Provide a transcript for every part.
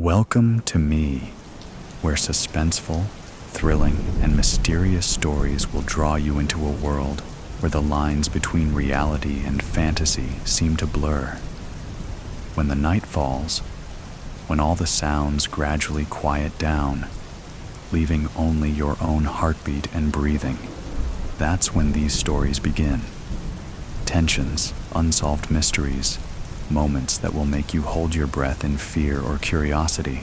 Welcome to me, where suspenseful, thrilling, and mysterious stories will draw you into a world where the lines between reality and fantasy seem to blur. When the night falls, when all the sounds gradually quiet down, leaving only your own heartbeat and breathing, that's when these stories begin. Tensions, unsolved mysteries, moments that will make you hold your breath in fear or curiosity,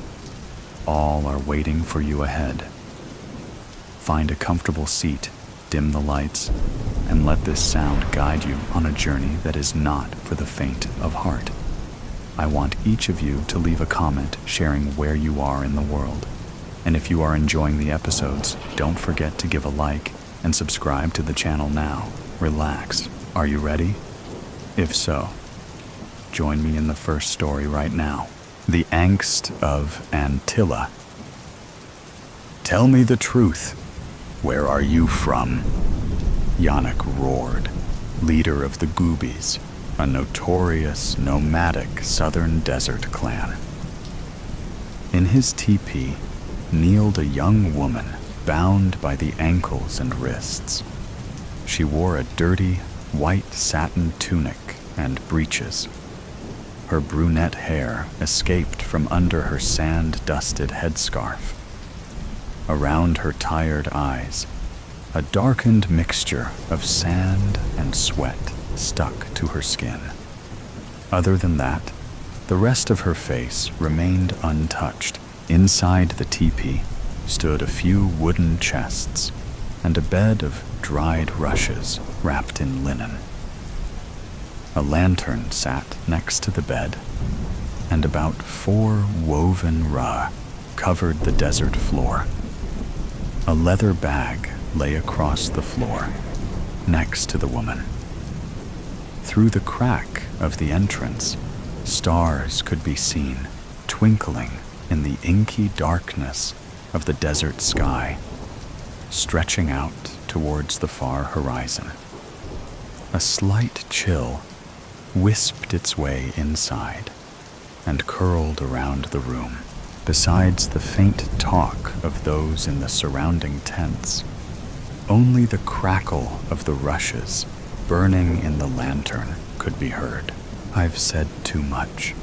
all are waiting for you ahead. Find a comfortable seat, dim the lights, and let this sound guide you on a journey that is not for the faint of heart. I want each of you to leave a comment sharing where you are in the world. And if you are enjoying the episodes, don't forget to give a like and subscribe to the channel now. Relax. Are you ready? If so, join me in the first story right now. The Angst of Antilla. Tell me the truth. Where are you from? Yannick roared, leader of the Goobies, a notorious nomadic southern desert clan. In his teepee kneeled a young woman bound by the ankles and wrists. She wore a dirty, white satin tunic and breeches. Her brunette hair escaped from under her sand-dusted headscarf. Around her tired eyes, a darkened mixture of sand and sweat stuck to her skin. Other than that, the rest of her face remained untouched. Inside the teepee stood a few wooden chests and a bed of dried rushes wrapped in linen. A lantern sat next to the bed, and about 4 woven ra covered the desert floor. A leather bag lay across the floor, next to the woman. Through the crack of the entrance, stars could be seen twinkling in the inky darkness of the desert sky, stretching out towards the far horizon. A slight chill wisped its way inside and curled around the room. Besides the faint talk of those in the surrounding tents, only the crackle of the rushes burning in the lantern could be heard. I've said too much,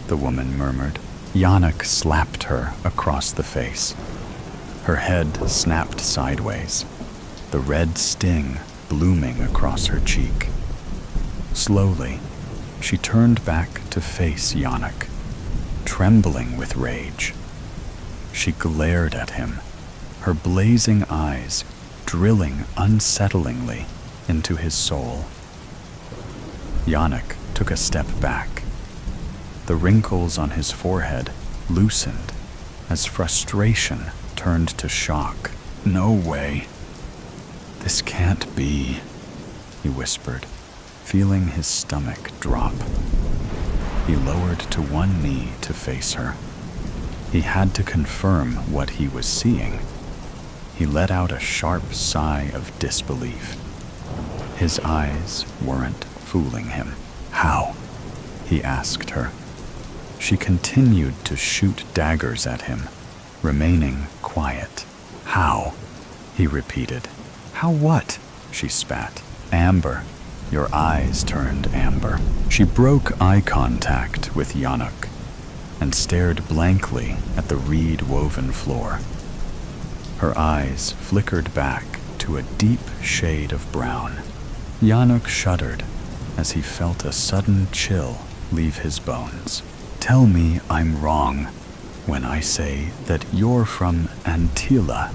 the woman murmured. Yannick slapped her across the face. Her head snapped sideways, the red sting blooming across her cheek. Slowly, she turned back to face Yannick, trembling with rage. She glared at him, her blazing eyes drilling unsettlingly into his soul. Yannick took a step back. The wrinkles on his forehead loosened as frustration turned to shock. No way. This can't be, he whispered, feeling his stomach drop. He lowered to one knee to face her. He had to confirm what he was seeing. He let out a sharp sigh of disbelief. His eyes weren't fooling him. How? He asked her. She continued to shoot daggers at him, remaining quiet. How? He repeated. How what? She spat. Amber. Your eyes turned amber. She broke eye contact with Yannick and stared blankly at the reed-woven floor. Her eyes flickered back to a deep shade of brown. Yannick shuddered as he felt a sudden chill leave his bones. Tell me I'm wrong when I say that you're from Antilla,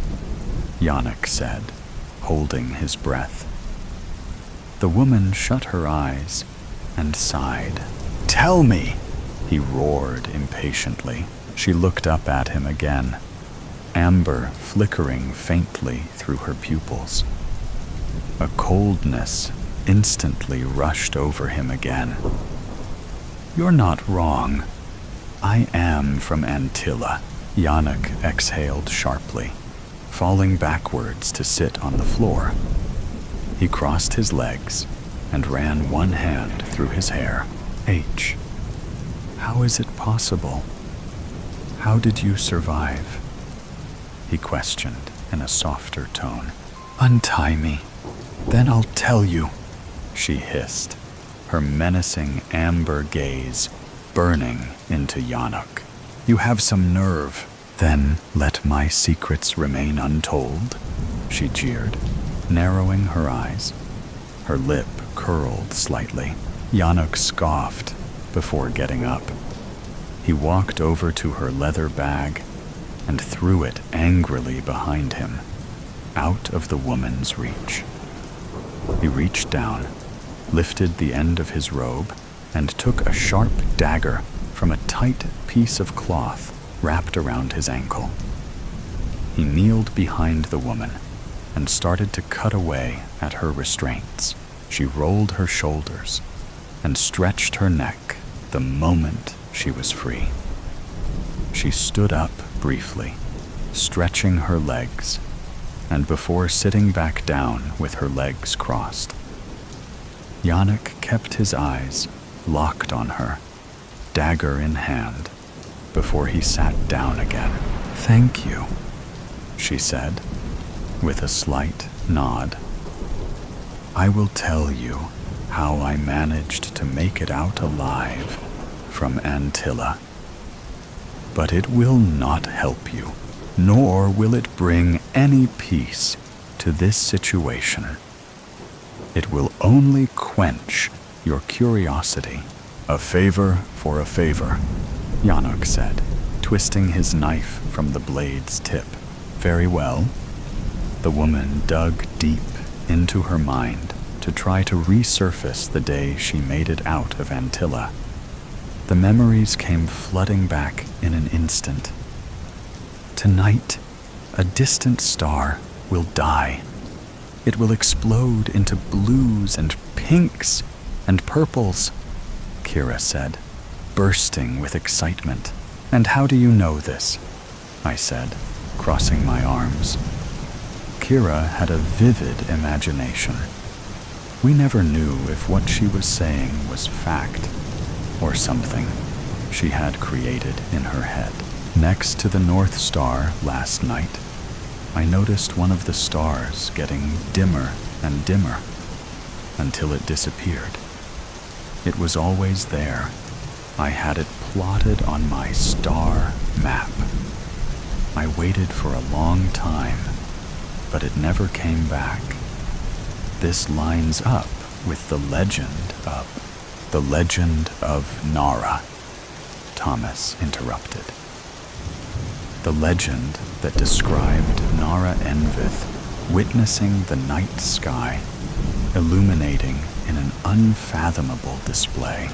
Yannick said, holding his breath. The woman shut her eyes and sighed. Tell me, he roared impatiently. She looked up at him again, amber flickering faintly through her pupils. A coldness instantly rushed over him again. You're not wrong. I am from Antilla, Yannick exhaled sharply, falling backwards to sit on the floor. He crossed his legs and ran one hand through his hair. How is it possible? How did you survive? He questioned in a softer tone. Untie me, then I'll tell you, she hissed, her menacing amber gaze burning into Yannick. You have some nerve. Then let my secrets remain untold, she jeered, narrowing her eyes. Her lip curled slightly. Yannick scoffed before getting up. He walked over to her leather bag and threw it angrily behind him, out of the woman's reach. He reached down, lifted the end of his robe, and took a sharp dagger from a tight piece of cloth wrapped around his ankle. He kneeled behind the woman and started to cut away at her restraints. She rolled her shoulders and stretched her neck the moment she was free. She stood up briefly, stretching her legs, and before sitting back down with her legs crossed. Yannick kept his eyes locked on her, dagger in hand, before he sat down again. Thank you, she said, with a slight nod. I will tell you how I managed to make it out alive from Antilla. But it will not help you, nor will it bring any peace to this situation. It will only quench your curiosity. A favor for a favor, Yannick said, twisting his knife from the blade's tip. Very well. The woman dug deep into her mind to try to resurface the day she made it out of Antilla. The memories came flooding back in an instant. Tonight, a distant star will die. It will explode into blues and pinks and purples, Kira said, bursting with excitement. And how do you know this? I said, crossing my arms. Kira had a vivid imagination. We never knew if what she was saying was fact or something she had created in her head. Next to the North Star last night, I noticed one of the stars getting dimmer and dimmer until it disappeared. It was always there. I had it plotted on my star map. I waited for a long time, but it never came back. This lines up with the legend of Nara, Thomas interrupted. The legend that described Nara Envith witnessing the night sky, illuminating in an unfathomable display.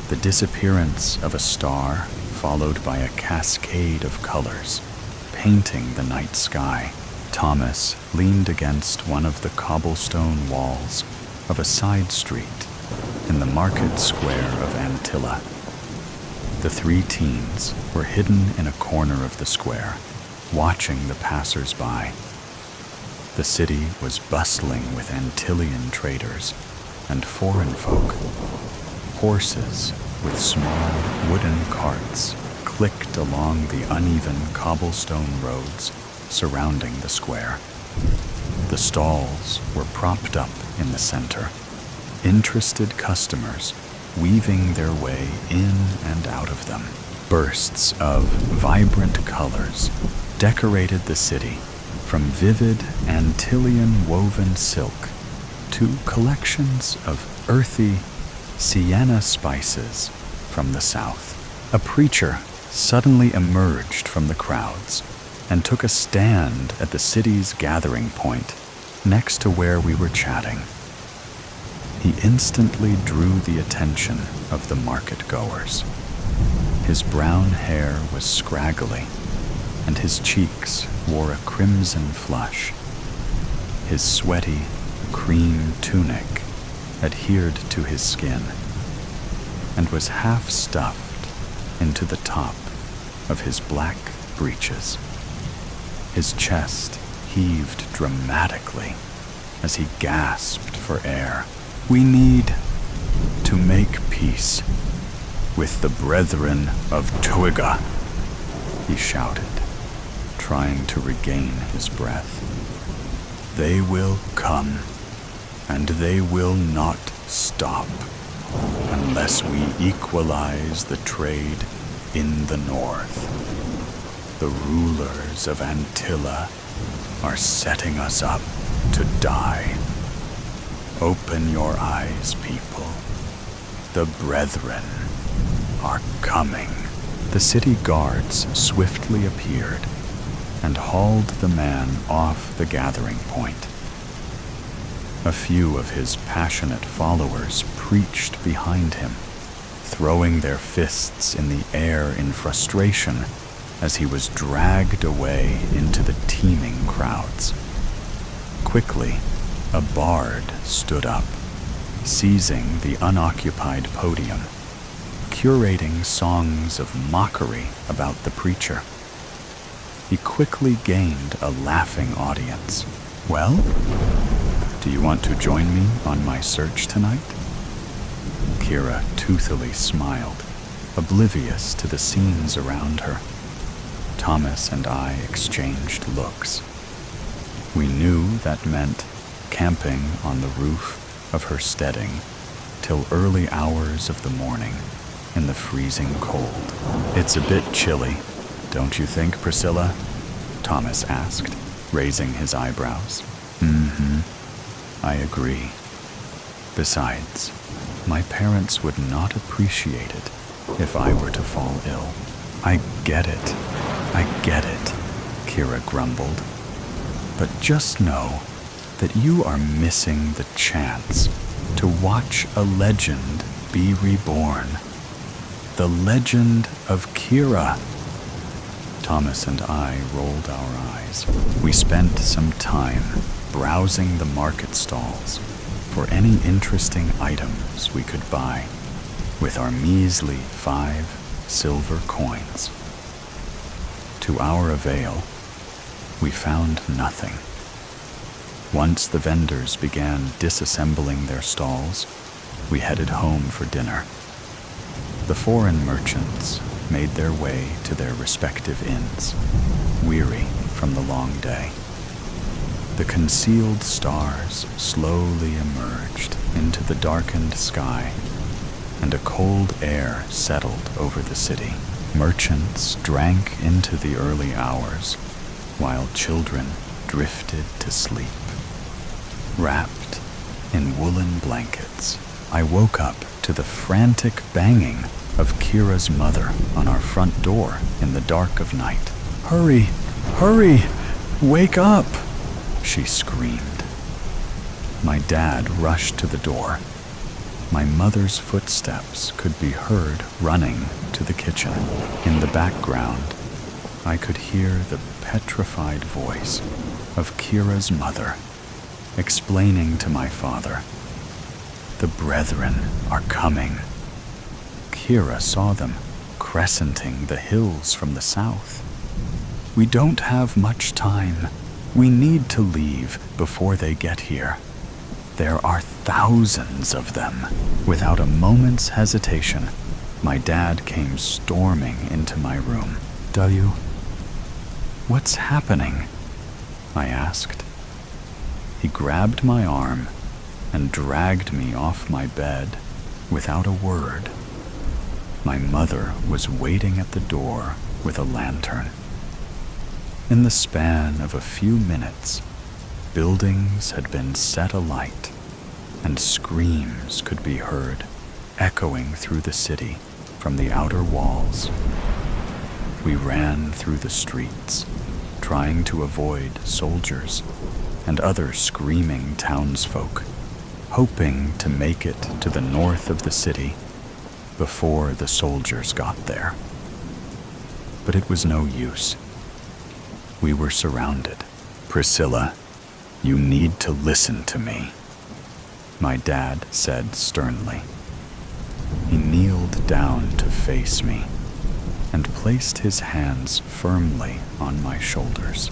The disappearance of a star followed by a cascade of colors, painting the night sky. Thomas leaned against one of the cobblestone walls of a side street in the market square of Antilla. The three teens were hidden in a corner of the square, watching the passers-by. The city was bustling with Antillian traders and foreign folk. Horses with small wooden carts clicked along the uneven cobblestone roads surrounding the square. The stalls were propped up in the center, interested customers weaving their way in and out of them. Bursts of vibrant colors decorated the city, from vivid Antillian woven silk to collections of earthy sienna spices from the south. A preacher suddenly emerged from the crowds and took a stand at the city's gathering point next to where we were chatting. He instantly drew the attention of the market-goers. His brown hair was scraggly, and his cheeks wore a crimson flush. His sweaty, cream tunic adhered to his skin and was half stuffed into the top of his black breeches. His chest heaved dramatically as he gasped for air. We need to make peace with the brethren of Tuiga, he shouted, trying to regain his breath. They will come, and they will not stop unless we equalize the trade in the north. The rulers of Antilla are setting us up to die. Open your eyes, people. The brethren are coming. The city guards swiftly appeared and hauled the man off the gathering point. A few of his passionate followers preached behind him, throwing their fists in the air in frustration as he was dragged away into the teeming crowds. Quickly, a bard stood up, seizing the unoccupied podium, curating songs of mockery about the preacher. He quickly gained a laughing audience. Well, do you want to join me on my search tonight? Kira toothily smiled, oblivious to the scenes around her. Thomas and I exchanged looks. We knew that meant camping on the roof of her steading till early hours of the morning in the freezing cold. It's a bit chilly, don't you think, Priscilla? Thomas asked, raising his eyebrows. I agree. Besides, my parents would not appreciate it if I were to fall ill. I get it, Kira grumbled. But just know that you are missing the chance to watch a legend be reborn. The legend of Kira. Thomas and I rolled our eyes. We spent some time browsing the market stalls for any interesting items we could buy with our measly 5 silver coins. To our avail, we found nothing. Once the vendors began disassembling their stalls, we headed home for dinner. The foreign merchants made their way to their respective inns, weary from the long day. The concealed stars slowly emerged into the darkened sky, and a cold air settled over the city. Merchants drank into the early hours, while children drifted to sleep. Wrapped in woolen blankets, I woke up to the frantic banging of Kira's mother on our front door in the dark of night. "Hurry! Hurry! Wake up!" she screamed. My dad rushed to the door. My mother's footsteps could be heard running to the kitchen. In the background, I could hear the petrified voice of Kira's mother explaining to my father, "The brethren are coming." Kira saw them crescenting the hills from the south. "We don't have much time. We need to leave before they get here. There are thousands of them." Without a moment's hesitation, my dad came storming into my room. "Dayu, what's happening?" I asked. He grabbed my arm and dragged me off my bed without a word. My mother was waiting at the door with a lantern. In the span of a few minutes, buildings had been set alight, and screams could be heard echoing through the city from the outer walls. We ran through the streets, trying to avoid soldiers and other screaming townsfolk, hoping to make it to the north of the city before the soldiers got there. But it was no use. We were surrounded. "Priscilla, you need to listen to me," my dad said sternly. He kneeled down to face me and placed his hands firmly on my shoulders.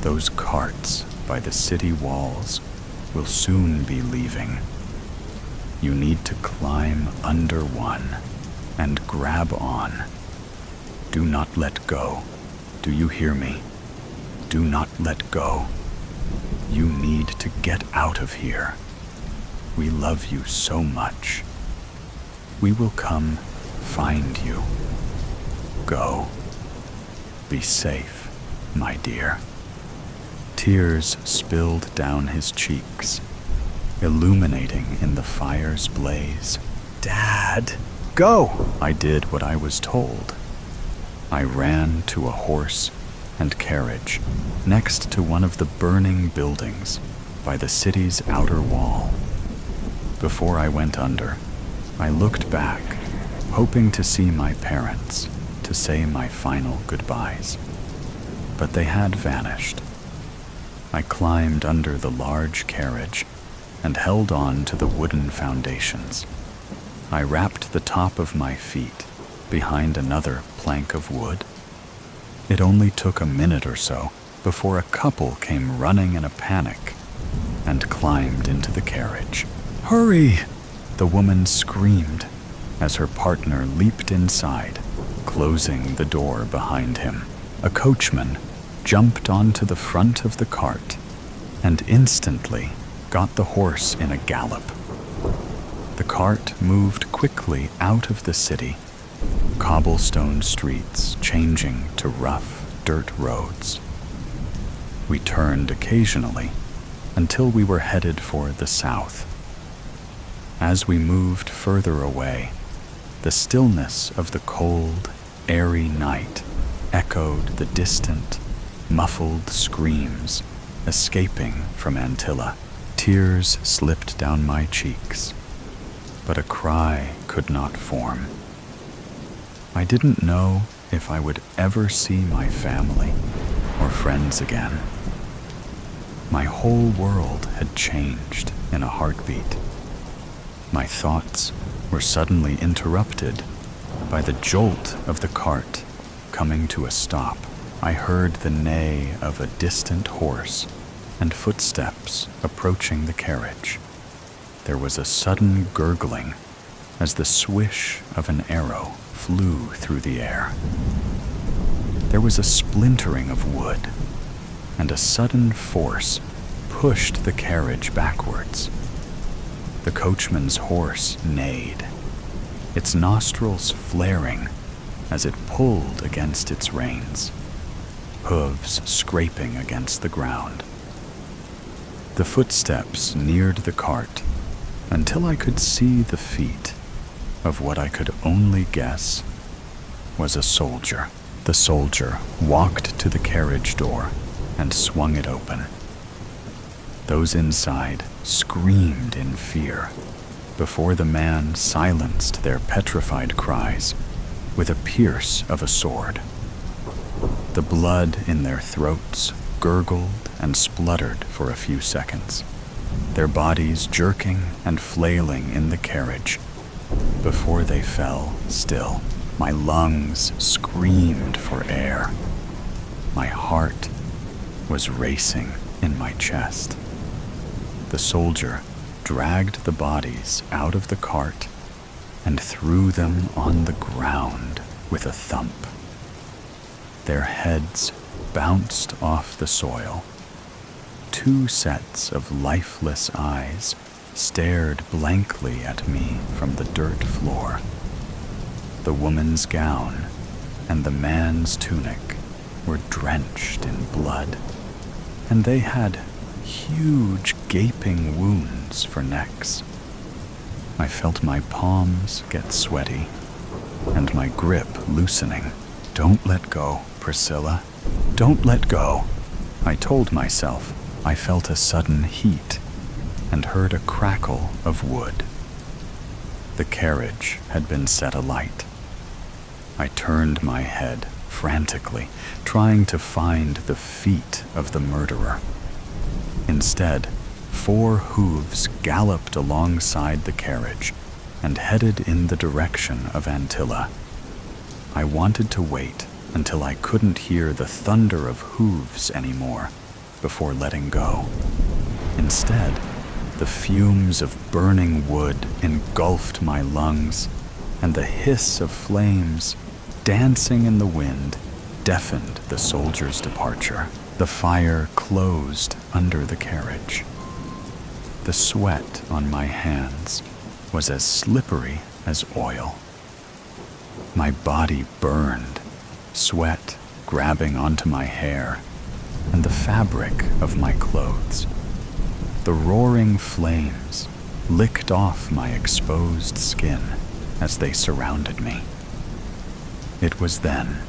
"Those carts by the city walls will soon be leaving. You need to climb under one and grab on. Do not let go. Do you hear me? Do not let go. You need to get out of here. We love you so much. We will come find you. Go. Be safe, my dear. Tears spilled down his cheeks, illuminating in the fire's blaze. Dad, go! I did what I was told. I ran to a horse and carriage next to one of the burning buildings by the city's outer wall. Before I went under, I looked back, hoping to see my parents, to say my final goodbyes. But they had vanished. I climbed under the large carriage and held on to the wooden foundations. I wrapped the top of my feet behind another plank of wood. It only took a minute or so before a couple came running in a panic and climbed into the carriage. "Hurry!" the woman screamed as her partner leaped inside, closing the door behind him. A coachman jumped onto the front of the cart and instantly got the horse in a gallop. The cart moved quickly out of the city, cobblestone streets changing to rough dirt roads. We turned occasionally until we were headed for the south. As we moved further away, the stillness of the cold, airy night echoed the distant, muffled screams escaping from Antilla. Tears slipped down my cheeks, but a cry could not form. I didn't know if I would ever see my family or friends again. My whole world had changed in a heartbeat. My thoughts were suddenly interrupted by the jolt of the cart coming to a stop. I heard the neigh of a distant horse and footsteps approaching the carriage. There was a sudden gurgling as the swish of an arrow flew through the air. There was a splintering of wood, and a sudden force pushed the carriage backwards. The coachman's horse neighed, its nostrils flaring as it pulled against its reins, hooves scraping against the ground. The footsteps neared the cart until I could see the feet of what I could only guess was a soldier. The soldier walked to the carriage door and swung it open. Those inside screamed in fear before the man silenced their petrified cries with a pierce of a sword. The blood in their throats gurgled and spluttered for a few seconds, their bodies jerking and flailing in the carriage before they fell still. My lungs screamed for air. My heart was racing in my chest. The soldier dragged the bodies out of the cart and threw them on the ground with a thump. Their heads bounced off the soil. Two sets of lifeless eyes stared blankly at me from the dirt floor. The woman's gown and the man's tunic were drenched in blood, and they had huge gaping wounds for necks. I felt my palms get sweaty and my grip loosening. "Don't let go, Priscilla. Don't let go," I told myself. I felt a sudden heat and heard a crackle of wood. The carriage had been set alight. I turned my head frantically, trying to find the feet of the murderer. Instead, 4 hooves galloped alongside the carriage and headed in the direction of Antilla. I wanted to wait until I couldn't hear the thunder of hooves anymore before letting go. Instead, the fumes of burning wood engulfed my lungs, and the hiss of flames dancing in the wind, deafened the soldiers' departure. The fire closed under the carriage. The sweat on my hands was as slippery as oil. My body burned, sweat grabbing onto my hair and the fabric of my clothes. The roaring flames licked off my exposed skin as they surrounded me. It was then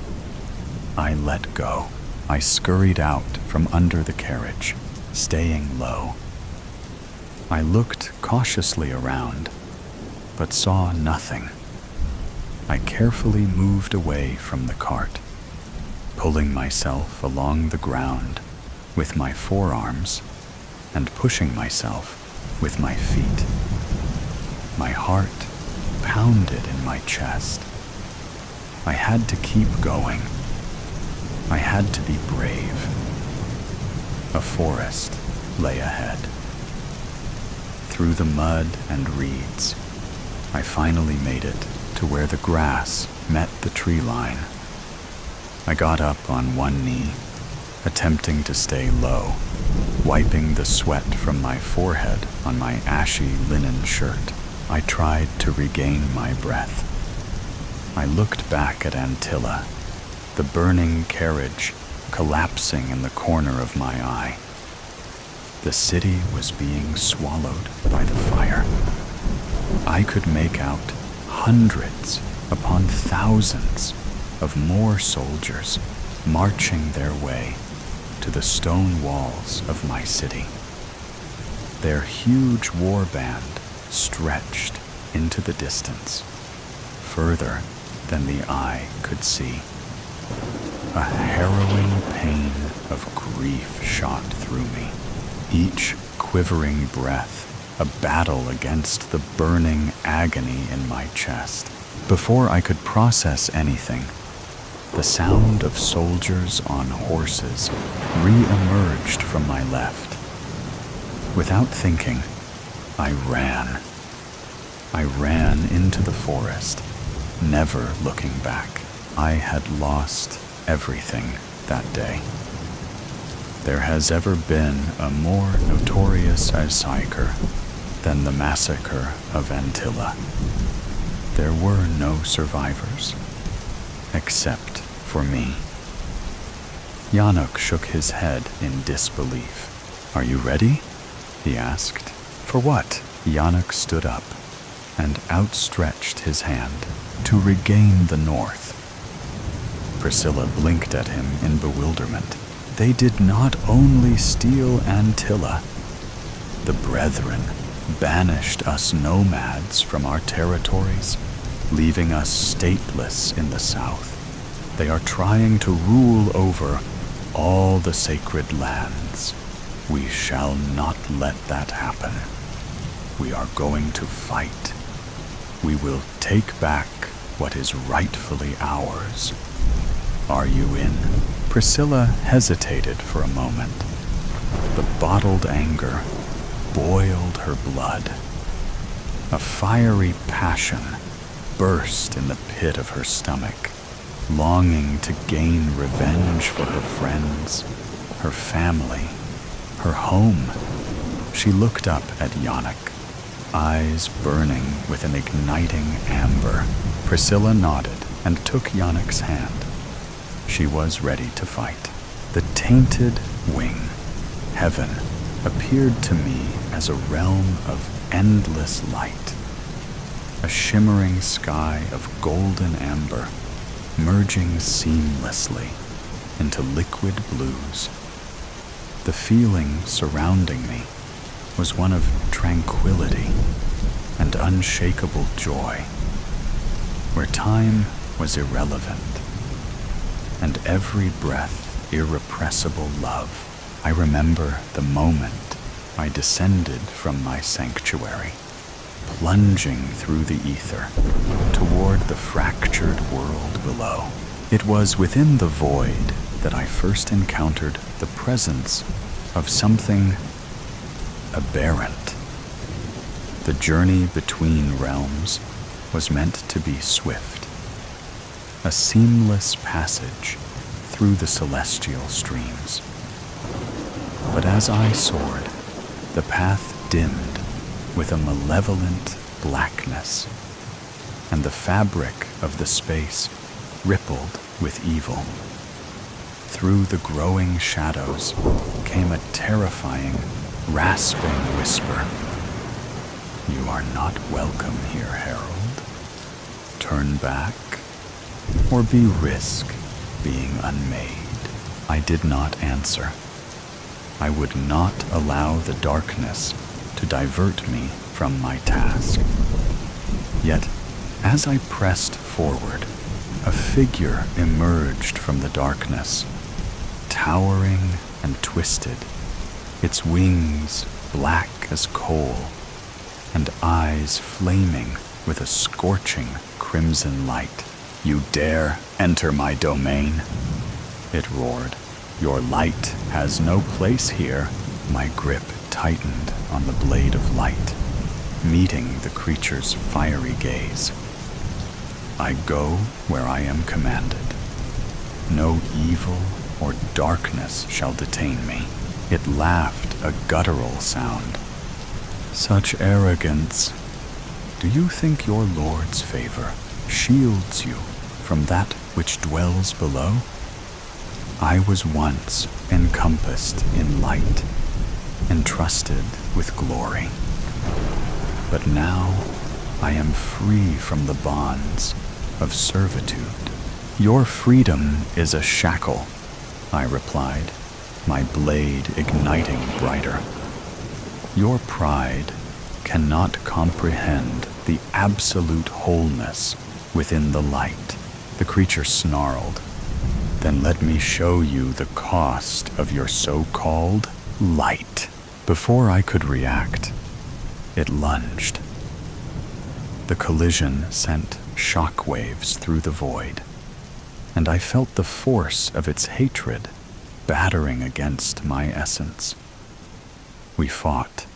I let go. I scurried out from under the carriage, staying low. I looked cautiously around, but saw nothing. I carefully moved away from the cart, pulling myself along the ground with my forearms and pushing myself with my feet. My heart pounded in my chest. I had to keep going. I had to be brave. A forest lay ahead. Through the mud and reeds, I finally made it to where the grass met the tree line. I got up on one knee, attempting to stay low, wiping the sweat from my forehead on my ashy linen shirt. I tried to regain my breath. I looked back at Antilla, the burning carriage collapsing in the corner of my eye. The city was being swallowed by the fire. I could make out hundreds upon thousands of more soldiers marching their way to the stone walls of my city. Their huge war band stretched into the distance, further than the eye could see. A harrowing pain of grief shot through me, each quivering breath a battle against the burning agony in my chest. Before I could process anything, the sound of soldiers on horses re-emerged from my left. Without thinking, I ran. I ran into the forest, never looking back. I had lost everything that day. There has ever been a more notorious massacre than the massacre of Antilla. There were no survivors, except for me. Yanuk shook his head in disbelief. "Are you ready?" he asked. "For what?" Yanuk stood up and outstretched his hand to regain the north. Priscilla blinked at him in bewilderment. They did not only steal Antilla. The Brethren banished us nomads from our territories, leaving us stateless in the south. They are trying to rule over all the sacred lands. We shall not let that happen. We are going to fight. We will take back what is rightfully ours. Are you in? Priscilla hesitated for a moment. The bottled anger boiled her blood. A fiery passion burst in the pit of her stomach, longing to gain revenge for her friends, her family, her home. She looked up at Yanuk, eyes burning with an igniting amber. Priscilla nodded and took Yanuk's hand. She was ready to fight. The tainted wing, heaven, appeared to me as a realm of endless light. A shimmering sky of golden amber, merging seamlessly into liquid blues. The feeling surrounding me was one of tranquility and unshakable joy, where time was irrelevant and every breath irrepressible love. I remember the moment I descended from my sanctuary, plunging through the ether toward the fractured world below. It was within the void that I first encountered the presence of something aberrant. The journey between realms was meant to be swift. a seamless passage through the celestial streams. But as I soared, the path dimmed with a malevolent blackness, and the fabric of the space rippled with evil. Through the growing shadows came a terrifying, rasping whisper. "You are not welcome here, Herald. Turn back, or be risk being unmade." I did not answer. I would not allow the darkness to divert me from my task. Yet, as I pressed forward, a figure emerged from the darkness, towering and twisted, its wings black as coal, and eyes flaming with a scorching crimson light. "You dare enter my domain?" it roared. "Your light has no place here." My grip tightened on the blade of light, meeting the creature's fiery gaze. "I go where I am commanded. No evil or darkness shall detain me." It laughed a guttural sound. "Such arrogance. Do you think your Lord's favor shields you from that which dwells below? I was once encompassed in light, entrusted with glory. But now I am free from the bonds of servitude." "Your freedom is a shackle," I replied, my blade igniting brighter. "Your pride cannot comprehend the absolute wholeness within the light." The creature snarled. "Then let me show you the cost of your so-called light." Before I could react, it lunged. The collision sent shockwaves through the void, and I felt the force of its hatred battering against my essence. We fought,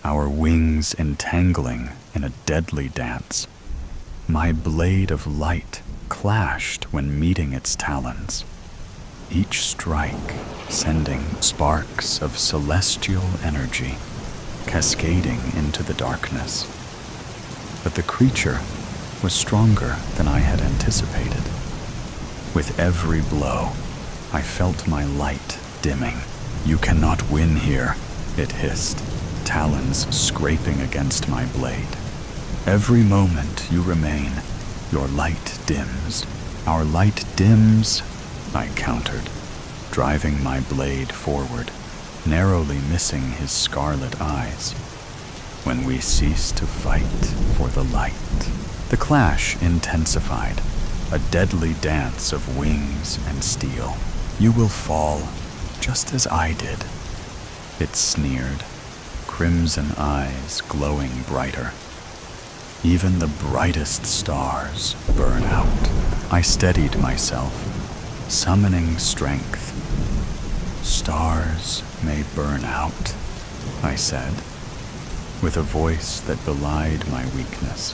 our wings entangling in a deadly dance. My blade of light clashed when meeting its talons, each strike sending sparks of celestial energy cascading into the darkness. But the creature was stronger than I had anticipated. With every blow, I felt my light dimming. "You cannot win here," it hissed, talons scraping against my blade. "Every moment you remain, your light dims." "Our light dims," I countered, driving my blade forward, narrowly missing his scarlet eyes. "When we cease to fight for the light." The clash intensified, a deadly dance of wings and steel. "You will fall, just as I did," it sneered, crimson eyes glowing brighter. "Even the brightest stars burn out." I steadied myself, summoning strength. "Stars may burn out," I said, with a voice that belied my weakness.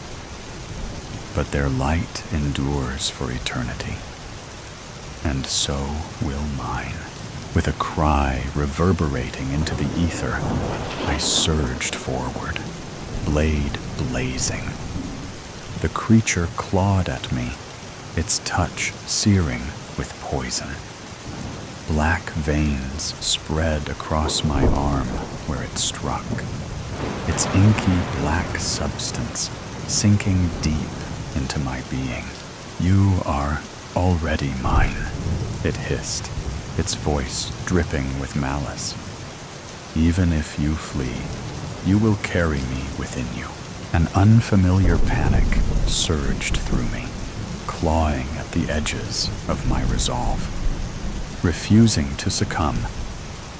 "But their light endures for eternity, and so will mine." With a cry reverberating into the ether, I surged forward, blade blazing. The creature clawed at me, its touch searing with poison. Black veins spread across my arm where it struck, its inky black substance sinking deep into my being. "You are already mine," it hissed, its voice dripping with malice. "Even if you flee, you will carry me within you." An unfamiliar panic surged through me, clawing at the edges of my resolve. Refusing to succumb,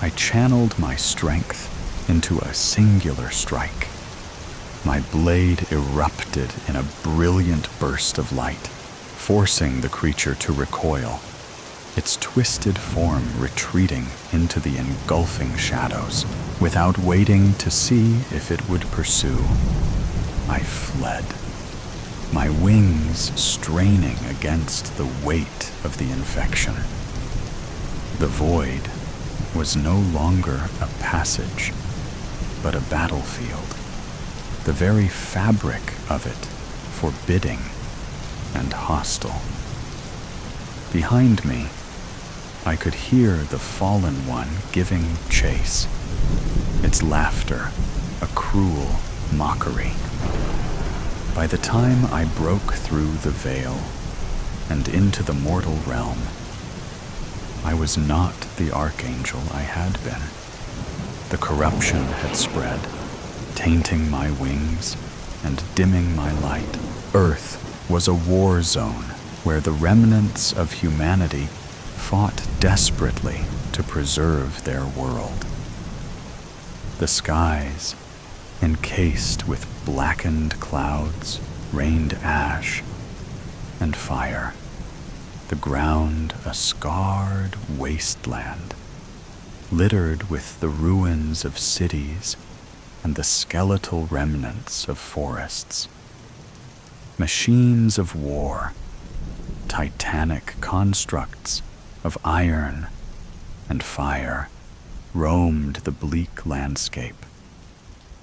I channeled my strength into a singular strike. My blade erupted in a brilliant burst of light, forcing the creature to recoil, its twisted form retreating into the engulfing shadows. Without waiting to see if it would pursue, I fled, my wings straining against the weight of the infection. The void was no longer a passage, but a battlefield, the very fabric of it forbidding and hostile. Behind me, I could hear the fallen one giving chase, its laughter a cruel mockery. By the time I broke through the veil and into the mortal realm, I was not the archangel I had been. The corruption had spread, tainting my wings and dimming my light. Earth was a war zone where the remnants of humanity fought desperately to preserve their world. The skies, encased with blackened clouds, rained ash and fire. The ground a scarred wasteland, littered with the ruins of cities and the skeletal remnants of forests. Machines of war, titanic constructs of iron and fire, roamed the bleak landscape,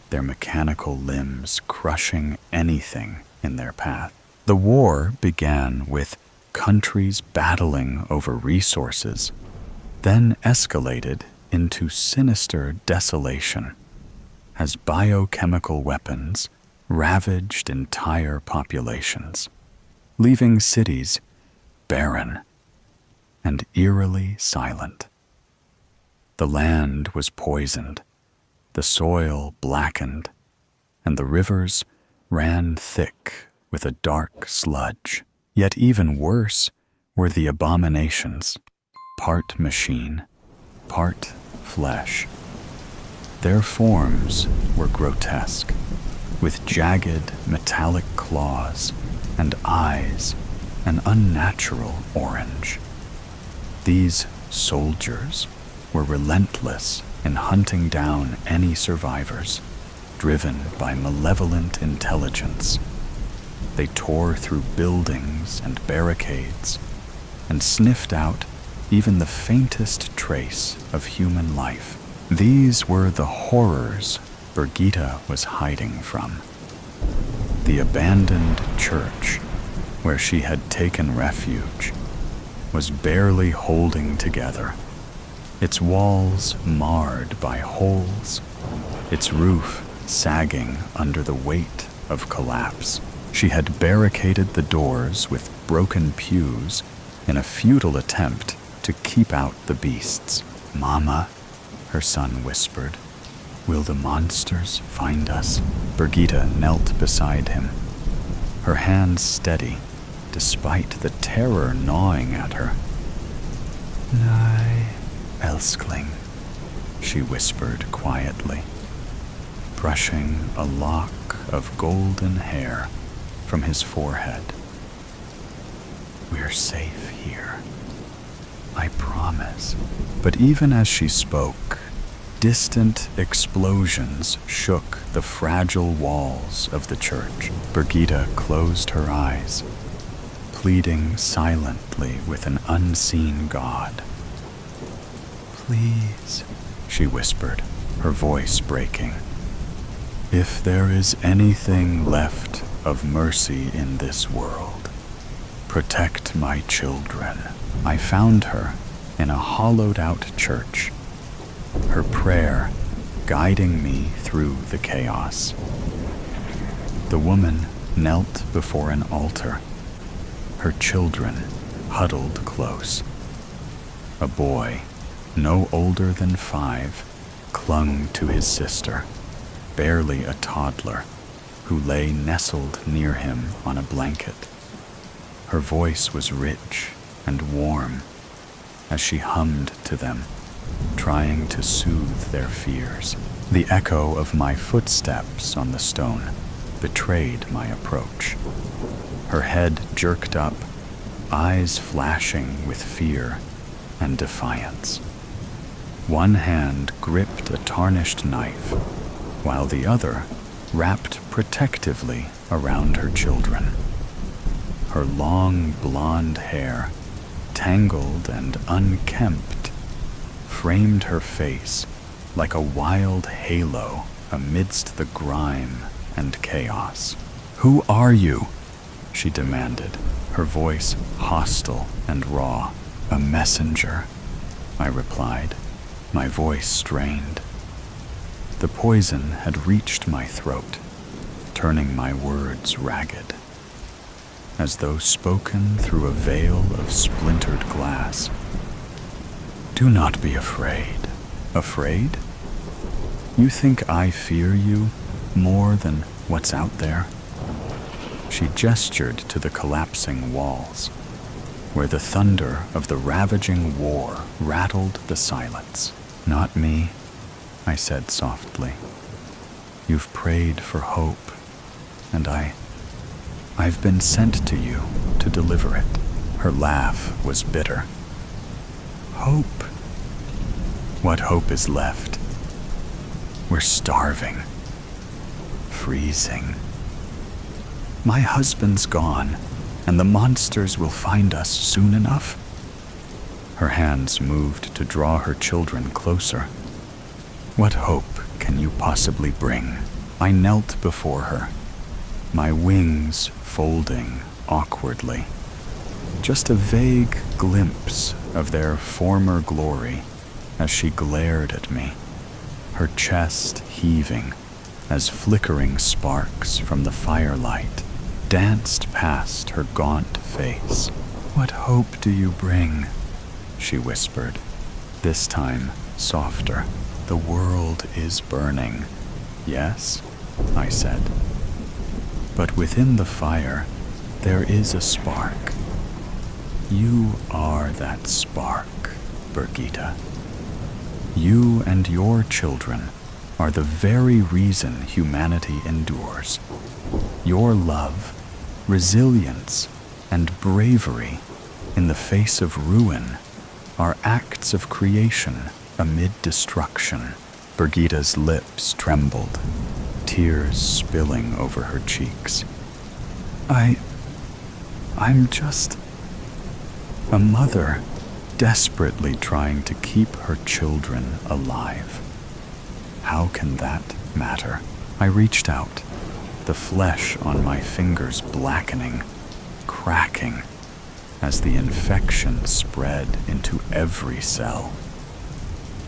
their mechanical limbs crushing anything in their path. The war began with countries battling over resources, then escalated into sinister desolation as biochemical weapons ravaged entire populations, leaving cities barren and eerily silent. The land was poisoned, the soil blackened, and the rivers ran thick with a dark sludge. Yet even worse were the abominations, part machine, part flesh. Their forms were grotesque, with jagged metallic claws and eyes an unnatural orange. These soldiers were relentless in hunting down any survivors, driven by malevolent intelligence. They tore through buildings and barricades and sniffed out even the faintest trace of human life. These were the horrors Birgitta was hiding from. The abandoned church where she had taken refuge was barely holding together, its walls marred by holes, its roof sagging under the weight of collapse. She had barricaded the doors with broken pews in a futile attempt to keep out the beasts. "Mama," her son whispered, "will the monsters find us?" Birgitta knelt beside him, her hands steady despite the terror gnawing at her. "Nei, Elskling," she whispered quietly, brushing a lock of golden hair from his forehead. "We're safe here. I promise." But even as she spoke, distant explosions shook the fragile walls of the church. Birgitta closed her eyes, pleading silently with an unseen God. "Please," she whispered, her voice breaking. "If there is anything left of mercy in this world, protect my children." I found her in a hollowed-out church, her prayer guiding me through the chaos. The woman knelt before an altar, her children huddled close. A boy, no older than 5, clung to his sister, barely a toddler, who lay nestled near him on a blanket. Her voice was rich and warm as she hummed to them, trying to soothe their fears. The echo of my footsteps on the stone betrayed my approach. Her head jerked up, eyes flashing with fear and defiance. One hand gripped a tarnished knife, while the other wrapped protectively around her children. Her long blonde hair, tangled and unkempt, framed her face like a wild halo amidst the grime and chaos. "Who are you?" she demanded, her voice hostile and raw. "A messenger," I replied, my voice strained. The poison had reached my throat, turning my words ragged, as though spoken through a veil of splintered glass. "Do not be afraid." "Afraid? You think I fear you more than what's out there?" She gestured to the collapsing walls, where the thunder of the ravaging war rattled the silence. "Not me," I said softly. "You've prayed for hope, and I've been sent to you to deliver it." Her laugh was bitter. "Hope? What hope is left? We're starving, freezing. My husband's gone, and the monsters will find us soon enough." Her hands moved to draw her children closer. "What hope can you possibly bring?" I knelt before her, my wings folding awkwardly. Just a vague glimpse of their former glory as she glared at me, her chest heaving as flickering sparks from the firelight danced past her gaunt face. "What hope do you bring?" she whispered, this time softer. "The world is burning." "Yes," I said. "But within the fire, there is a spark. You are that spark, Birgitta. You and your children are the very reason humanity endures. Your love, resilience, and bravery in the face of ruin are acts of creation amid destruction." Birgitta's lips trembled, tears spilling over her cheeks. I'm just a mother desperately trying to keep her children alive. How can that matter? I reached out, the flesh on my fingers blackening, cracking, as the infection spread into every cell.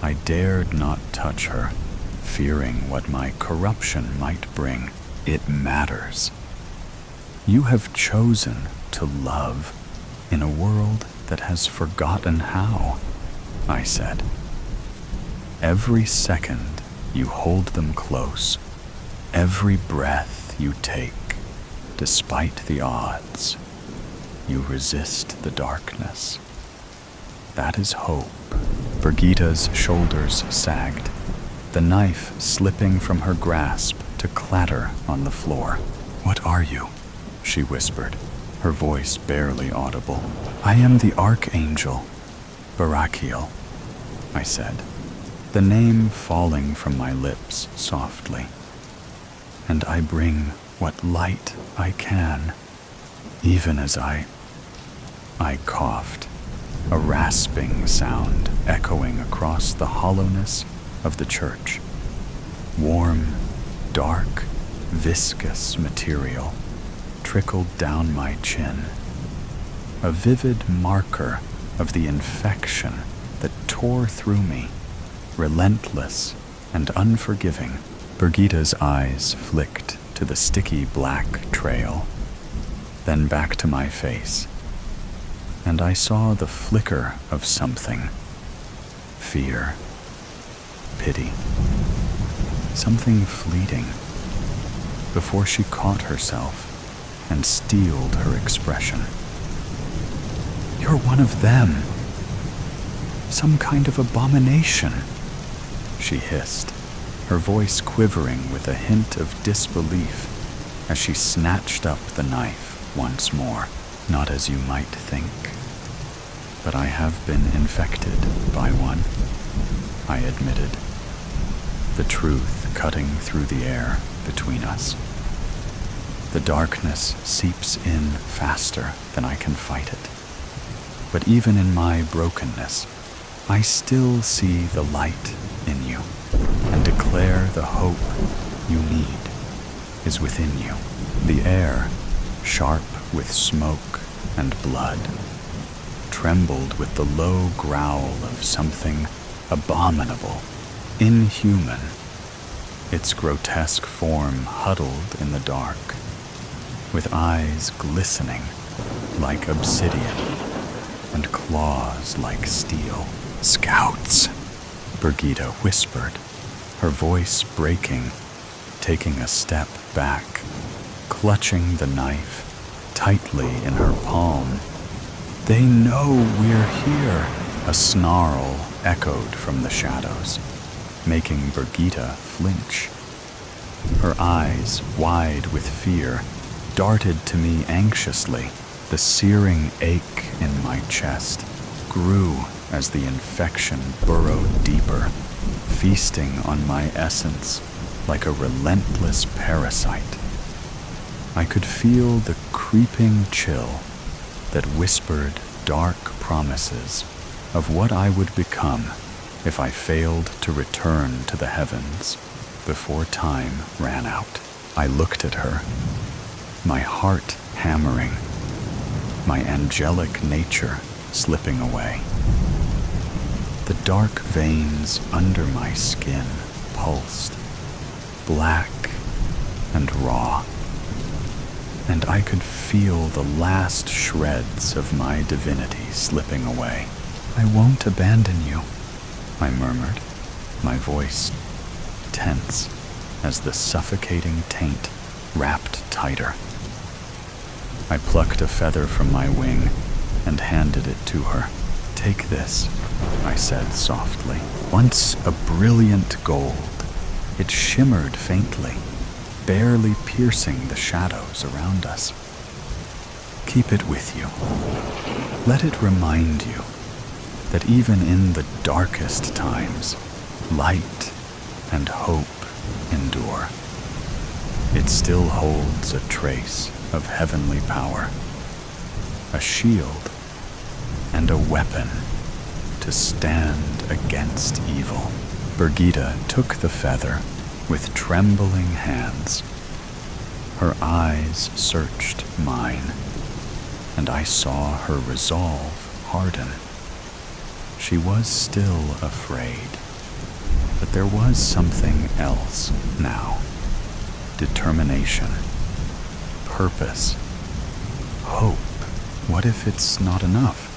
I dared not touch her, fearing what my corruption might bring. "It matters. You have chosen to love in a world that has forgotten how," I said. "Every second you hold them close, every breath you take, despite the odds, you resist the darkness. That is hope." Birgitta's shoulders sagged, the knife slipping from her grasp to clatter on the floor. "What are you?" she whispered, her voice barely audible. "I am the Archangel, Barakiel," I said, the name falling from my lips softly. "And I bring what light I can, even as I coughed, a rasping sound echoing across the hollowness of the church. Warm, dark, viscous material trickled down my chin, a vivid marker of the infection that tore through me, relentless and unforgiving. Birgitta's eyes flicked to the sticky black trail, then back to my face, and I saw the flicker of something. Fear, pity, something fleeting, before she caught herself and steeled her expression. "You're one of them. Some kind of abomination," she hissed, her voice quivering with a hint of disbelief as she snatched up the knife once more. "Not as you might think, but I have been infected by one," I admitted, the truth cutting through the air between us. The darkness seeps in faster than I can fight it. But even in my brokenness, I still see the light in you and declare the hope you need is within you. The air, sharp with smoke and blood, trembled with the low growl of something abominable, inhuman, its grotesque form huddled in the dark, with eyes glistening like obsidian and claws like steel. "Scouts," Birgitta whispered, her voice breaking, taking a step back, clutching the knife tightly in her palm. "They know we're here." A snarl echoed from the shadows, making Birgitta flinch. Her eyes, wide with fear, darted to me anxiously. The searing ache in my chest grew as the infection burrowed deeper, feasting on my essence like a relentless parasite. I could feel the creeping chill that whispered dark promises of what I would become if I failed to return to the heavens before time ran out. I looked at her, my heart hammering, my angelic nature slipping away. The dark veins under my skin pulsed, black and raw, and I could feel the last shreds of my divinity slipping away. "I won't abandon you," I murmured, my voice tense as the suffocating taint wrapped tighter. I plucked a feather from my wing and handed it to her. "Take this," I said softly. Once a brilliant gold, it shimmered faintly, barely piercing the shadows around us. "Keep it with you. Let it remind you that even in the darkest times, light and hope endure. It still holds a trace of heavenly power, a shield and a weapon to stand against evil." Birgitta took the feather with trembling hands. Her eyes searched mine, and I saw her resolve harden. She was still afraid, but there was something else now. Determination, purpose, hope. What if it's not enough?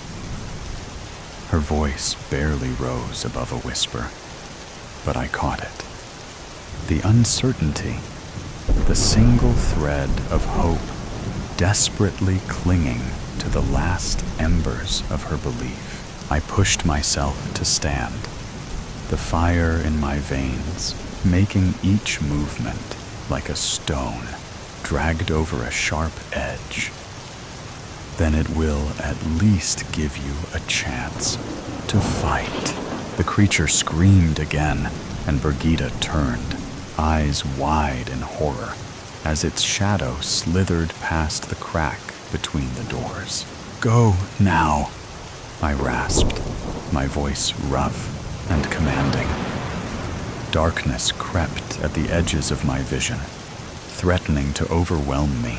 Her voice barely rose above a whisper, but I caught it. The uncertainty, the single thread of hope desperately clinging to the last embers of her belief. I pushed myself to stand, the fire in my veins making each movement like a stone dragged over a sharp edge. "Then it will at least give you a chance to fight." The creature screamed again, and Birgitta turned, eyes wide in horror, as its shadow slithered past the crack between the doors. "Go now," I rasped, my voice rough and commanding. Darkness crept at the edges of my vision, threatening to overwhelm me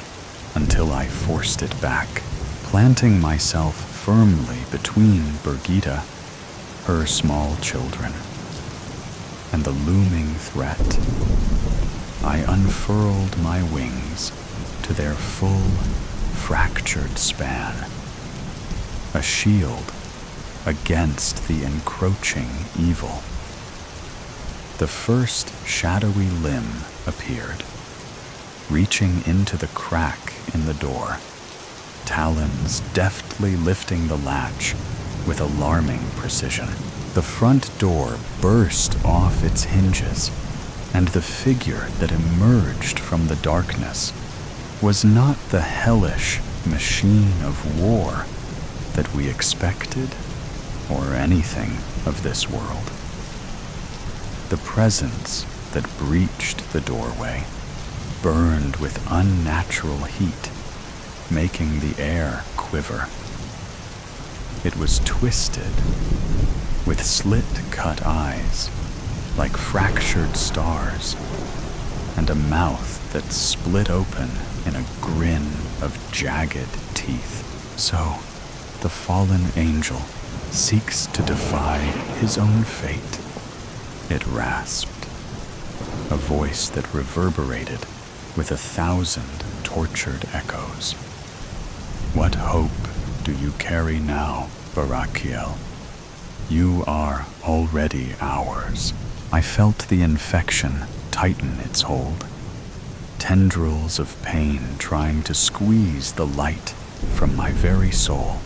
until I forced it back, planting myself firmly between Birgitta, her small children, and the looming threat. I unfurled my wings to their full, fractured span, a shield against the encroaching evil. The first shadowy limb appeared, reaching into the crack in the door, talons deftly lifting the latch with alarming precision. The front door burst off its hinges, and the figure that emerged from the darkness was not the hellish machine of war that we expected or anything of this world. The presence that breached the doorway burned with unnatural heat, making the air quiver. It was twisted, with slit-cut eyes, like fractured stars, and a mouth that split open in a grin of jagged teeth. So, the fallen angel seeks to defy his own fate, it rasped, a voice that reverberated with 1,000 tortured echoes. What hope do you carry now, Barakiel? You are already ours. I felt the infection tighten its hold, tendrils of pain trying to squeeze the light from my very soul.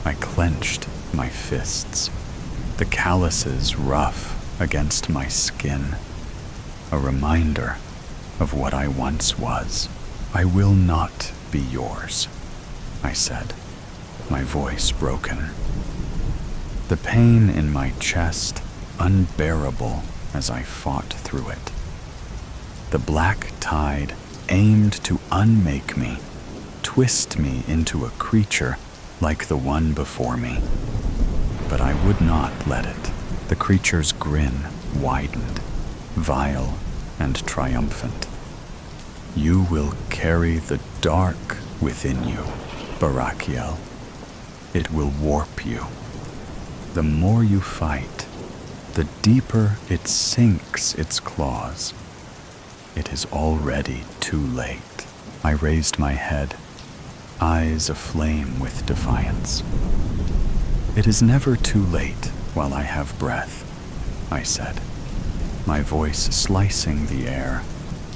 I clenched my fists, the calluses rough against my skin, a reminder of what I once was. I will not be yours, I said, my voice broken. The pain in my chest unbearable as I fought through it. The black tide aimed to unmake me, twist me into a creature like the one before me. But I would not let it. The creature's grin widened, vile and triumphant. You will carry the dark within you, Barakiel. It will warp you. The more you fight, the deeper it sinks its claws. It is already too late. I raised my head, eyes aflame with defiance. It is never too late while I have breath, I said, my voice slicing the air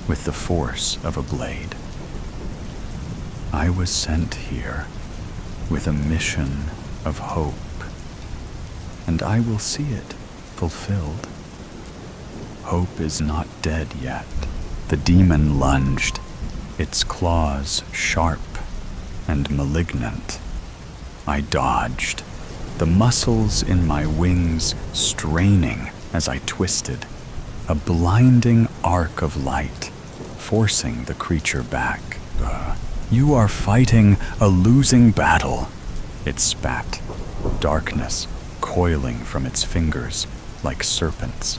with the force of a blade. I was sent here with a mission of hope, and I will see it fulfilled. Hope is not dead yet. The demon lunged, its claws sharp and malignant. I dodged, the muscles in my wings straining as I twisted, a blinding arc of light, forcing the creature back. You are fighting a losing battle, it spat, darkness coiling from its fingers like serpents.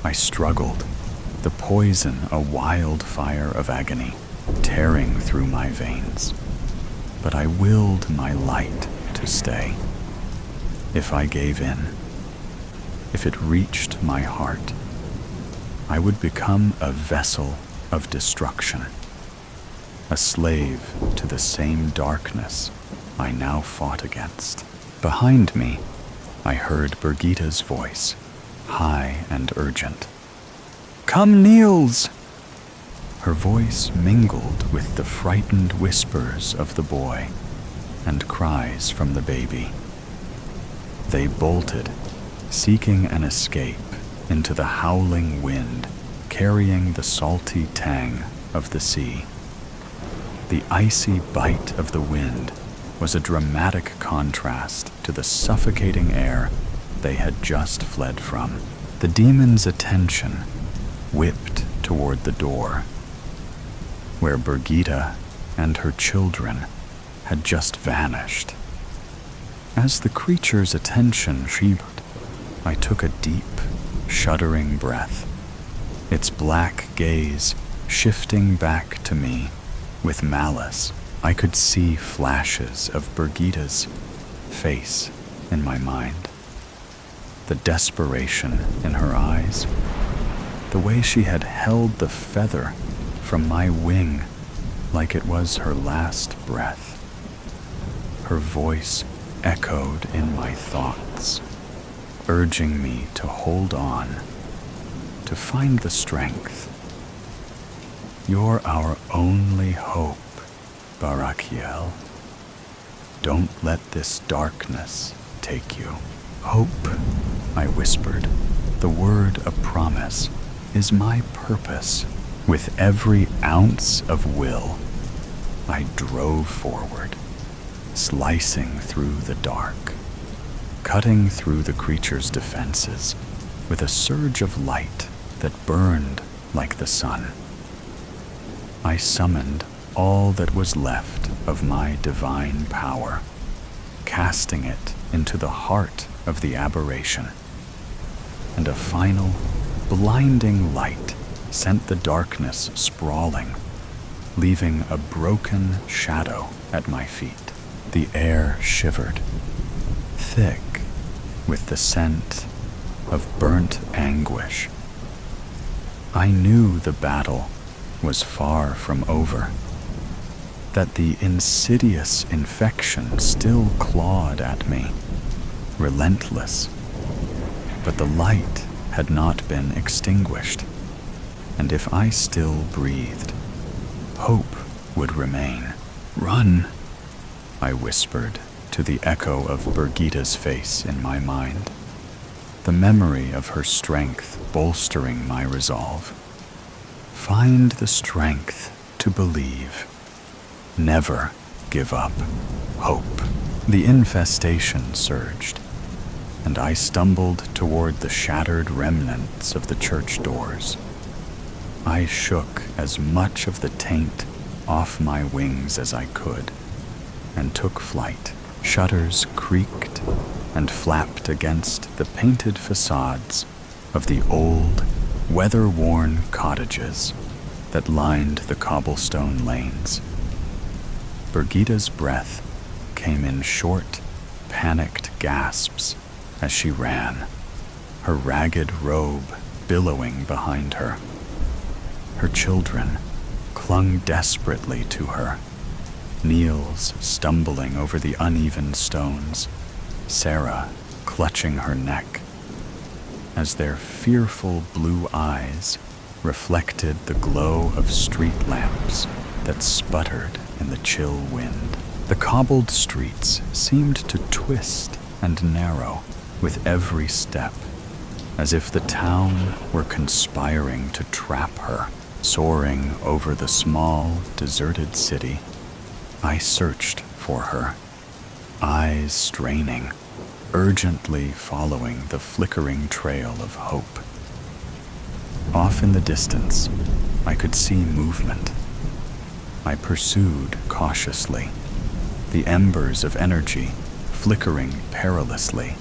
I struggled, the poison a wildfire of agony, tearing through my veins. But I willed my light to stay. If I gave in, if it reached my heart, I would become a vessel of destruction, a slave to the same darkness I now fought against. Behind me, I heard Birgitta's voice, high and urgent. Come, Niels! Her voice mingled with the frightened whispers of the boy and cries from the baby. They bolted, seeking an escape into the howling wind, carrying the salty tang of the sea. The icy bite of the wind was a dramatic contrast to the suffocating air they had just fled from. The demon's attention whipped toward the door, where Birgitta and her children had just vanished. As the creature's attention shifted, I took a deep, shuddering breath, its black gaze shifting back to me with malice. I could see flashes of Birgitta's face in my mind, the desperation in her eyes, the way she had held the feather from my wing like it was her last breath. Her voice echoed in my thoughts, urging me to hold on, to find the strength. You're our only hope, Barakiel. Don't let this darkness take you. Hope, I whispered, the word of promise, is my purpose. With every ounce of will, I drove forward, slicing through the dark, cutting through the creature's defenses with a surge of light that burned like the sun. I summoned all that was left of my divine power, casting it into the heart of the aberration. And a final, blinding light sent the darkness sprawling, leaving a broken shadow at my feet. The air shivered, thick with the scent of burnt anguish. I knew the battle was far from over, that the insidious infection still clawed at me, relentless. But the light had not been extinguished, and if I still breathed, hope would remain. "Run," I whispered to the echo of Birgitta's face in my mind, the memory of her strength bolstering my resolve. Find the strength to believe. Never give up hope. The infestation surged, and I stumbled toward the shattered remnants of the church doors. I shook as much of the taint off my wings as I could, and took flight. Shutters creaked and flapped against the painted facades of the old, weather-worn cottages that lined the cobblestone lanes. Birgitta's breath came in short, panicked gasps as she ran, her ragged robe billowing behind her. Her children clung desperately to her, Niels stumbling over the uneven stones, Sarah clutching her neck, as their fearful blue eyes reflected the glow of street lamps that sputtered in the chill wind. The cobbled streets seemed to twist and narrow with every step, as if the town were conspiring to trap her. Soaring over the small, deserted city, I searched for her, eyes straining, urgently following the flickering trail of hope. Off in the distance, I could see movement. I pursued cautiously, the embers of energy flickering perilously,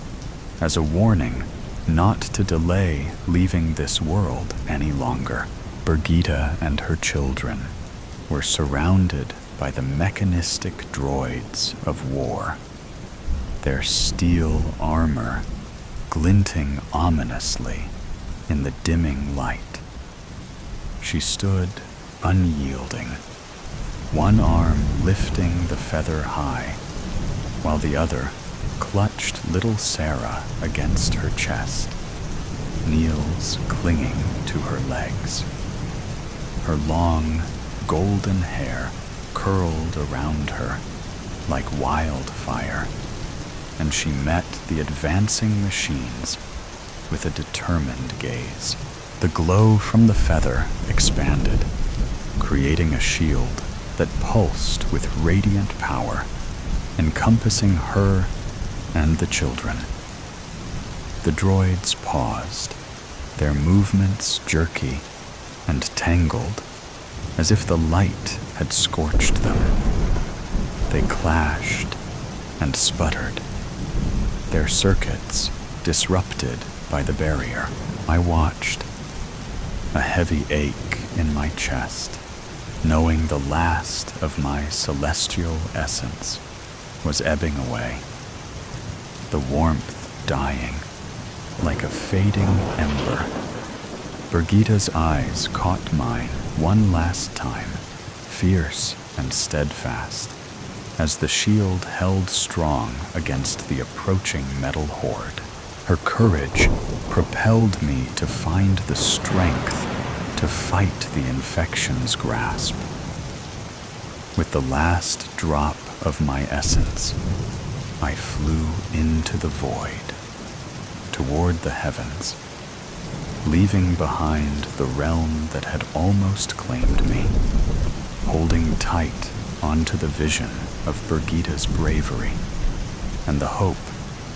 as a warning not to delay leaving this world any longer. Birgitta and her children were surrounded by the mechanistic droids of war, their steel armor glinting ominously in the dimming light. She stood unyielding, one arm lifting the feather high, while the other clutched little Sarah against her chest, Niels clinging to her legs. Her long, golden hair curled around her like wildfire, and she met the advancing machines with a determined gaze. The glow from the feather expanded, creating a shield that pulsed with radiant power, encompassing her and the children. The droids paused, their movements jerky and tangled, as if the light had scorched them. They clashed and sputtered, their circuits disrupted by the barrier. I watched, a heavy ache in my chest, knowing the last of my celestial essence was ebbing away, the warmth dying like a fading ember. Birgitta's eyes caught mine one last time, fierce and steadfast, as the shield held strong against the approaching metal horde. Her courage propelled me to find the strength to fight the infection's grasp. With the last drop of my essence, I flew into the void, toward the heavens, leaving behind the realm that had almost claimed me, holding tight onto the vision of Birgitta's bravery and the hope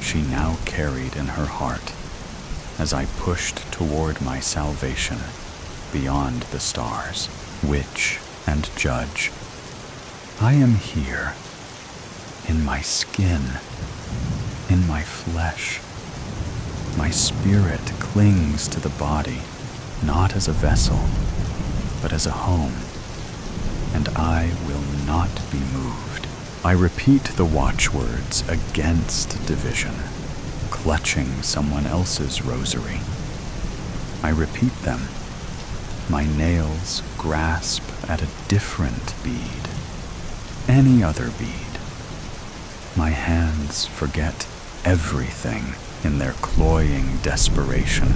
she now carried in her heart as I pushed toward my salvation beyond the stars. Which and judge. I am here, in my skin, in my flesh. My spirit clings to the body, not as a vessel, but as a home, and I will not be moved. I repeat the watchwords against division, clutching someone else's rosary. I repeat them. My nails grasp at a different bead, any other bead. My hands forget everything in their cloying desperation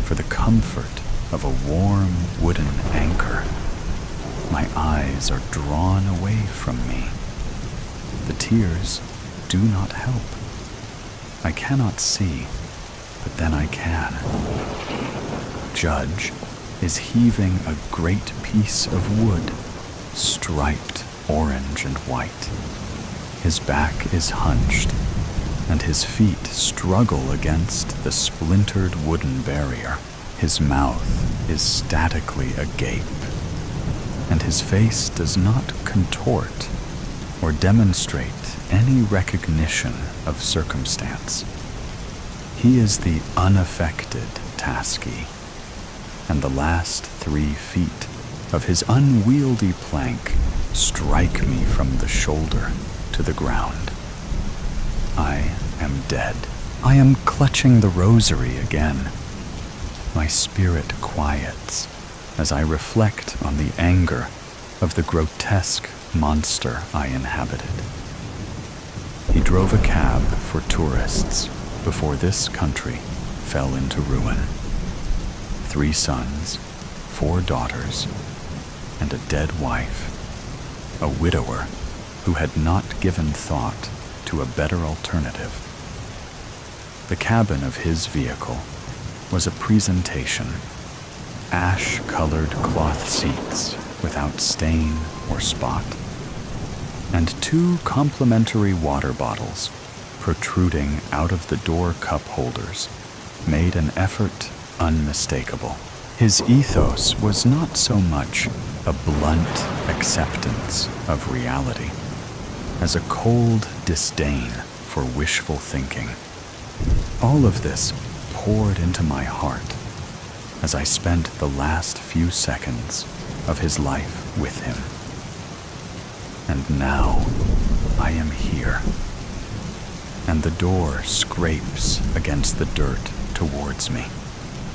for the comfort of a warm wooden anchor. My eyes are drawn away from me. The tears do not help. I cannot see, but then I can. Judge is heaving a great piece of wood, striped orange and white. His back is hunched, and his feet struggle against the splintered wooden barrier. His mouth is statically agape, and his face does not contort or demonstrate any recognition of circumstance. He is the unaffected Tasky, and the last 3 feet of his unwieldy plank strike me from the shoulder to the ground. I am dead. I am clutching the rosary again. My spirit quiets as I reflect on the anger of the grotesque monster I inhabited. He drove a cab for tourists before this country fell into ruin. 3 sons, 4 daughters, and a dead wife, a widower who had not given thought to a better alternative. The cabin of his vehicle was a presentation. Ash-colored cloth seats without stain or spot, and 2 complimentary water bottles protruding out of the door cup holders made an effort unmistakable. His ethos was not so much a blunt acceptance of reality as a cold disdain for wishful thinking. All of this poured into my heart as I spent the last few seconds of his life with him. And now I am here, and the door scrapes against the dirt towards me,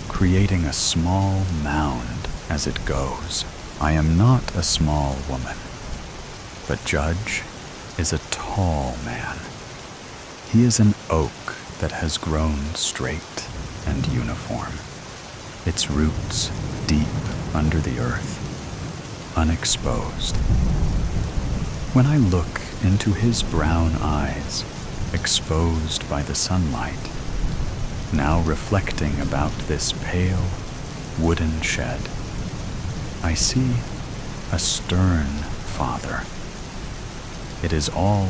creating a small mound as it goes. I am not a small woman, but Judge is a tall man. He is an oak that has grown straight and uniform, its roots deep under the earth, unexposed. When I look into his brown eyes, exposed by the sunlight, now reflecting about this pale, wooden shed, I see a stern father. It is all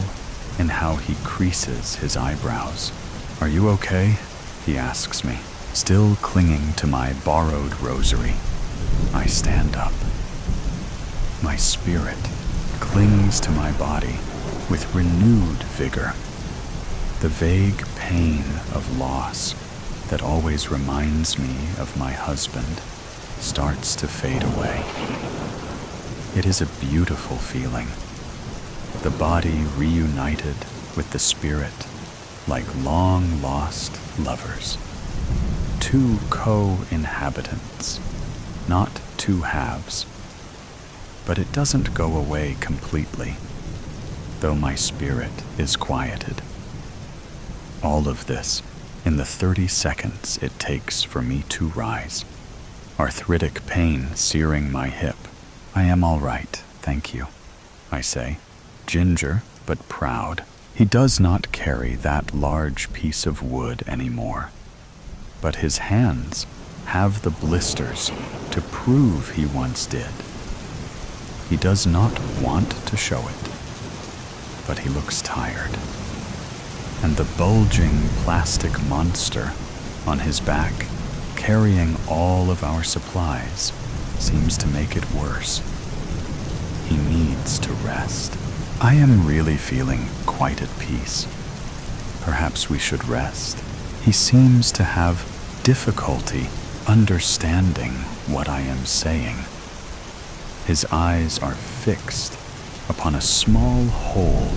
in how he creases his eyebrows. "Are you okay?" he asks me, still clinging to my borrowed rosary. I stand up. My spirit clings to my body with renewed vigor. The vague pain of loss that always reminds me of my husband starts to fade away. It is a beautiful feeling, the body reunited with the spirit like long-lost lovers. 2 co-inhabitants, not 2 halves. But it doesn't go away completely, though my spirit is quieted. All of this in the 30 seconds it takes for me to rise, arthritic pain searing my hip. "I am all right, thank you," I say, ginger but proud. He does not carry that large piece of wood anymore, but his hands have the blisters to prove he once did. He does not want to show it, but he looks tired, and the bulging plastic monster on his back, carrying all of our supplies, seems to make it worse. He needs to rest. I am really feeling quite at peace. Perhaps we should rest. He seems to have difficulty understanding what I am saying. His eyes are fixed upon a small hole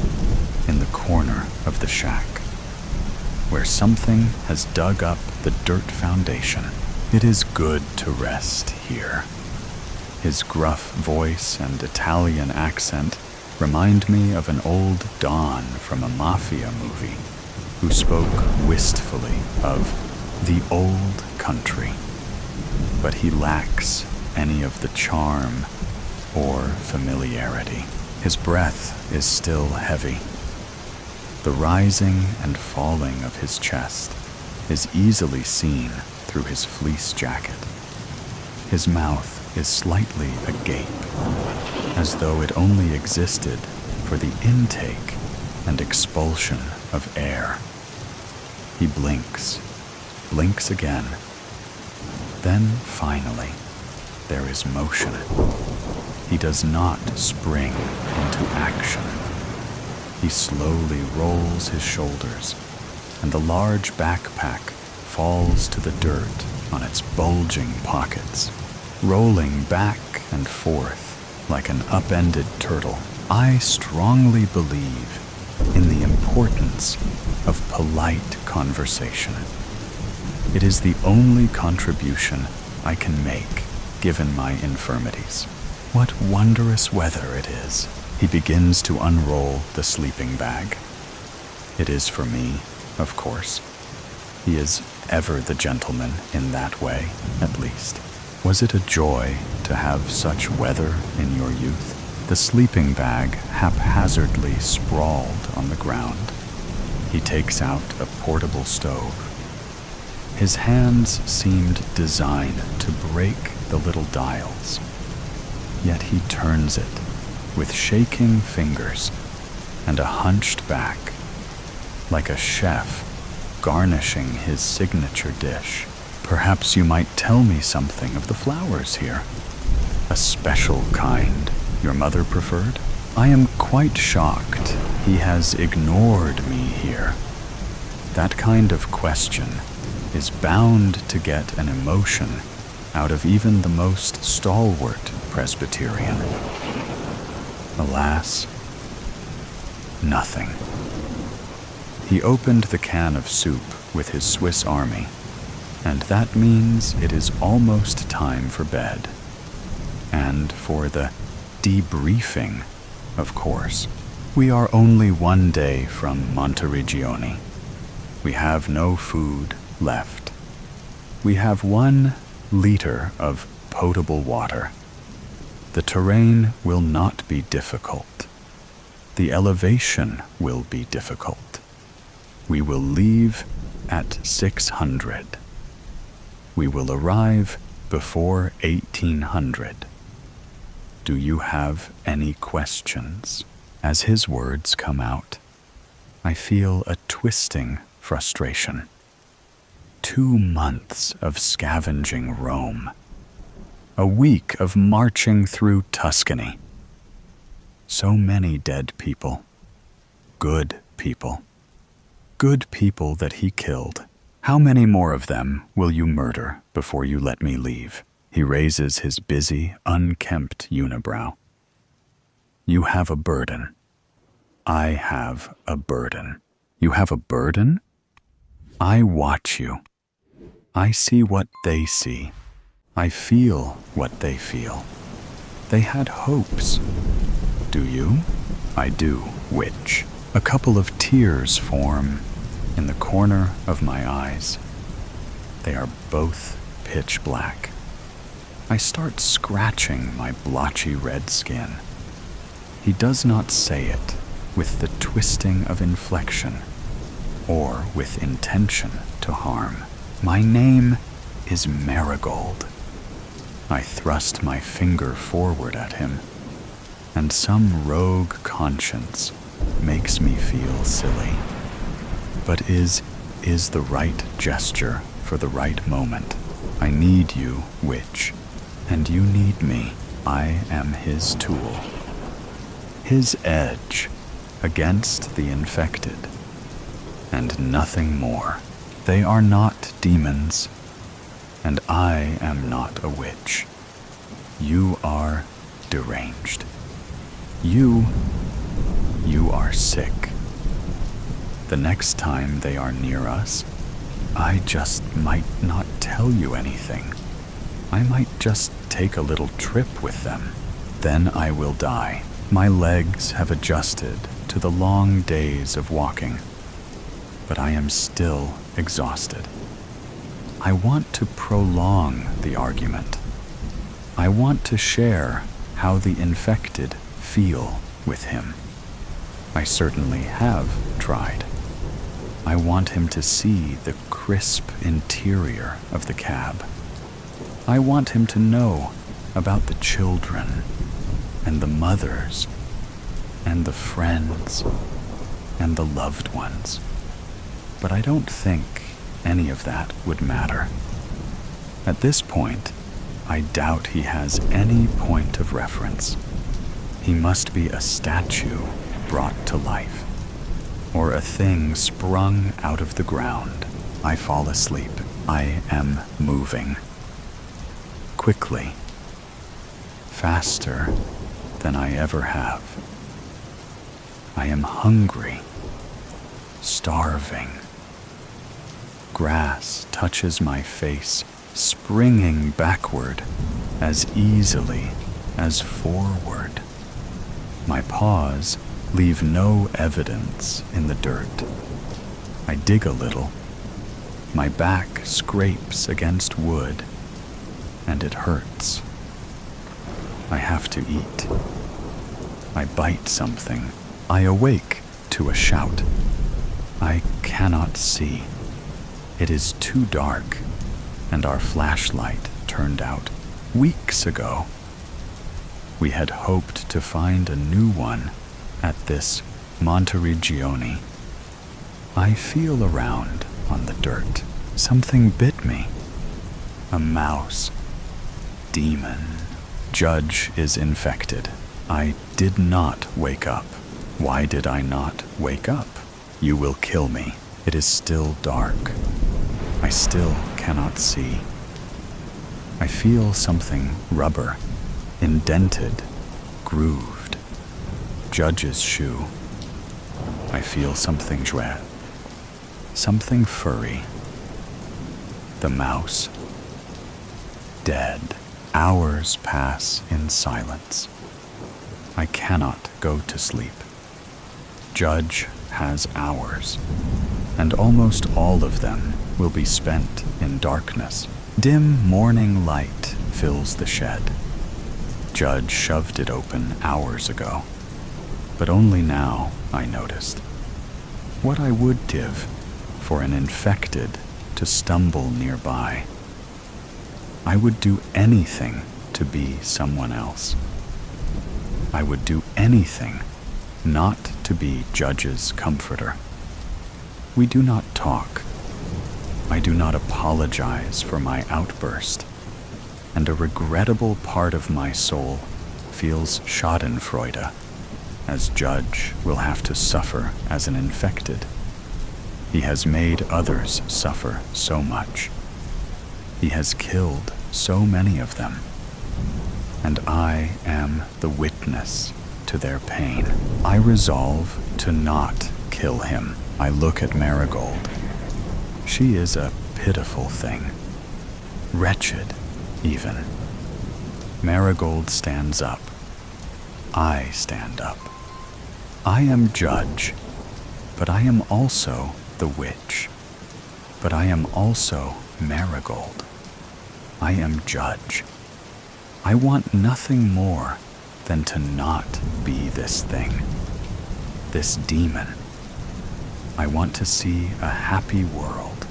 in the corner of the shack, where something has dug up the dirt foundation. It is good to rest here. His gruff voice and Italian accent remind me of an old Don from a mafia movie who spoke wistfully of the old country, but he lacks any of the charm or familiarity. His breath is still heavy. The rising and falling of his chest is easily seen through his fleece jacket. His mouth is slightly agape, as though it only existed for the intake and expulsion of air. He blinks again. Then finally, there is motion. He does not spring into action. He slowly rolls his shoulders, and the large backpack falls to the dirt on its bulging pockets, rolling back and forth like an upended turtle. I strongly believe in the importance of polite conversation. It is the only contribution I can make, given my infirmities. What wondrous weather it is. He begins to unroll the sleeping bag. It is for me, of course. He is ever the gentleman in that way, at least. Was it a joy to have such weather in your youth? The sleeping bag haphazardly sprawled on the ground. He takes out a portable stove. His hands seemed designed to break the little dials, yet he turns it with shaking fingers and a hunched back, like a chef garnishing his signature dish. Perhaps you might tell me something of the flowers here. A special kind your mother preferred? I am quite shocked he has ignored me here. That kind of question is bound to get an emotion out of even the most stalwart Presbyterian. Alas, nothing. He opened the can of soup with his Swiss Army, and that means it is almost time for bed. And for the debriefing, of course. We are only one day from Monteriggioni. We have no food left. We have 1 liter of potable water. The terrain will not be difficult. The elevation will be difficult. We will leave at 600. We will arrive before 1800. Do you have any questions? As his words come out, I feel a twisting frustration. 2 months of scavenging Rome. A week of marching through Tuscany. So many dead people. Good people. Good people that he killed. How many more of them will you murder before you let me leave? He raises his busy, unkempt unibrow. You have a burden. I have a burden. You have a burden? I watch you. I see what they see. I feel what they feel. They had hopes. Do you? I do, which? A couple of tears form in the corner of my eyes. They are both pitch black. I start scratching my blotchy red skin. He does not say it with the twisting of inflection or with intention to harm. My name is Marigold. I thrust my finger forward at him, and some rogue conscience makes me feel silly. But is the right gesture for the right moment. I need you, witch, and you need me. I am his tool. his edge against the infected, and nothing more. They are not demons, and I am not a witch. You are deranged. You are sick. The next time they are near us, I just might not tell you anything. I might just take a little trip with them. Then I will die. My legs have adjusted to the long days of walking, but I am still exhausted. I want to prolong the argument. I want to share how the infected feel with him. I certainly have tried. I want him to see the crisp interior of the cab. I want him to know about the children and the mothers and the friends and the loved ones. But I don't think any of that would matter. At this point, I doubt he has any point of reference. He must be a statue brought to life, or a thing sprung out of the ground. I fall asleep. I am moving. Quickly. Faster than I ever have. I am hungry. Starving. Grass touches my face, springing backward as easily as forward. My paws leave no evidence in the dirt. I dig a little. My back scrapes against wood, and it hurts. I have to eat. I bite something. I awake to a shout. I cannot see. It is too dark, and our flashlight turned out weeks ago. We had hoped to find a new one at this Monteriggioni. I feel around on the dirt. Something bit me. A mouse. Demon. Judge is infected. I did not wake up. Why did I not wake up? You will kill me. It is still dark. I still cannot see. I feel something rubber, indented, grooved. Judge's shoe. I feel something dread. Something furry. The mouse. Dead. Hours pass in silence. I cannot go to sleep. Judge has hours, and almost all of them will be spent in darkness. Dim morning light fills the shed. Judge shoved it open hours ago, but only now I noticed. What I would give for an infected to stumble nearby. I would do anything to be someone else. I would do anything not to be Judge's comforter. We do not talk. I do not apologize for my outburst, and a regrettable part of my soul feels schadenfreude, as Judge will have to suffer as an infected. He has made others suffer so much. He has killed so many of them, and I am the witness to their pain. I resolve to not kill him. I look at Marigold. She is a pitiful thing. Wretched, even. Marigold stands up. I stand up. I am Judge, but I am also the witch. But I am also Marigold. I am Judge. I want nothing more than to not be this thing, this demon. I want to see a happy world.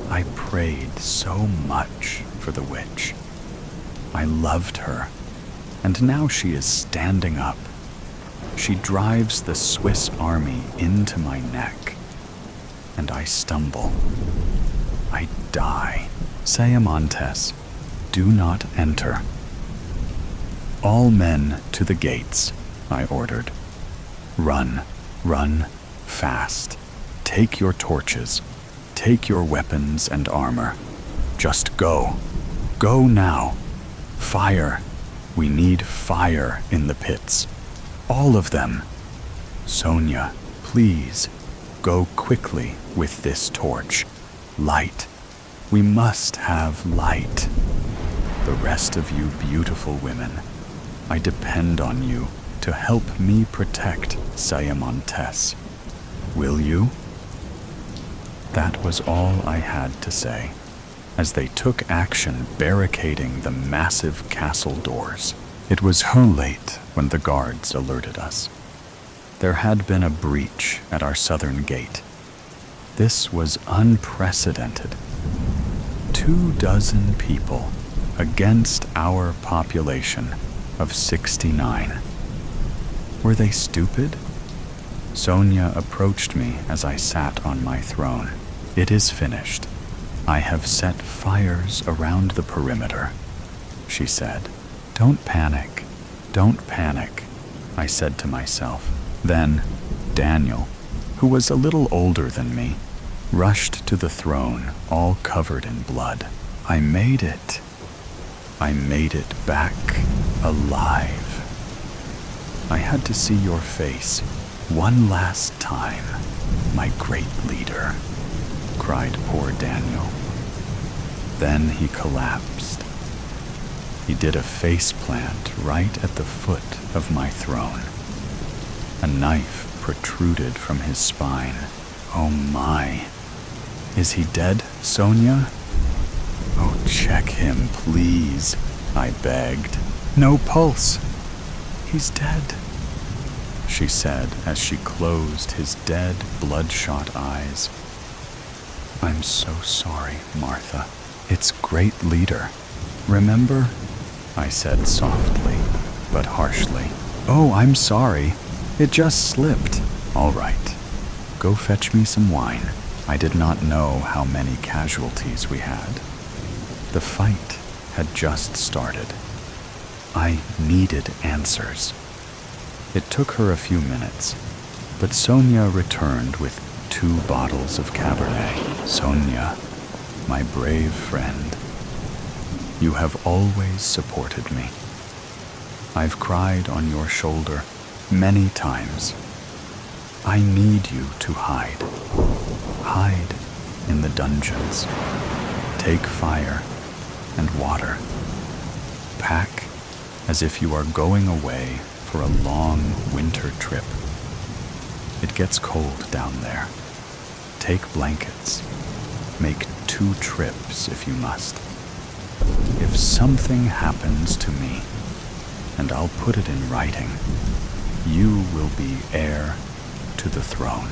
I prayed so much for the witch. I loved her, and now she is standing up. She drives the Swiss army into my neck, and I stumble. I die. Seamontes, do not enter. All men to the gates. I ordered. Run, run, fast. Take your torches. Take your weapons and armor. Just go. Go now. Fire. We need fire in the pits. All of them. Sonia, please, go quickly with this torch. Light. We must have light. The rest of you beautiful women, I depend on you to help me protect Sayamontes. Will you? That was all I had to say, as they took action barricading the massive castle doors. It was late when the guards alerted us. There had been a breach at our southern gate. This was unprecedented. 24 people against our population of 69. Were they stupid? Sonia approached me as I sat on my throne. It is finished. I have set fires around the perimeter, she said. Don't panic, don't panic, I said to myself. Then Daniel, who was a little older than me, rushed to the throne, all covered in blood. I made it. I made it back alive. I had to see your face one last time, my great leader, cried poor Daniel. Then he collapsed. He did a face plant right at the foot of my throne. A knife protruded from his spine. Oh my. Is he dead, Sonia? Oh, check him, please, I begged. No pulse. He's dead, she said as she closed his dead, bloodshot eyes. I'm so sorry, Martha. It's great leader. Remember? I said softly, but harshly. Oh, I'm sorry. It just slipped. All right. Go fetch me some wine. I did not know how many casualties we had. The fight had just started. I needed answers. It took her a few minutes, but Sonia returned with 2 bottles of Cabernet. Sonia, my brave friend, you have always supported me. I've cried on your shoulder many times. I need you to hide. Hide in the dungeons. Take fire and water. Pack as if you are going away for a long winter trip. It gets cold down there. Take blankets. Make 2 trips if you must. If something happens to me, and I'll put it in writing, you will be heir to the throne.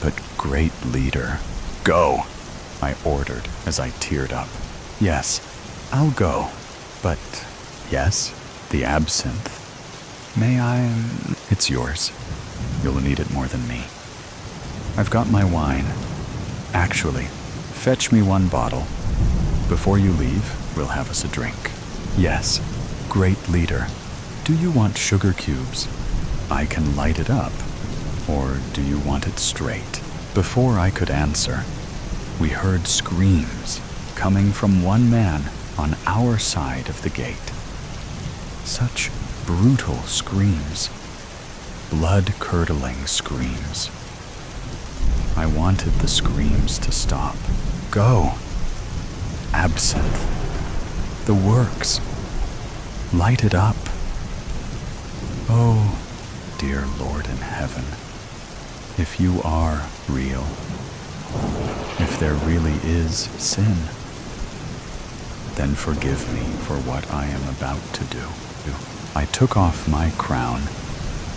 But great leader, go, I ordered as I teared up. Yes, I'll go, but yes, the absinthe. May I? It's yours. You'll need it more than me. I've got my wine. Actually, fetch me 1 bottle. Before you leave, we'll have us a drink. Yes, great leader. Do you want sugar cubes? I can light it up. Or do you want it straight? Before I could answer, we heard screams coming from one man on our side of the gate. Such brutal screams. Blood-curdling screams. I wanted the screams to stop. Go. Absinthe. The works. Light it up. Oh, dear Lord in heaven, if you are real, if there really is sin, then forgive me for what I am about to do. I took off my crown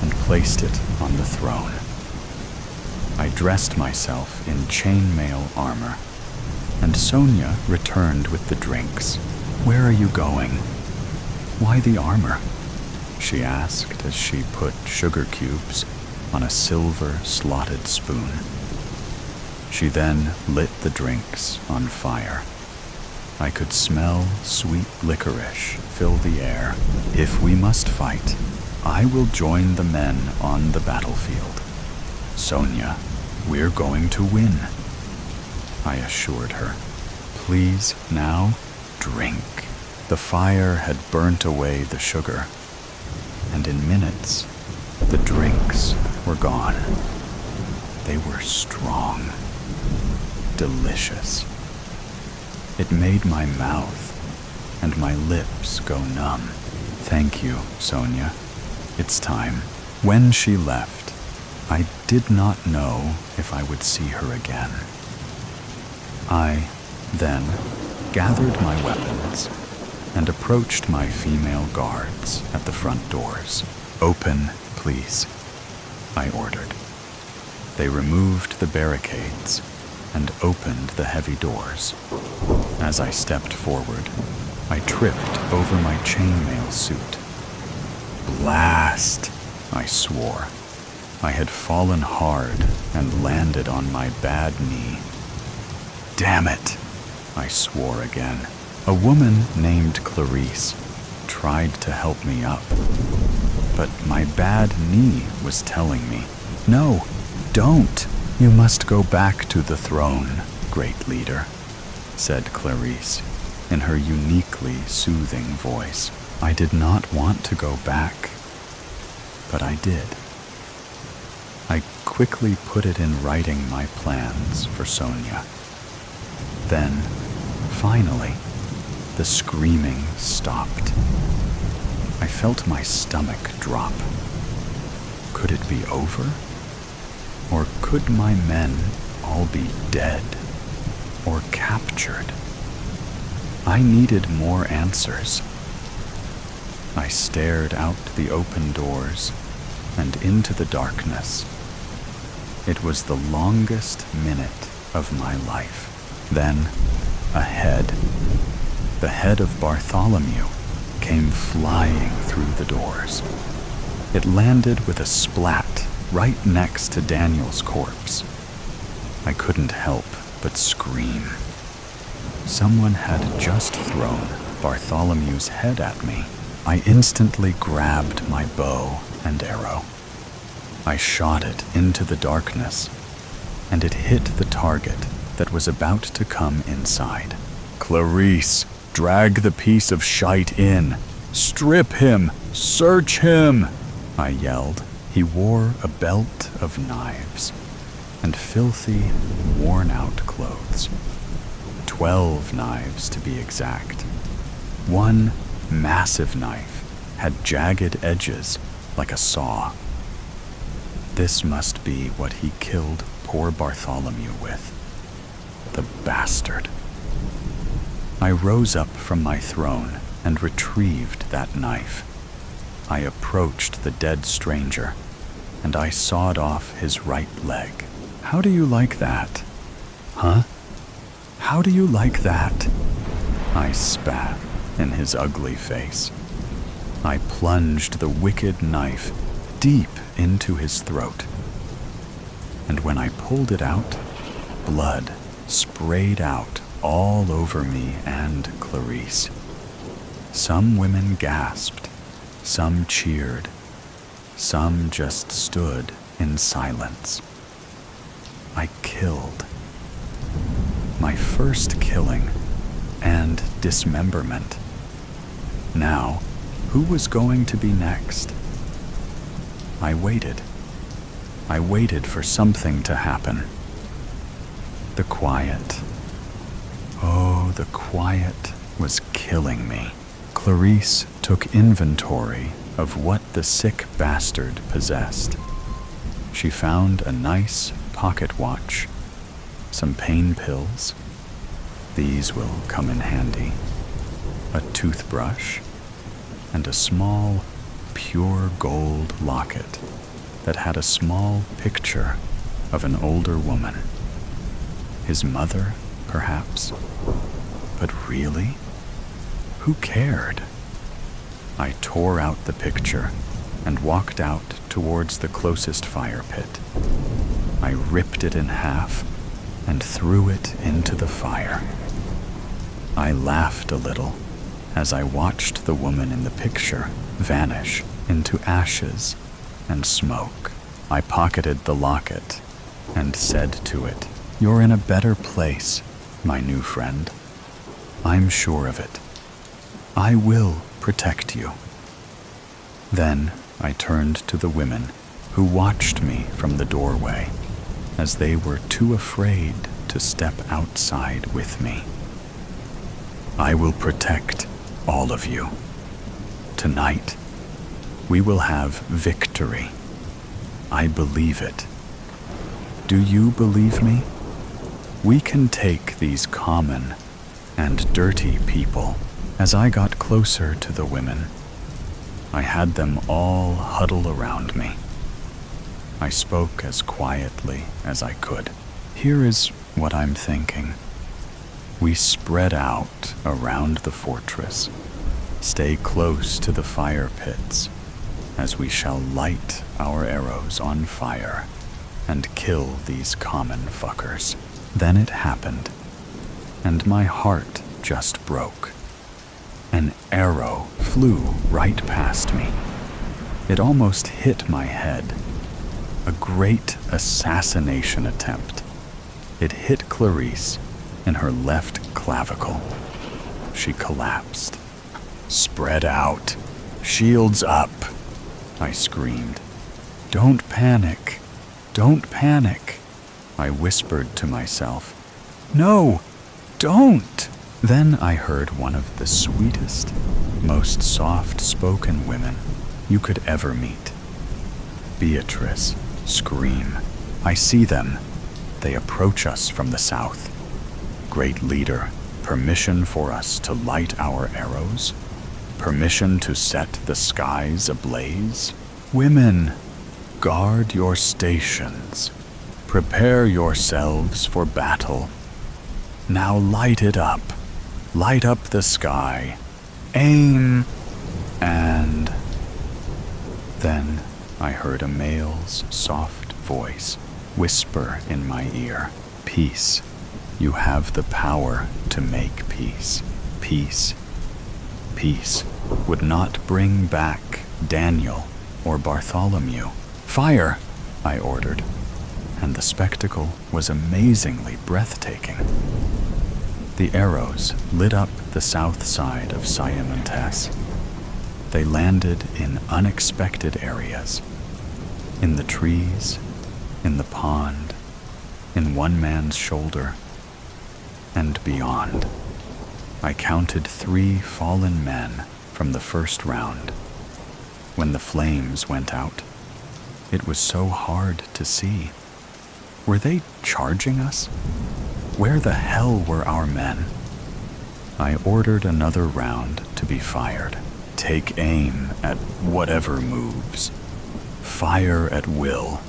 and placed it on the throne. I dressed myself in chainmail armor, and Sonia returned with the drinks. Where are you going? Why the armor? She asked as she put sugar cubes on a silver slotted spoon. She then lit the drinks on fire. I could smell sweet licorice fill the air. If we must fight, I will join the men on the battlefield. Sonia, we're going to win. I assured her. Please, now, drink. The fire had burnt away the sugar, and in minutes, the drinks were gone. They were strong, delicious. It made my mouth and my lips go numb. Thank you, Sonia. It's time. When she left, I did not know if I would see her again. I then gathered my weapons and approached my female guards at the front doors. Open, please, I ordered. They removed the barricades and opened the heavy doors. As I stepped forward, I tripped over my chainmail suit. Blast, I swore. I had fallen hard and landed on my bad knee. Damn it, I swore again. A woman named Clarice tried to help me up, but my bad knee was telling me, no, don't. You must go back to the throne, great leader, said Clarice in her uniquely soothing voice. I did not want to go back, but I did. I quickly put it in writing my plans for Sonia. Then, finally, the screaming stopped. I felt my stomach drop. Could it be over? Or could my men all be dead or captured? I needed more answers. I stared out the open doors and into the darkness. It was the longest minute of my life. Then, ahead, the head of Bartholomew came flying through the doors. It landed with a splat right next to Daniel's corpse. I couldn't help but scream. Someone had just thrown Bartholomew's head at me. I instantly grabbed my bow and arrow. I shot it into the darkness, and it hit the target that was about to come inside. Clarice, drag the piece of shite in. Strip him! Search him! I yelled. He wore a belt of knives and filthy, worn-out clothes. 12 knives, to be exact. One massive knife had jagged edges like a saw. This must be what he killed poor Bartholomew with. The bastard. I rose up from my throne and retrieved that knife. I approached the dead stranger, and I sawed off his right leg. How do you like that? Huh? How do you like that? I spat in his ugly face. I plunged the wicked knife deep into his throat. And when I pulled it out, blood sprayed out all over me and Clarice. Some women gasped, some cheered, some just stood in silence. I killed. My first killing and dismemberment. Now, who was going to be next? I waited. I waited for something to happen. The quiet. Oh, the quiet was killing me. Clarice took inventory of what the sick bastard possessed. She found a nice pocket watch, some pain pills. These will come in handy. A toothbrush, and a small, pure gold locket that had a small picture of an older woman. His mother, perhaps? But really? Who cared? I tore out the picture and walked out towards the closest fire pit. I ripped it in half and threw it into the fire. I laughed a little as I watched the woman in the picture vanish into ashes and smoke. I pocketed the locket and said to it, "You're in a better place, my new friend. I'm sure of it. I will protect you." Then I turned to the women who watched me from the doorway, as they were too afraid to step outside with me. "I will protect all of you. Tonight, we will have victory. I believe it. Do you believe me? We can take these common and dirty people." As I got closer to the women, I had them all huddle around me. I spoke as quietly as I could. "Here is what I'm thinking. We spread out around the fortress, stay close to the fire pits, as we shall light our arrows on fire and kill these common fuckers." Then it happened, and my heart just broke. An arrow flew right past me. It almost hit my head. A great assassination attempt. It hit Clarice in her left clavicle. She collapsed. "Spread out. Shields up," I screamed. "Don't panic. Don't panic," I whispered to myself. "No, don't." Then I heard one of the sweetest, most soft-spoken women you could ever meet. Beatrice scream. "I see them. They approach us from the south. Great leader, permission for us to light our arrows? Permission to set the skies ablaze? Women, guard your stations. Prepare yourselves for battle. Now light it up. Light up the sky. Aim. And..." Then I heard a male's soft voice whisper in my ear, "Peace. You have the power to make peace. Peace. Peace would not bring back Daniel or Bartholomew." "Fire," I ordered, and the spectacle was amazingly breathtaking. The arrows lit up the south side of Siamontes. They landed in unexpected areas. In the trees, in the pond, in one man's shoulder, and beyond. I counted 3 fallen men from the first round. When the flames went out, it was so hard to see. Were they charging us? Where the hell were our men? I ordered another round to be fired. "Take aim at whatever moves. Fire at will,"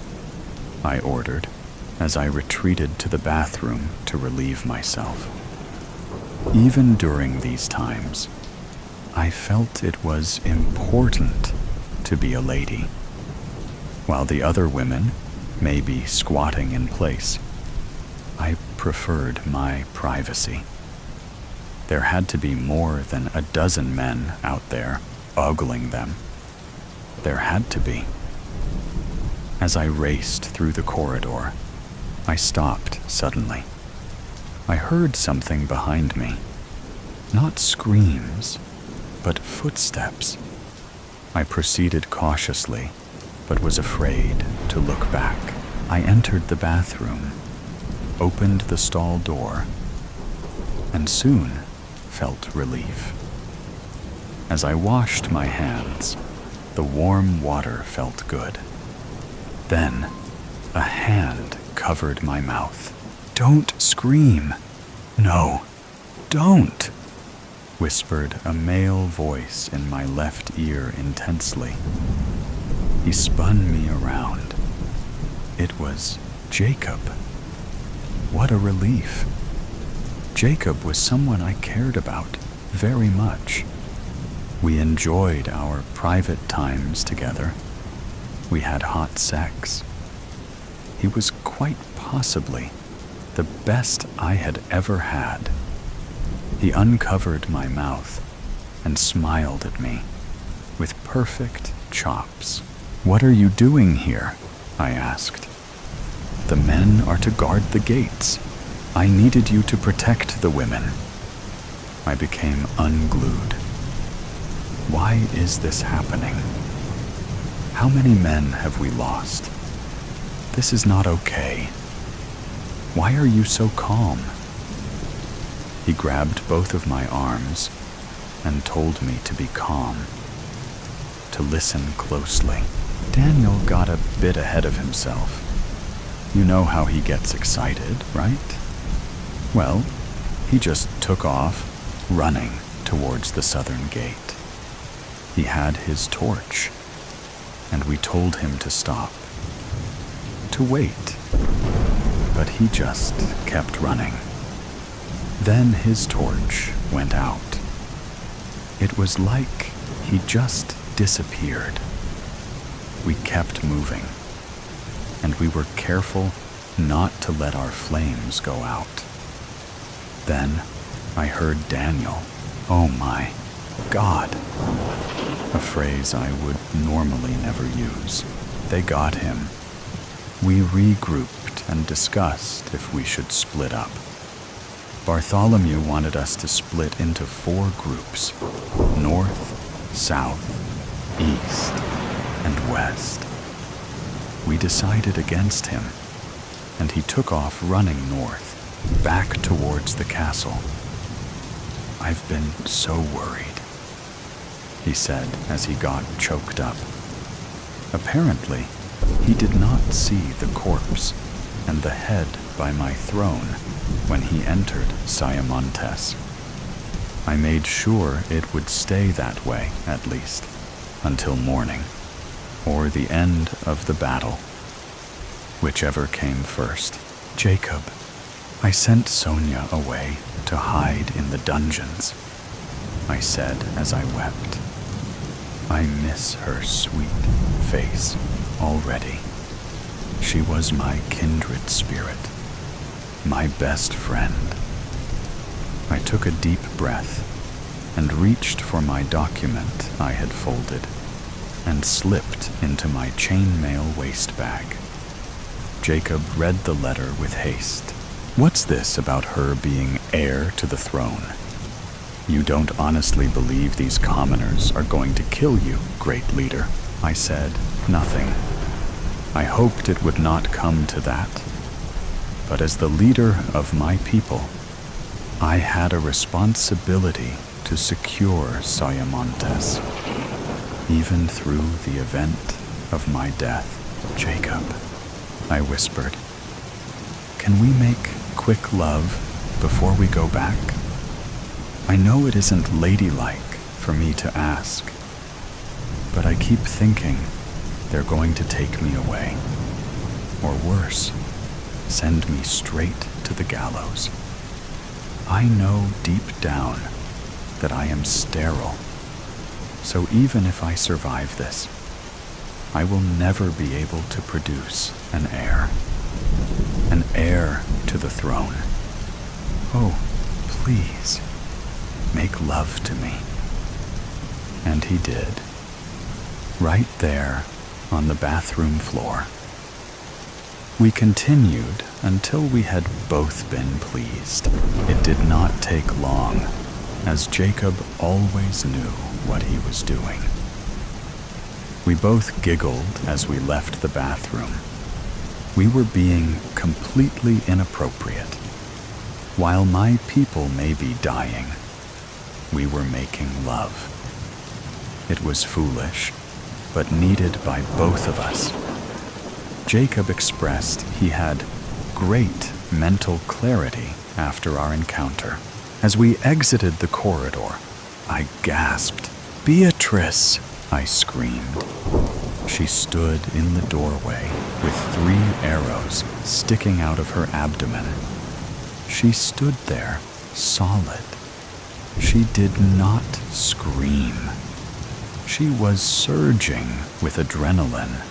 I ordered as I retreated to the bathroom to relieve myself. Even during these times, I felt it was important to be a lady. While the other women may be squatting in place, I preferred my privacy. There had to be more than a dozen men out there ogling them. There had to be. As I raced through the corridor, I stopped suddenly. I heard something behind me. Not screams, but footsteps. I proceeded cautiously, but was afraid to look back. I entered the bathroom, opened the stall door, and soon felt relief. As I washed my hands, the warm water felt good. Then, a hand covered my mouth. "Don't scream. No, don't," whispered a male voice in my left ear intensely. He spun me around. It was Jacob. What a relief. Jacob was someone I cared about very much. We enjoyed our private times together. We had hot sex. He was quite possibly the best I had ever had. He uncovered my mouth and smiled at me with perfect chops. "What are you doing here?" I asked. "The men are to guard the gates. I needed you to protect the women." I became unglued. Why is this happening? How many men have we lost? This is not okay. Why are you so calm? He grabbed both of my arms and told me to be calm, to listen closely. Daniel got a bit ahead of himself. You know how he gets excited, right? Well, he just took off, running towards the southern gate. He had his torch, and we told him to stop, to wait, but he just kept running. Then his torch went out. It was like he just disappeared. We kept moving, and we were careful not to let our flames go out. Then I heard Daniel, "Oh my God," a phrase I would normally never use. They got him. We regrouped and discussed if we should split up. Bartholomew wanted us to split into 4 groups: north, south, east, and west. We decided against him, and he took off running north, back towards the castle. "I've been so worried," he said as he got choked up. Apparently, he did not see the corpse and the head by my throne when he entered Siamontes. I made sure it would stay that way, at least, until morning, or the end of the battle, whichever came first. "Jacob, I sent Sonia away to hide in the dungeons," I said as I wept. I miss her sweet face already. She was my kindred spirit, my best friend. I took a deep breath and reached for my document I had folded and slipped into my chainmail waist bag. Jacob read the letter with haste. "What's this about her being heir to the throne? You don't honestly believe these commoners are going to kill you, great leader?" I said. "Nothing. I hoped it would not come to that. But as the leader of my people, I had a responsibility to secure Siamontes, even through the event of my death." "Jacob," I whispered, "can we make quick love before we go back? I know it isn't ladylike for me to ask, but I keep thinking they're going to take me away, or worse, send me straight to the gallows. I know deep down that I am sterile, so even if I survive this, I will never be able to produce an heir to the throne. Oh, please, make love to me." And he did, right there on the bathroom floor. We continued until we had both been pleased. It did not take long, as Jacob always knew what he was doing. We both giggled as we left the bathroom. We were being completely inappropriate. While my people may be dying, we were making love. It was foolish, but needed by both of us. Jacob expressed he had great mental clarity after our encounter. As we exited the corridor, I gasped. "Beatrice!" I screamed. She stood in the doorway with 3 arrows sticking out of her abdomen. She stood there, solid. She did not scream. She was surging with adrenaline.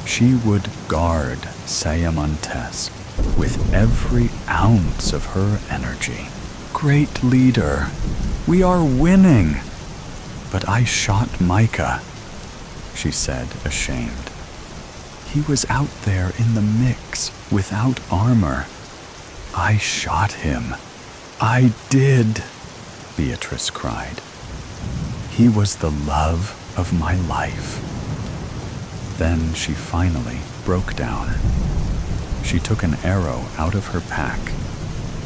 She would guard Siamontes with every ounce of her energy. "Great leader, we are winning!" But I shot Micah. she said, ashamed. He was out there in the mix, without armor. I shot him. I did, Beatrice cried. He was the love of my life. Then she finally broke down. She took an arrow out of her pack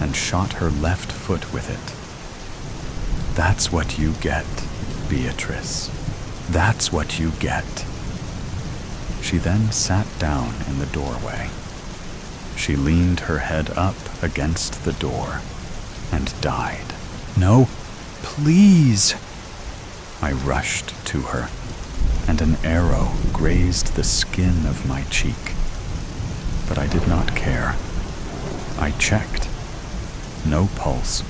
and shot her left foot with it. That's what you get, Beatrice. That's what you get. She then sat down in the doorway. She leaned her head up against the door and died. No, please! I rushed to her, and an arrow grazed the skin of my cheek. But I did not care. I checked. No pulse.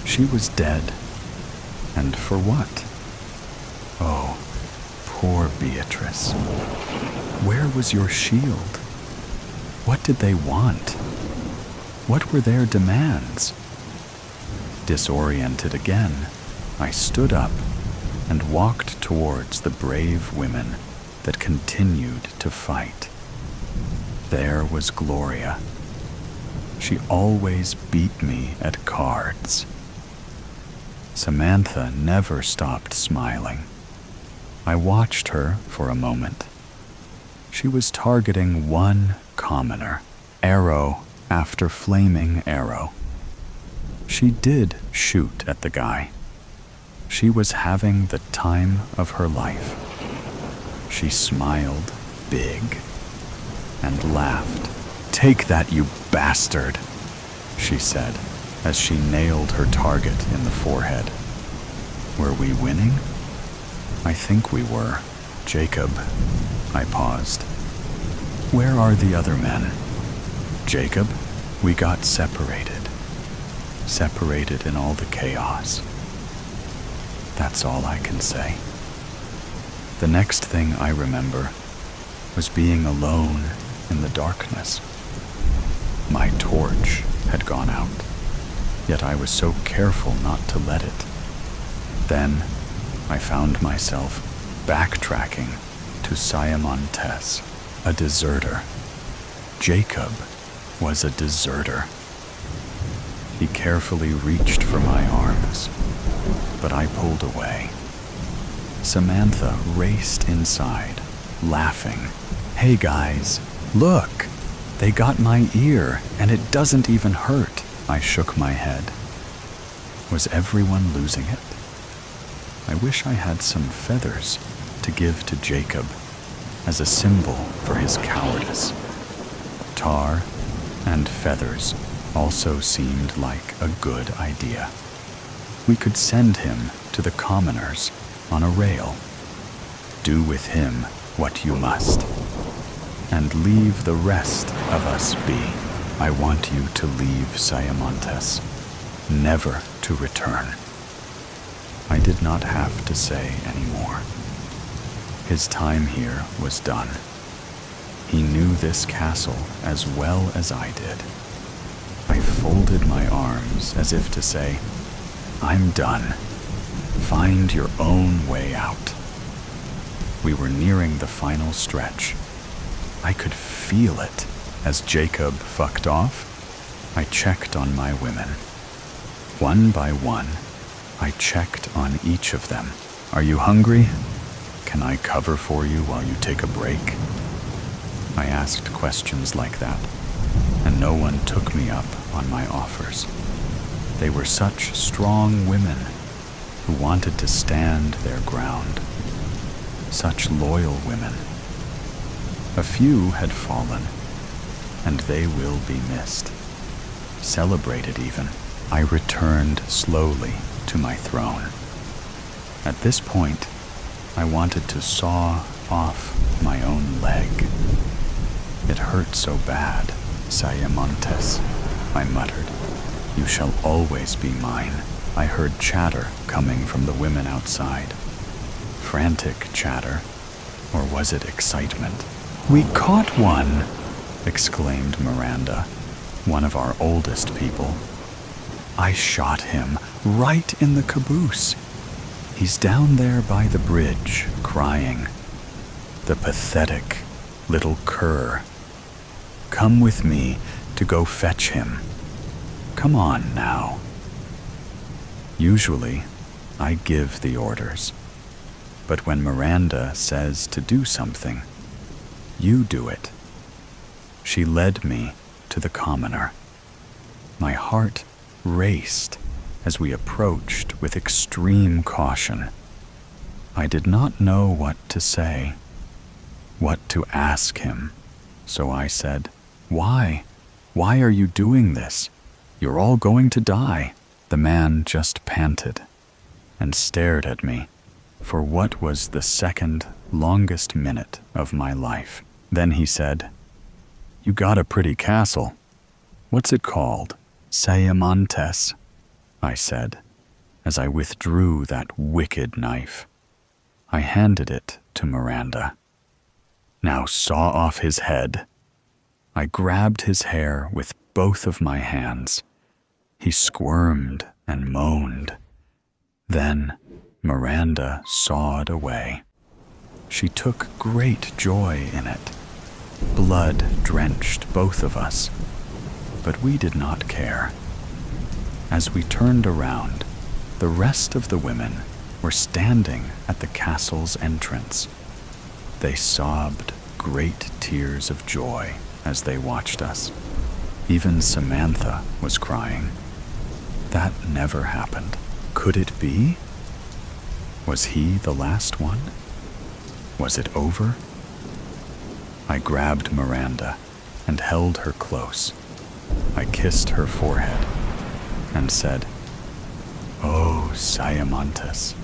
She was dead. And for what? Oh, poor Beatrice. Where was your shield? What did they want? What were their demands? Disoriented again, I stood up and walked towards the brave women that continued to fight. There was Gloria. She always beat me at cards. Samantha never stopped smiling. I watched her for a moment. She was targeting one commoner, arrow after flaming arrow. She did shoot at the guy. She was having the time of her life. She smiled big and laughed. "Take that, you bastard," she said as she nailed her target in the forehead. Were we winning? I think we were. Jacob, I paused. Where are the other men? Jacob, we got separated. Separated in all the chaos. That's all I can say. The next thing I remember was being alone in the darkness. My torch had gone out, yet I was so careful not to let it. Then I found myself backtracking to Siamontes, a deserter. Jacob was a deserter. He carefully reached for my arms, but I pulled away. Samantha raced inside, laughing. "Hey guys, look! They got my ear, and it doesn't even hurt." I shook my head. Was everyone losing it? I wish I had some feathers to give to Jacob as a symbol for his cowardice. Tar and feathers also seemed like a good idea. We could send him to the commoners on a rail. Do with him what you must, and leave the rest of us be. I want you to leave Siamontes, never to return. I did not have to say any more. His time here was done. He knew this castle as well as I did. I folded my arms as if to say, I'm done. Find your own way out. We were nearing the final stretch. I could feel it. As Jacob fucked off, I checked on my women. One by one, I checked on each of them. Are you hungry? Can I cover for you while you take a break? I asked questions like that, and no one took me up on my offers. They were such strong women who wanted to stand their ground. Such loyal women. A few had fallen, and they will be missed. Celebrated even. I returned slowly to my throne. At this point, I wanted to saw off my own leg. It hurt so bad, Siamontes, I muttered. You shall always be mine. I heard chatter coming from the women outside. Frantic chatter, or was it excitement? We caught one, exclaimed Miranda, one of our oldest people. I shot him right in the caboose. He's down there by the bridge, crying. The pathetic little cur. Come with me to go fetch him. Come on now. Usually, I give the orders. But when Miranda says to do something, you do it. She led me to the commoner. My heart raced as we approached with extreme caution. I did not know what to say, what to ask him, so I said, "Why? Why are you doing this? You're all going to die." The man just panted and stared at me for what was the second longest minute of my life. Then he said, "You got a pretty castle. What's it called?" "Sayamontes," I said, as I withdrew that wicked knife. I handed it to Miranda. "Now saw off his head." I grabbed his hair with both of my hands. He squirmed and moaned. Then Miranda sawed away. She took great joy in it. Blood drenched both of us, but we did not care. As we turned around, the rest of the women were standing at the castle's entrance. They sobbed great tears of joy as they watched us. Even Samantha was crying. That never happened. Could it be? Was he the last one? Was it over? I grabbed Miranda and held her close. I kissed her forehead and said, "Oh, Sayamontes,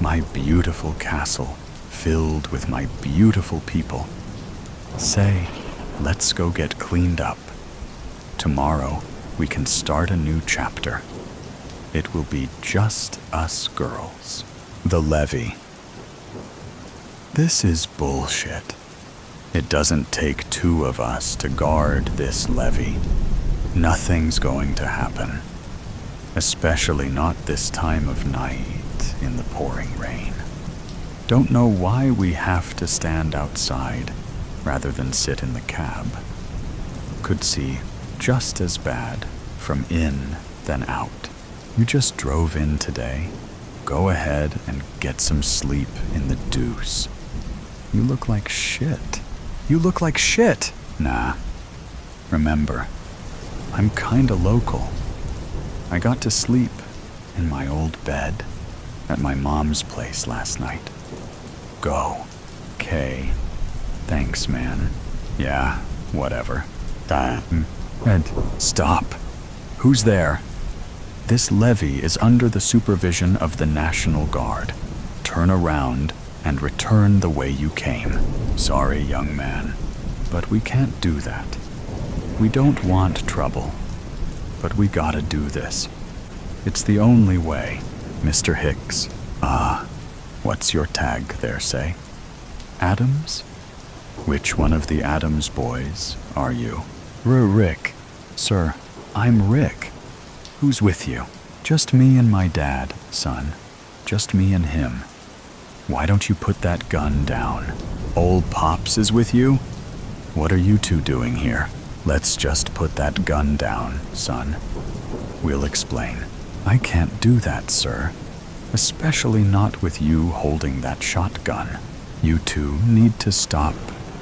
my beautiful castle filled with my beautiful people. Say, let's go get cleaned up. Tomorrow we can start a new chapter. It will be just us girls." The levee. This is bullshit. It doesn't take two of us to guard this levee. Nothing's going to happen, especially not this time of night in the pouring rain. Don't know why we have to stand outside rather than sit in the cab. Could see just as bad from in than out. You just drove in today. Go ahead and get some sleep in the deuce. You look like shit. You look like shit. Nah. Remember, I'm kinda local. I got to sleep in my old bed at my mom's place last night. Go. Kay. Thanks, man. Yeah, whatever. Ed, stop. Who's there? This levee is under the supervision of the National Guard. Turn around and return the way you came. Sorry, young man, but we can't do that. We don't want trouble, but we gotta do this. It's the only way. Mr. Hicks. What's your tag there, say? Adams? Which one of the Adams boys are you? Rick. Sir, I'm Rick. Who's with you? Just me and my dad, son. Just me and him. Why don't you put that gun down? Old Pops is with you? What are you two doing here? Let's just put that gun down, son. We'll explain. I can't do that, sir. Especially not with you holding that shotgun. You two need to stop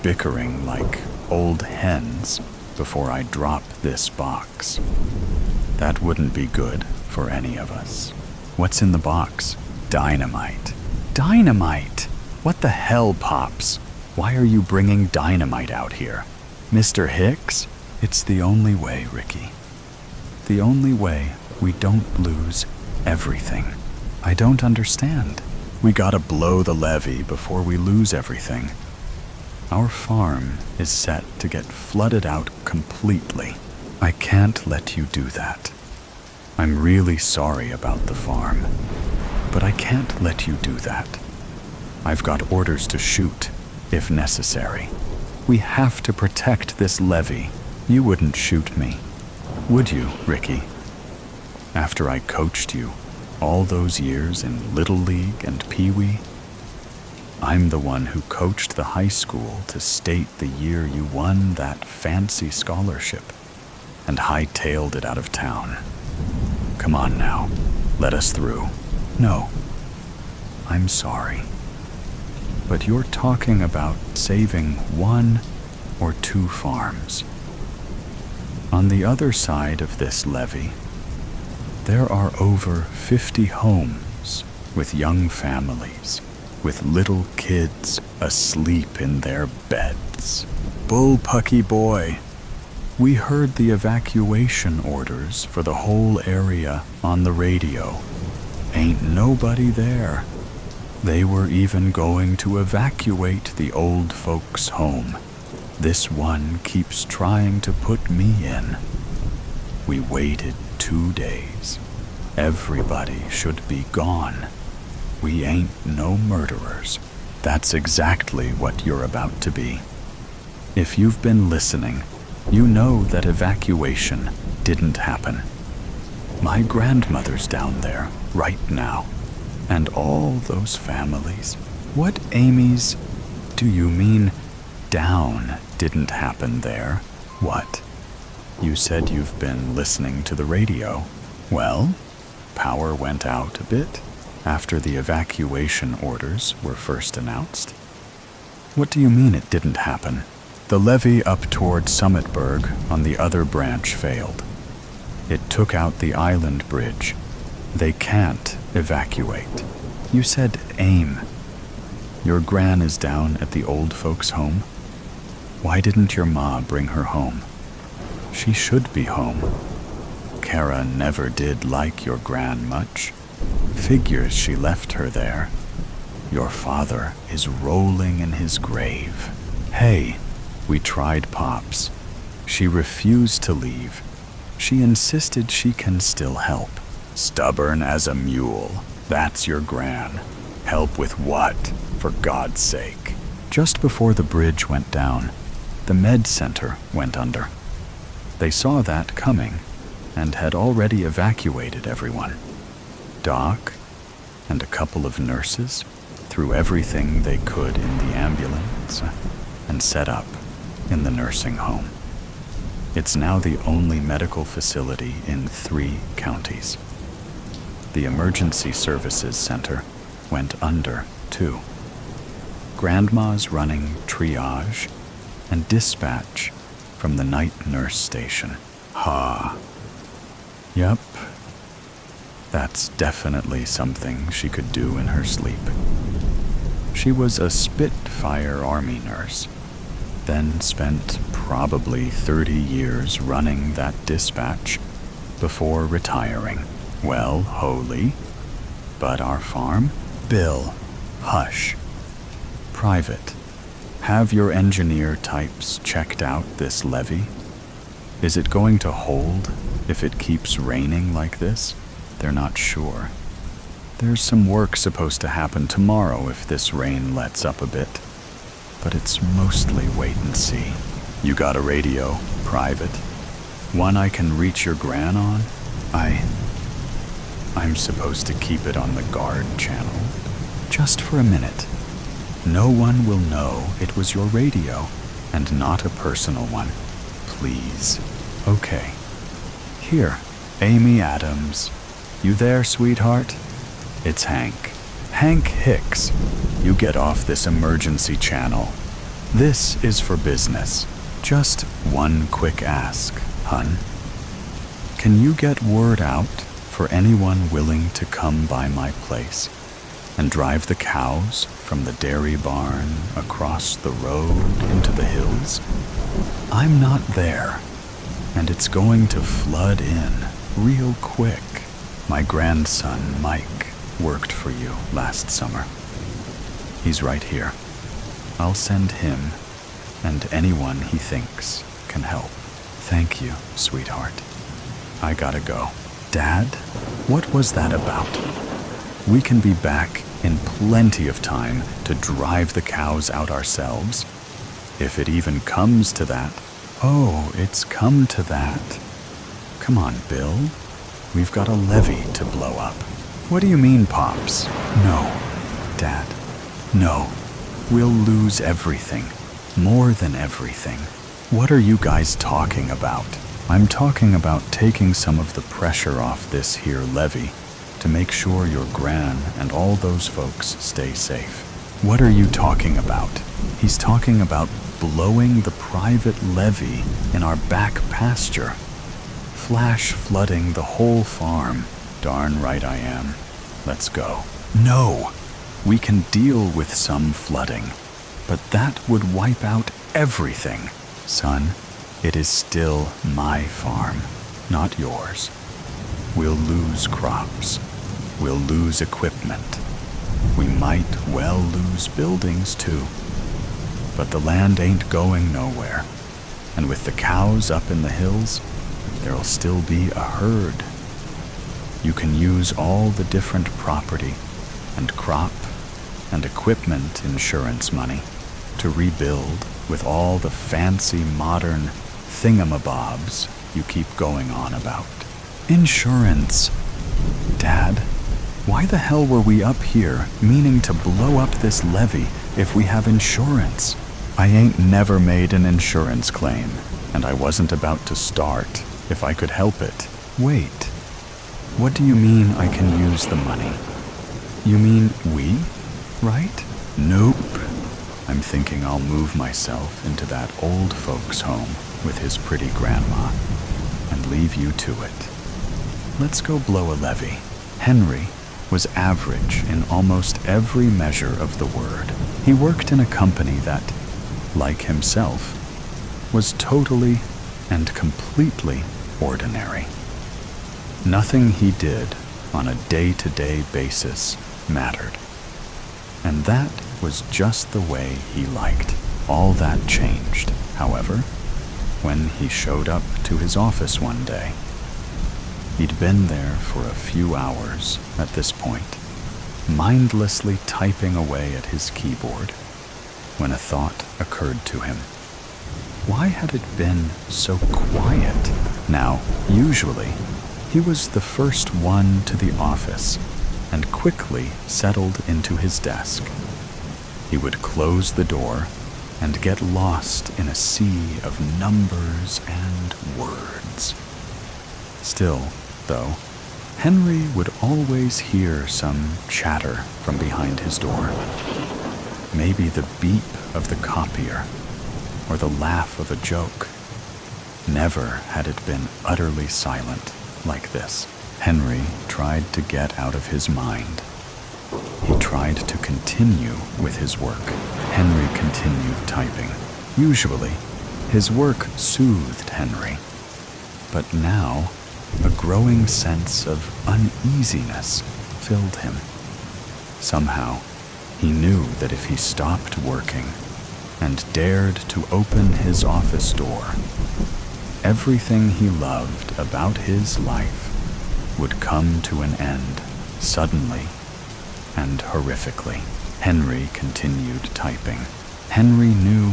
bickering like old hens before I drop this box. That wouldn't be good for any of us. What's in the box? Dynamite. Dynamite? What the hell, Pops? Why are you bringing dynamite out here? Mr. Hicks? It's the only way, Ricky. The only way we don't lose everything. I don't understand. We gotta blow the levee before we lose everything. Our farm is set to get flooded out completely. I can't let you do that. I'm really sorry about the farm, but I can't let you do that. I've got orders to shoot, if necessary. We have to protect this levee. You wouldn't shoot me, would you, Ricky? After I coached you all those years in Little League and Pee Wee? I'm the one who coached the high school to state the year you won that fancy scholarship and hightailed it out of town. Come on now, let us through. No, I'm sorry. But you're talking about saving 1 or 2 farms. On the other side of this levee, there are over 50 homes with young families, with little kids asleep in their beds. Bullpucky boy, we heard the evacuation orders for the whole area on the radio. Ain't nobody there. They were even going to evacuate the old folks' home. This one keeps trying to put me in. We waited 2 days. Everybody should be gone. We ain't no murderers. That's exactly what you're about to be. If you've been listening, you know that evacuation didn't happen. My grandmother's down there right now. And all those families. What, Amy's, do you mean down didn't happen there? What? You said you've been listening to the radio. Well, power went out a bit after the evacuation orders were first announced. What do you mean it didn't happen? The levee up toward Summitburg on the other branch failed. It took out the island bridge. They can't evacuate. You said aim. Your gran is down at the old folks' home. Why didn't your ma bring her home? She should be home. Kara never did like your gran much. Figures she left her there. Your father is rolling in his grave. Hey, we tried Pops. She refused to leave. She insisted she can still help. Stubborn as a mule. That's your gran. Help with what, for God's sake? Just before the bridge went down, the med center went under. They saw that coming and had already evacuated everyone. Doc and a couple of nurses threw everything they could in the ambulance and set up in the nursing home. It's now the only medical facility in 3 counties. The emergency services center went under, too. Grandma's running triage and dispatch from the night nurse station. Ha. Yup. That's definitely something she could do in her sleep. She was a Spitfire Army nurse, then spent probably 30 years running that dispatch before retiring. Well, holy. But our farm? Bill, hush. Private. Have your engineer types checked out this levee? Is it going to hold if it keeps raining like this? They're not sure. There's some work supposed to happen tomorrow if this rain lets up a bit. But it's mostly wait and see. You got a radio, private? One I can reach your gran on? I'm supposed to keep it on the guard channel. Just for a minute. No one will know it was your radio, and not a personal one. Please. Okay. Here, Amy Adams. You there, sweetheart? It's Hank. Hank Hicks. You get off this emergency channel. This is for business. Just one quick ask, hun. Can you get word out for anyone willing to come by my place and drive the cows from the dairy barn across the road into the hills? I'm not there, and it's going to flood in real quick. My grandson, Mike, worked for you last summer. He's right here. I'll send him and anyone he thinks can help. Thank you, sweetheart. I gotta go. Dad, what was that about? We can be back in plenty of time to drive the cows out ourselves. If it even comes to that. Oh, it's come to that. Come on, Bill. We've got a levee to blow up. What do you mean, Pops? No, Dad. No. We'll lose everything. More than everything. What are you guys talking about? I'm talking about taking some of the pressure off this here levee to make sure your gran and all those folks stay safe. What are you talking about? He's talking about blowing the private levee in our back pasture. Flash flooding the whole farm. Darn right I am. Let's go. No! We can deal with some flooding, but that would wipe out everything. Son, it is still my farm, not yours. We'll lose crops. We'll lose equipment. We might well lose buildings too. But the land ain't going nowhere. And with the cows up in the hills, there'll still be a herd. You can use all the different property and crop and equipment insurance money to rebuild with all the fancy modern thingamabobs you keep going on about. Insurance. Dad, why the hell were we up here meaning to blow up this levee if we have insurance? I ain't never made an insurance claim, and I wasn't about to start if I could help it. Wait, what do you mean I can use the money? You mean we, right? Nope. I'm thinking I'll move myself into that old folks' home with his pretty grandma and leave you to it. Let's go blow a levee. Henry was average in almost every measure of the word. He worked in a company that, like himself, was totally and completely ordinary. Nothing he did on a day-to-day basis mattered. And that was just the way he liked. All that changed, however, when he showed up to his office one day. He'd been there for a few hours at this point, mindlessly typing away at his keyboard, when a thought occurred to him. Why had it been so quiet? Now, usually, he was the first one to the office and quickly settled into his desk. He would close the door and get lost in a sea of numbers and words. Still, though, Henry would always hear some chatter from behind his door. Maybe the beep of the copier or the laugh of a joke. Never had it been utterly silent like this. Henry tried to get out of his mind. He tried to continue with his work. Henry continued typing. Usually, his work soothed Henry. But now, a growing sense of uneasiness filled him. Somehow, he knew that if he stopped working and dared to open his office door, everything he loved about his life would come to an end suddenly and horrifically. Henry continued typing. Henry knew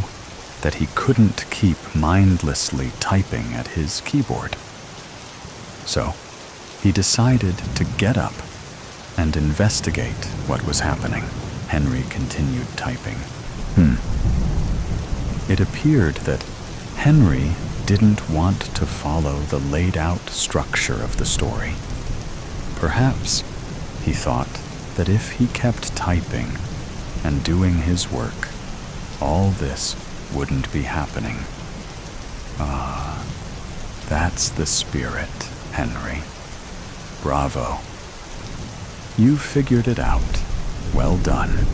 that he couldn't keep mindlessly typing at his keyboard. So, he decided to get up and investigate what was happening. Henry continued typing. It appeared that Henry didn't want to follow the laid-out structure of the story. Perhaps he thought that if he kept typing and doing his work, all this wouldn't be happening. Ah, that's the spirit, Henry. Bravo. You figured it out. Well done.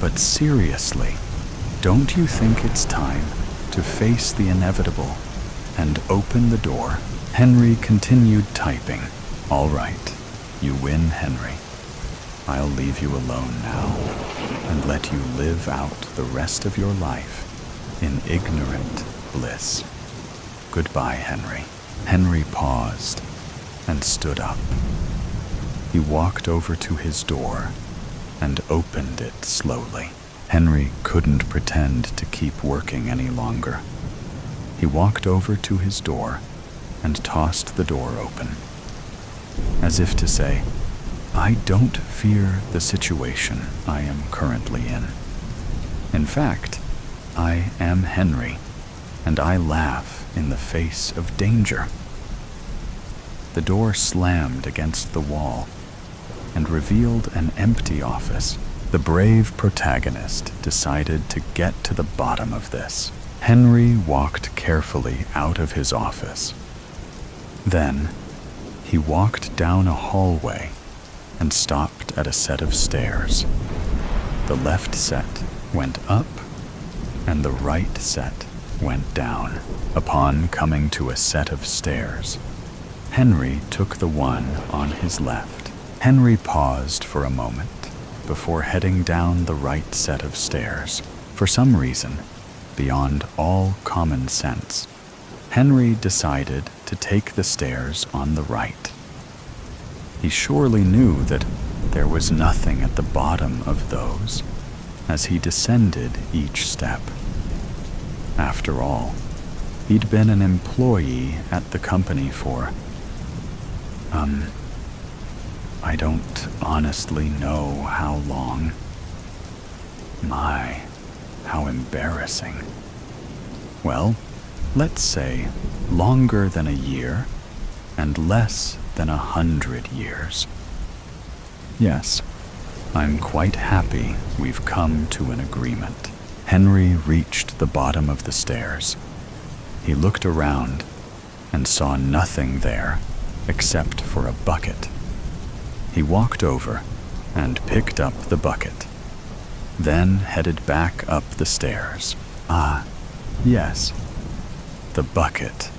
But seriously, don't you think it's time to face the inevitable and open the door? Henry continued typing. All right, you win, Henry. I'll leave you alone now and let you live out the rest of your life in ignorant bliss. Goodbye, Henry. Henry paused and stood up. He walked over to his door and opened it slowly. Henry couldn't pretend to keep working any longer. He walked over to his door and tossed the door open, as if to say, I don't fear the situation I am currently in. In fact, I am Henry, and I laugh in the face of danger. The door slammed against the wall and revealed an empty office. The brave protagonist decided to get to the bottom of this. Henry walked carefully out of his office. Then, he walked down a hallway and stopped at a set of stairs. The left set went up, and the right set went down. Upon coming to a set of stairs, Henry took the one on his left. Henry paused for a moment before heading down the right set of stairs. For some reason, beyond all common sense, Henry decided to take the stairs on the right. He surely knew that there was nothing at the bottom of those as he descended each step. After all, he'd been an employee at the company for, I don't honestly know how long. My, how embarrassing. Well, let's say longer than a year and less than 100 years. Yes, I'm quite happy we've come to an agreement. Henry reached the bottom of the stairs. He looked around and saw nothing there except for a bucket. He walked over and picked up the bucket, then headed back up the stairs. Ah, yes, the bucket.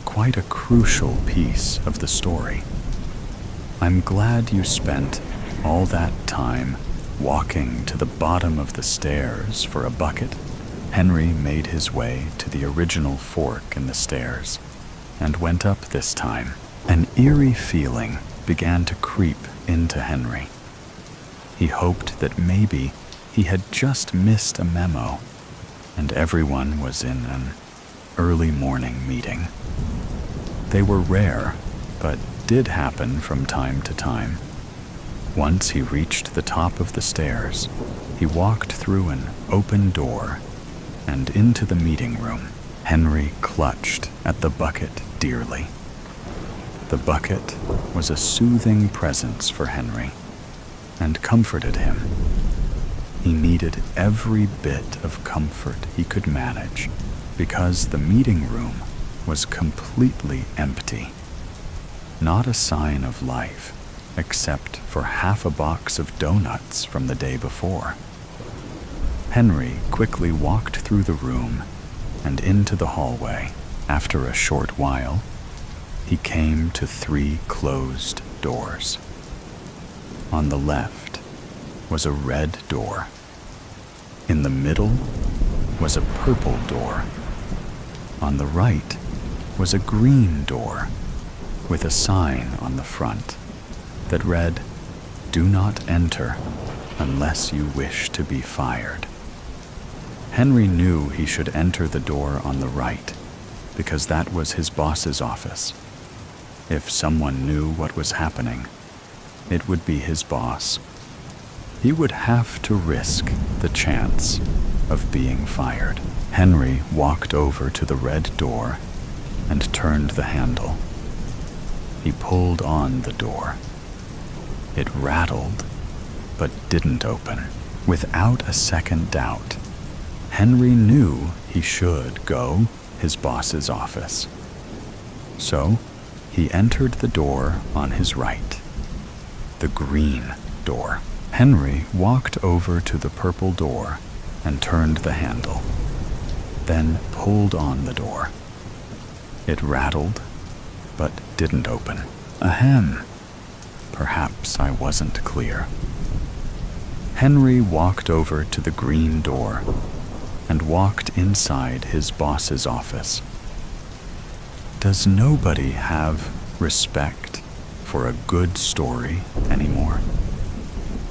Quite a crucial piece of the story. I'm glad you spent all that time walking to the bottom of the stairs for a bucket. Henry made his way to the original fork in the stairs and went up this time. An eerie feeling began to creep into Henry. He hoped that maybe he had just missed a memo and everyone was in an early morning meeting. They were rare, but did happen from time to time. Once he reached the top of the stairs, he walked through an open door and into the meeting room. Henry clutched at the bucket dearly. The bucket was a soothing presence for Henry and comforted him. He needed every bit of comfort he could manage because the meeting room was completely empty. Not a sign of life, except for half a box of donuts from the day before. Henry quickly walked through the room and into the hallway. After a short while, he came to 3 closed doors. On the left was a red door. In the middle was a purple door. On the right was a green door with a sign on the front that read, "Do not enter unless you wish to be fired." Henry knew he should enter the door on the right because that was his boss's office. If someone knew what was happening, it would be his boss. He would have to risk the chance of being fired. Henry walked over to the red door and turned the handle. He pulled on the door. It rattled, but didn't open. Without a second doubt, Henry knew he should go his boss's office. So, he entered the door on his right, the green door. Henry walked over to the purple door and turned the handle, then pulled on the door. It rattled, but didn't open. Ahem. Perhaps I wasn't clear. Henry walked over to the green door and walked inside his boss's office. Does nobody have respect for a good story anymore?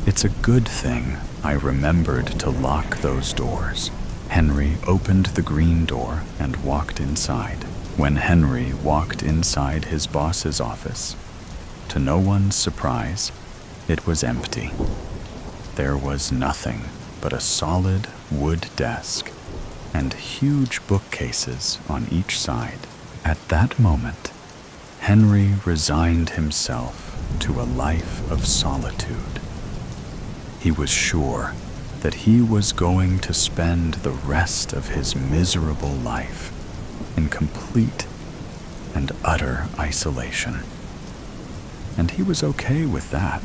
It's a good thing I remembered to lock those doors. Henry opened the green door and walked inside. When Henry walked inside his boss's office, to no one's surprise, it was empty. There was nothing but a solid wood desk and huge bookcases on each side. At that moment, Henry resigned himself to a life of solitude. He was sure that he was going to spend the rest of his miserable life in complete and utter isolation. And he was okay with that.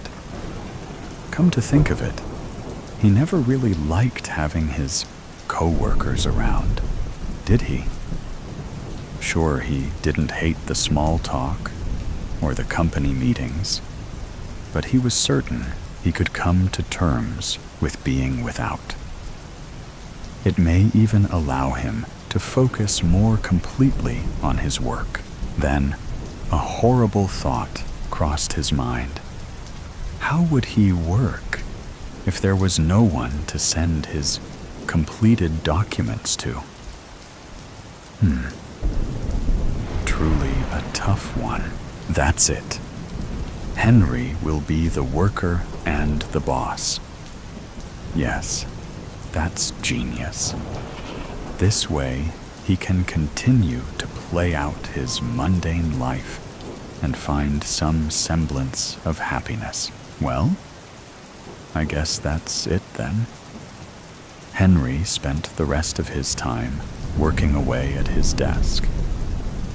Come to think of it, he never really liked having his co-workers around, did he? Sure, he didn't hate the small talk or the company meetings, but he was certain he could come to terms with being without. It may even allow him to focus more completely on his work. Then, a horrible thought crossed his mind. How would he work if there was no one to send his completed documents to? Truly a tough one. That's it. Henry will be the worker and the boss. Yes, that's genius. This way, he can continue to play out his mundane life and find some semblance of happiness. Well, I guess that's it then. Henry spent the rest of his time working away at his desk,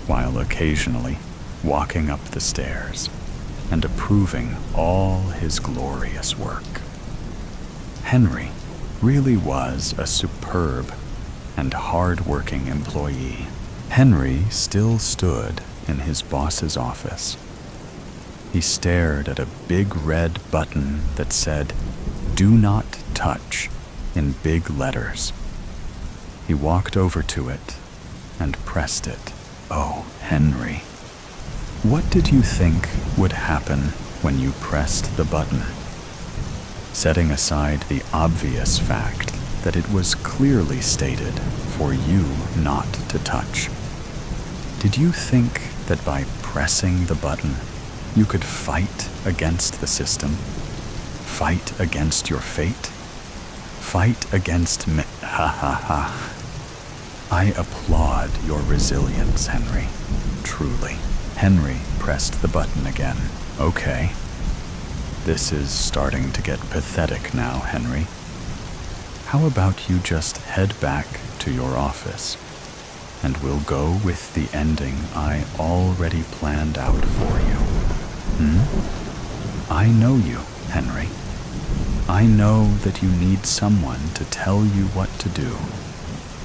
while occasionally walking up the stairs and approving all his glorious work. Henry really was a superb and hard-working employee. Henry still stood in his boss's office. He stared at a big red button that said, "Do not touch," in big letters. He walked over to it and pressed it. Oh, Henry. What did you think would happen when you pressed the button? Setting aside the obvious fact that it was clearly stated for you not to touch, did you think that by pressing the button, you could fight against the system? Fight against your fate? Fight against me? Ha ha ha. I applaud your resilience, Henry. Truly. Henry pressed the button again. Okay. This is starting to get pathetic now, Henry. How about you just head back to your office, and we'll go with the ending I already planned out for you. I know you, Henry. I know that you need someone to tell you what to do,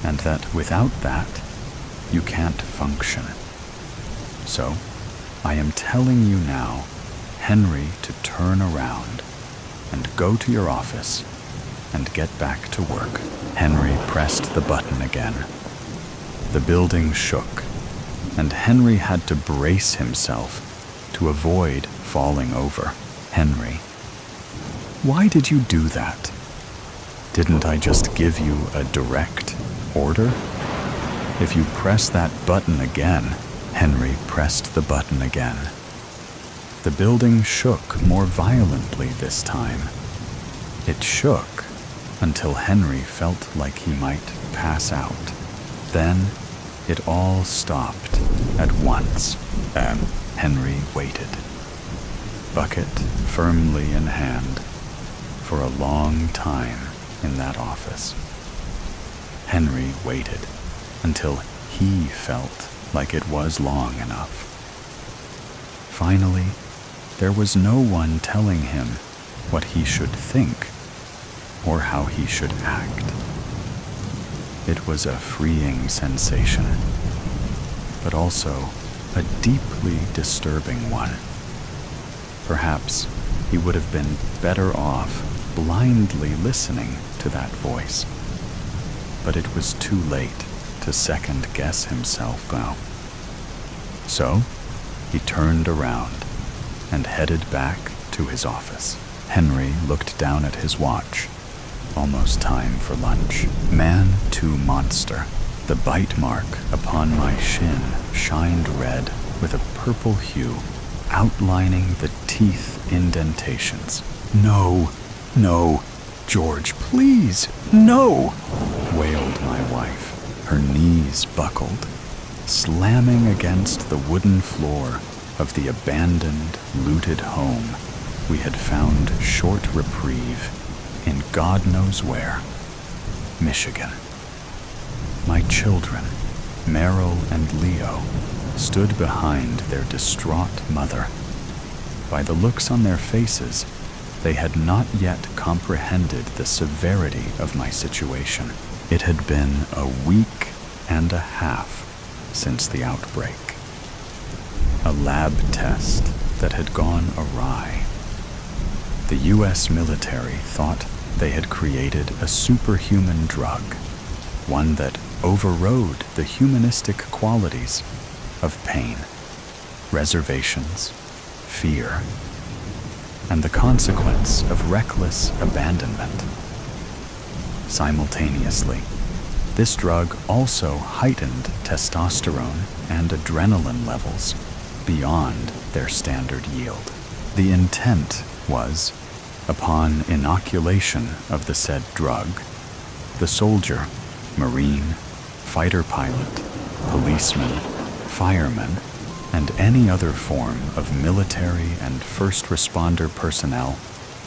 and that without that, you can't function. So, I am telling you now, Henry, to turn around and go to your office and get back to work. Henry pressed the button again. The building shook, and Henry had to brace himself to avoid falling over. Henry, why did you do that? Didn't I just give you a direct order? If you press that button again, Henry pressed the button again. The building shook more violently this time. It shook until Henry felt like he might pass out. Then it all stopped at once, and Henry waited, bucket firmly in hand, for a long time in that office. Henry waited until he felt like it was long enough. Finally, there was no one telling him what he should think or how he should act. It was a freeing sensation, but also a deeply disturbing one. Perhaps he would have been better off blindly listening to that voice, but it was too late to second-guess himself now. So, he turned around and headed back to his office. Henry looked down at his watch. Almost time for lunch. Man to monster. The bite mark upon my shin shined red with a purple hue, outlining the teeth indentations. No, "George, please, no!" wailed my wife, her knees buckled, slamming against the wooden floor of the abandoned, looted home we had found short reprieve in God knows where, Michigan. My children, Meryl and Leo, stood behind their distraught mother. By the looks on their faces, they had not yet comprehended the severity of my situation. It had been a week and a half since the outbreak. A lab test that had gone awry. The U.S. military thought they had created a superhuman drug, one that overrode the humanistic qualities of pain, reservations, fear, and the consequence of reckless abandonment. Simultaneously, this drug also heightened testosterone and adrenaline levels beyond their standard yield. The intent was, upon inoculation of the said drug, the soldier, Marine, fighter pilot, policeman, fireman, and any other form of military and first responder personnel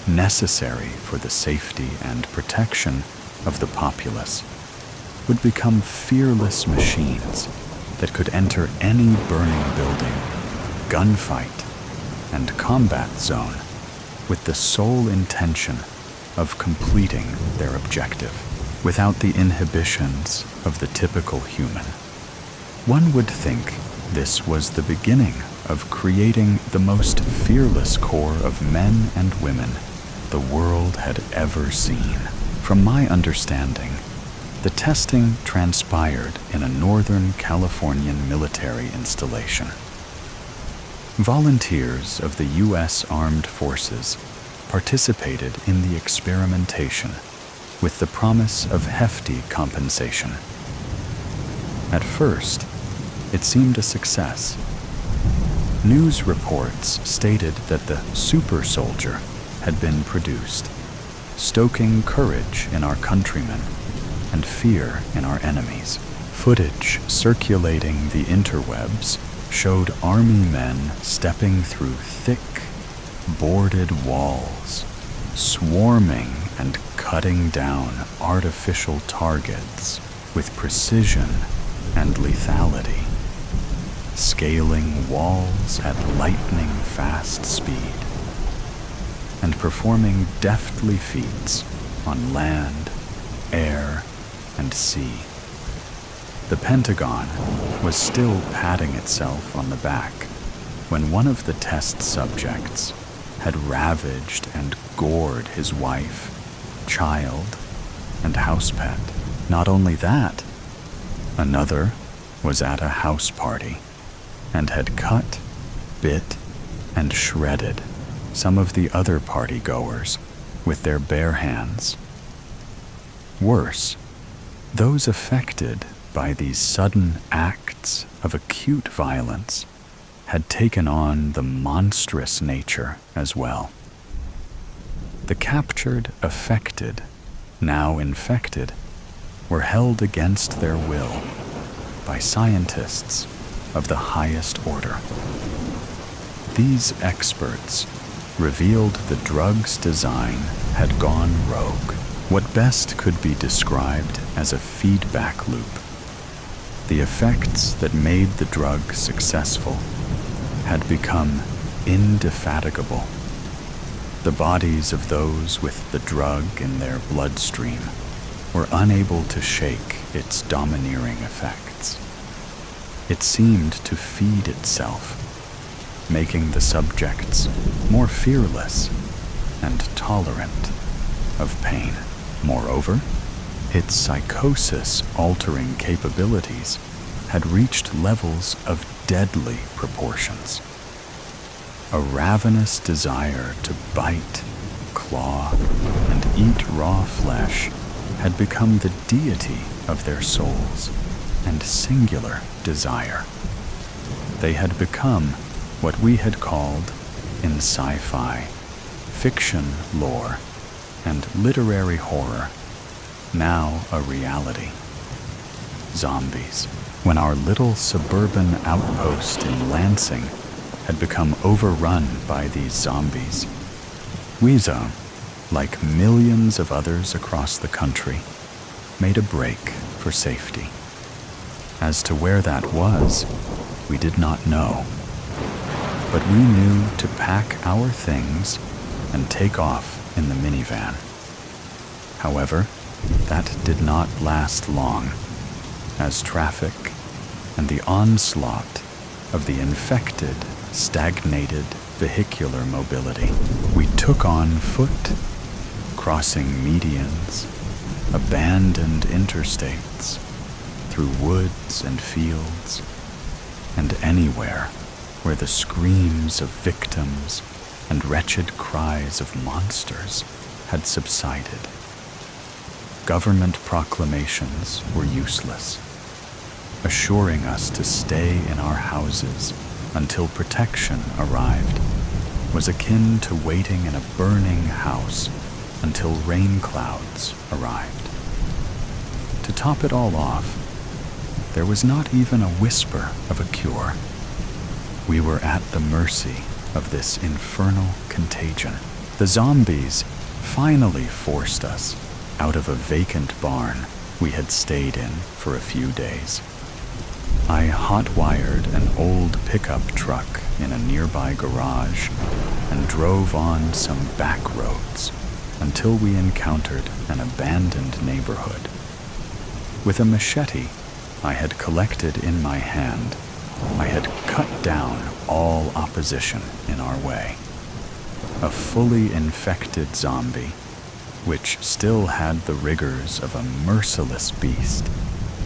necessary for the safety and protection of the populace would become fearless machines that could enter any burning building, gunfight, and combat zone with the sole intention of completing their objective without the inhibitions of the typical human. One would think this was the beginning of creating the most fearless corps of men and women the world had ever seen. From my understanding, the testing transpired in a Northern Californian military installation. Volunteers of the U.S. Armed Forces participated in the experimentation with the promise of hefty compensation. At first, it seemed a success. News reports stated that the super soldier had been produced, stoking courage in our countrymen and fear in our enemies. Footage circulating the interwebs showed army men stepping through thick, boarded walls, swarming and cutting down artificial targets with precision and lethality, scaling walls at lightning-fast speed, and performing deftly feats on land, air, and sea. The Pentagon was still patting itself on the back when one of the test subjects had ravaged and gored his wife, child, and house pet. Not only that, another was at a house party and had cut, bit, and shredded some of the other party-goers with their bare hands. Worse, those affected by these sudden acts of acute violence had taken on the monstrous nature as well. The captured affected, now infected, were held against their will by scientists of the highest order. These experts revealed the drug's design had gone rogue, what best could be described as a feedback loop. The effects that made the drug successful had become indefatigable. The bodies of those with the drug in their bloodstream were unable to shake its domineering effects. It seemed to feed itself, making the subjects more fearless and tolerant of pain. Moreover, its psychosis-altering capabilities had reached levels of deadly proportions. A ravenous desire to bite, claw, and eat raw flesh had become the deity of their souls and singular desire. They had become what we had called, in sci-fi, fiction lore, and literary horror, now a reality. Zombies. When our little suburban outpost in Lansing had become overrun by these zombies, Weezone, like millions of others across the country, made a break for safety. As to where that was, we did not know. But we knew to pack our things and take off in the minivan. However, that did not last long, as traffic and the onslaught of the infected, stagnated vehicular mobility we took on foot, crossing medians, abandoned interstates, through woods and fields, and anywhere where the screams of victims and wretched cries of monsters had subsided. Government proclamations were useless. Assuring us to stay in our houses until protection arrived was akin to waiting in a burning house until rain clouds arrived. To top it all off, there was not even a whisper of a cure. We were at the mercy of this infernal contagion. The zombies finally forced us out of a vacant barn we had stayed in for a few days. I hot-wired an old pickup truck in a nearby garage and drove on some back roads until we encountered an abandoned neighborhood. With a machete I had collected in my hand, I had cut down all opposition in our way. A fully infected zombie, which still had the rigors of a merciless beast,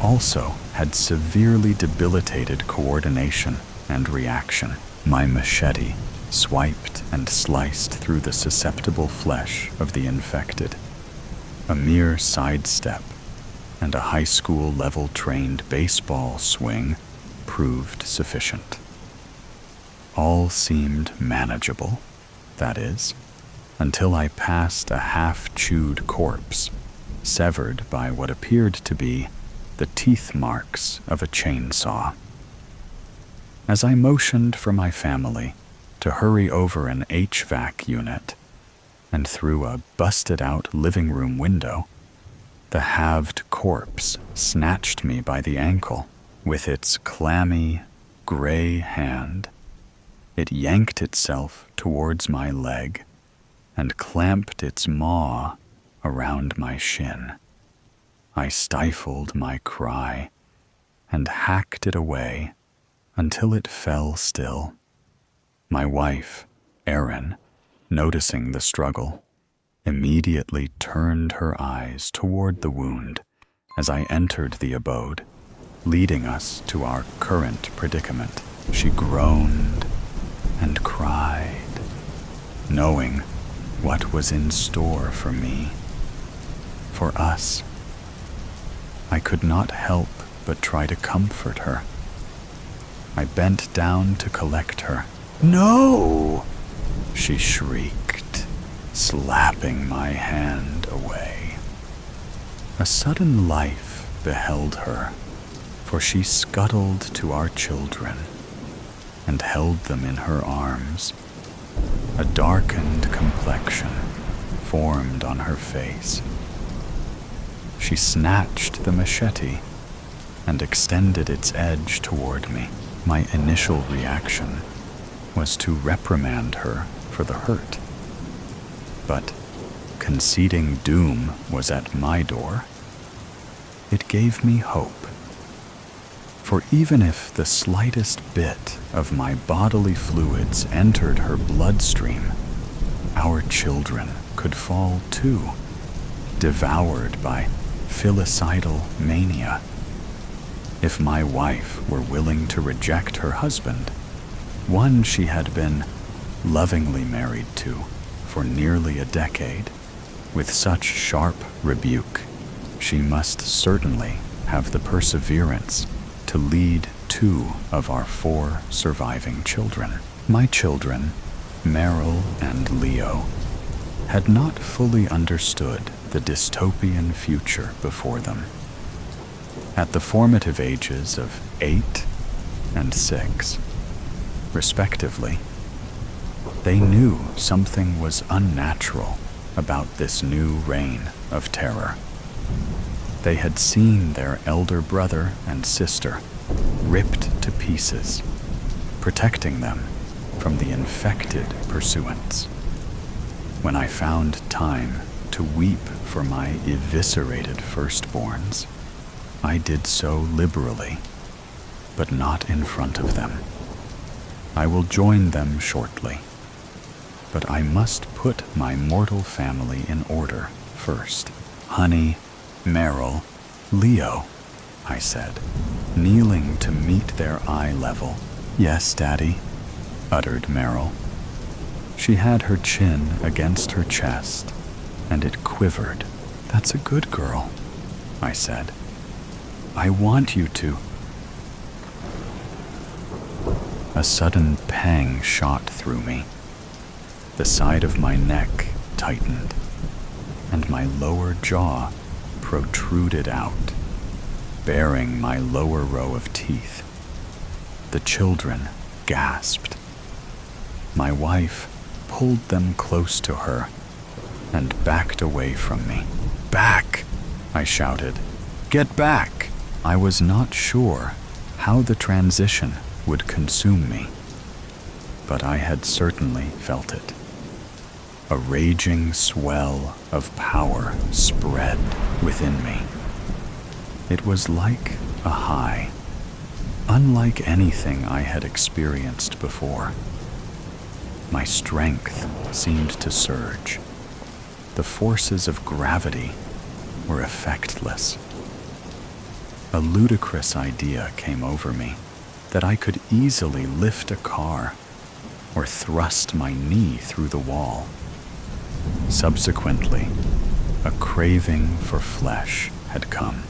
also had severely debilitated coordination and reaction. My machete swiped and sliced through the susceptible flesh of the infected. A mere sidestep and a high school level trained baseball swing proved sufficient. All seemed manageable, that is, until I passed a half-chewed corpse, severed by what appeared to be the teeth marks of a chainsaw. As I motioned for my family to hurry over an HVAC unit and through a busted-out living room window, the halved corpse snatched me by the ankle. With its clammy, gray hand, it yanked itself towards my leg and clamped its maw around my shin. I stifled my cry and hacked it away until it fell still. My wife, Erin, noticing the struggle, immediately turned her eyes toward the wound as I entered the abode, leading us to our current predicament. She groaned and cried, knowing what was in store for me, for us. I could not help but try to comfort her. I bent down to collect her. "No!" she shrieked, slapping my hand away. A sudden life beheld her, for she scuttled to our children and held them in her arms. A darkened complexion formed on her face. She snatched the machete and extended its edge toward me. My initial reaction was to reprimand her for the hurt. But conceding doom was at my door, it gave me hope. For even if the slightest bit of my bodily fluids entered her bloodstream, our children could fall too, devoured by filicidal mania. If my wife were willing to reject her husband, one she had been lovingly married to for nearly a decade, with such sharp rebuke, she must certainly have the perseverance to lead 2 of our 4 surviving children. My children, Meryl and Leo, had not fully understood the dystopian future before them. At the formative ages of 8 and 6, respectively, they knew something was unnatural about this new reign of terror. They had seen their elder brother and sister ripped to pieces, protecting them from the infected pursuance. When I found time to weep for my eviscerated firstborns, I did so liberally, but not in front of them. I will join them shortly, but I must put my mortal family in order first. Honey, Meryl, Leo, I said, kneeling to meet their eye level. Yes, Daddy, uttered Meryl. She had her chin against her chest, and it quivered. That's a good girl, I said. I want you to. A sudden pang shot through me. The side of my neck tightened, and my lower jaw protruded out, baring my lower row of teeth. The children gasped. My wife pulled them close to her and backed away from me. Back! I shouted. Get back! I was not sure how the transition would consume me, but I had certainly felt it. A raging swell of power spread within me. It was like a high, unlike anything I had experienced before. My strength seemed to surge. The forces of gravity were effectless. A ludicrous idea came over me that I could easily lift a car or thrust my knee through the wall. Subsequently, a craving for flesh had come.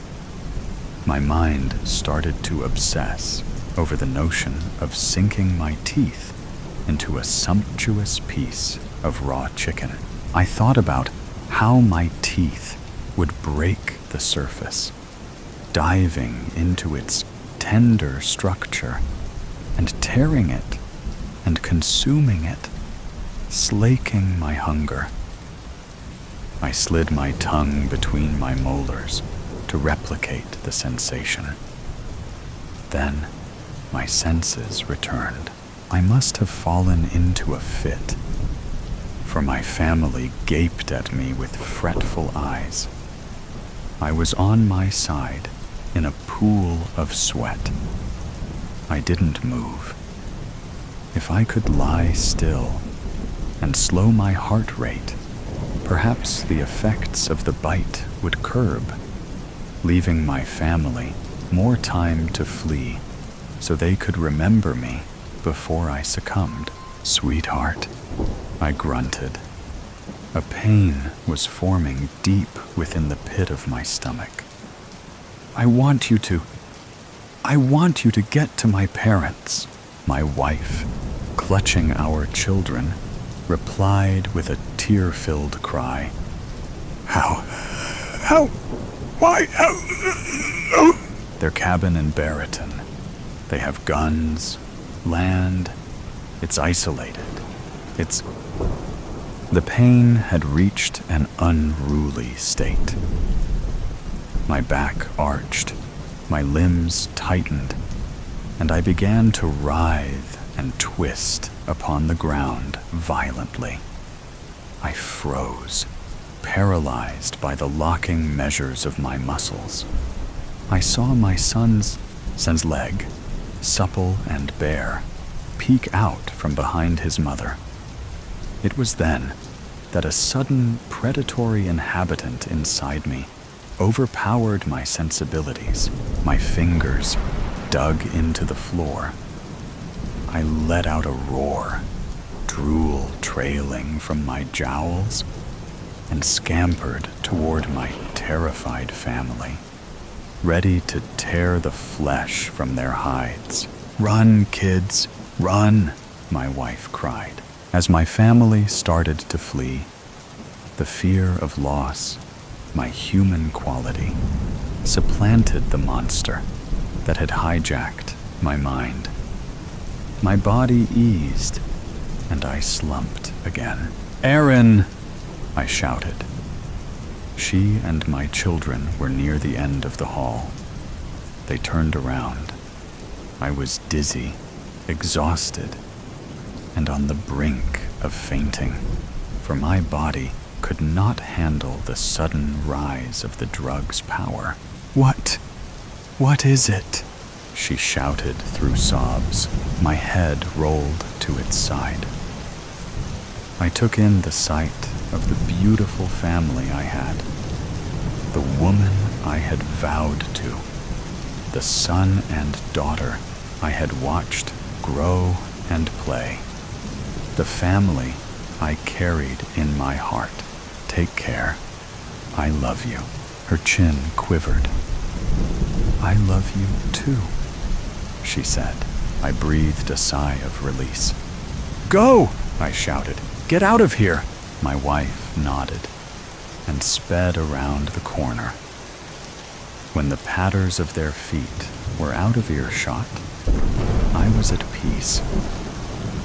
My mind started to obsess over the notion of sinking my teeth into a sumptuous piece of raw chicken. I thought about how my teeth would break the surface, diving into its tender structure and tearing it and consuming it, slaking my hunger. I slid my tongue between my molars to replicate the sensation. Then my senses returned. I must have fallen into a fit, for my family gaped at me with fretful eyes. I was on my side in a pool of sweat. I didn't move. If I could lie still and slow my heart rate, perhaps the effects of the bite would curb, leaving my family more time to flee so they could remember me before I succumbed. Sweetheart, I grunted. A pain was forming deep within the pit of my stomach. I want you to get to my parents. My wife, clutching our children, replied with a tear-filled cry. Why? Their cabin in Barreton. They have guns, land. It's isolated. The pain had reached an unruly state. My back arched, my limbs tightened, and I began to writhe and twist upon the ground violently. I froze, paralyzed by the locking measures of my muscles. I saw my son's leg, supple and bare, peek out from behind his mother. It was then that a sudden predatory inhabitant inside me overpowered my sensibilities. My fingers dug into the floor. I let out a roar, drool trailing from my jowls, and scampered toward my terrified family, ready to tear the flesh from their hides. Run, kids, run, my wife cried. As my family started to flee, The fear of loss, my human quality, supplanted the monster that had hijacked my mind. My body eased, and I slumped again. "Aaron!" I shouted. She and my children were near the end of the hall. They turned around. I was dizzy, exhausted, and on the brink of fainting, for my body could not handle the sudden rise of the drug's power. What is it?" she shouted through sobs. My head rolled to its side. I took in the sight of the beautiful family I had, the woman I had vowed to, the son and daughter I had watched grow and play, the family I carried in my heart. "Take care. I love you." Her chin quivered. "I love you too," she said. I breathed a sigh of release. "Go!" I shouted. "Get out of here!" My wife nodded and sped around the corner. When the patters of their feet were out of earshot, I was at peace.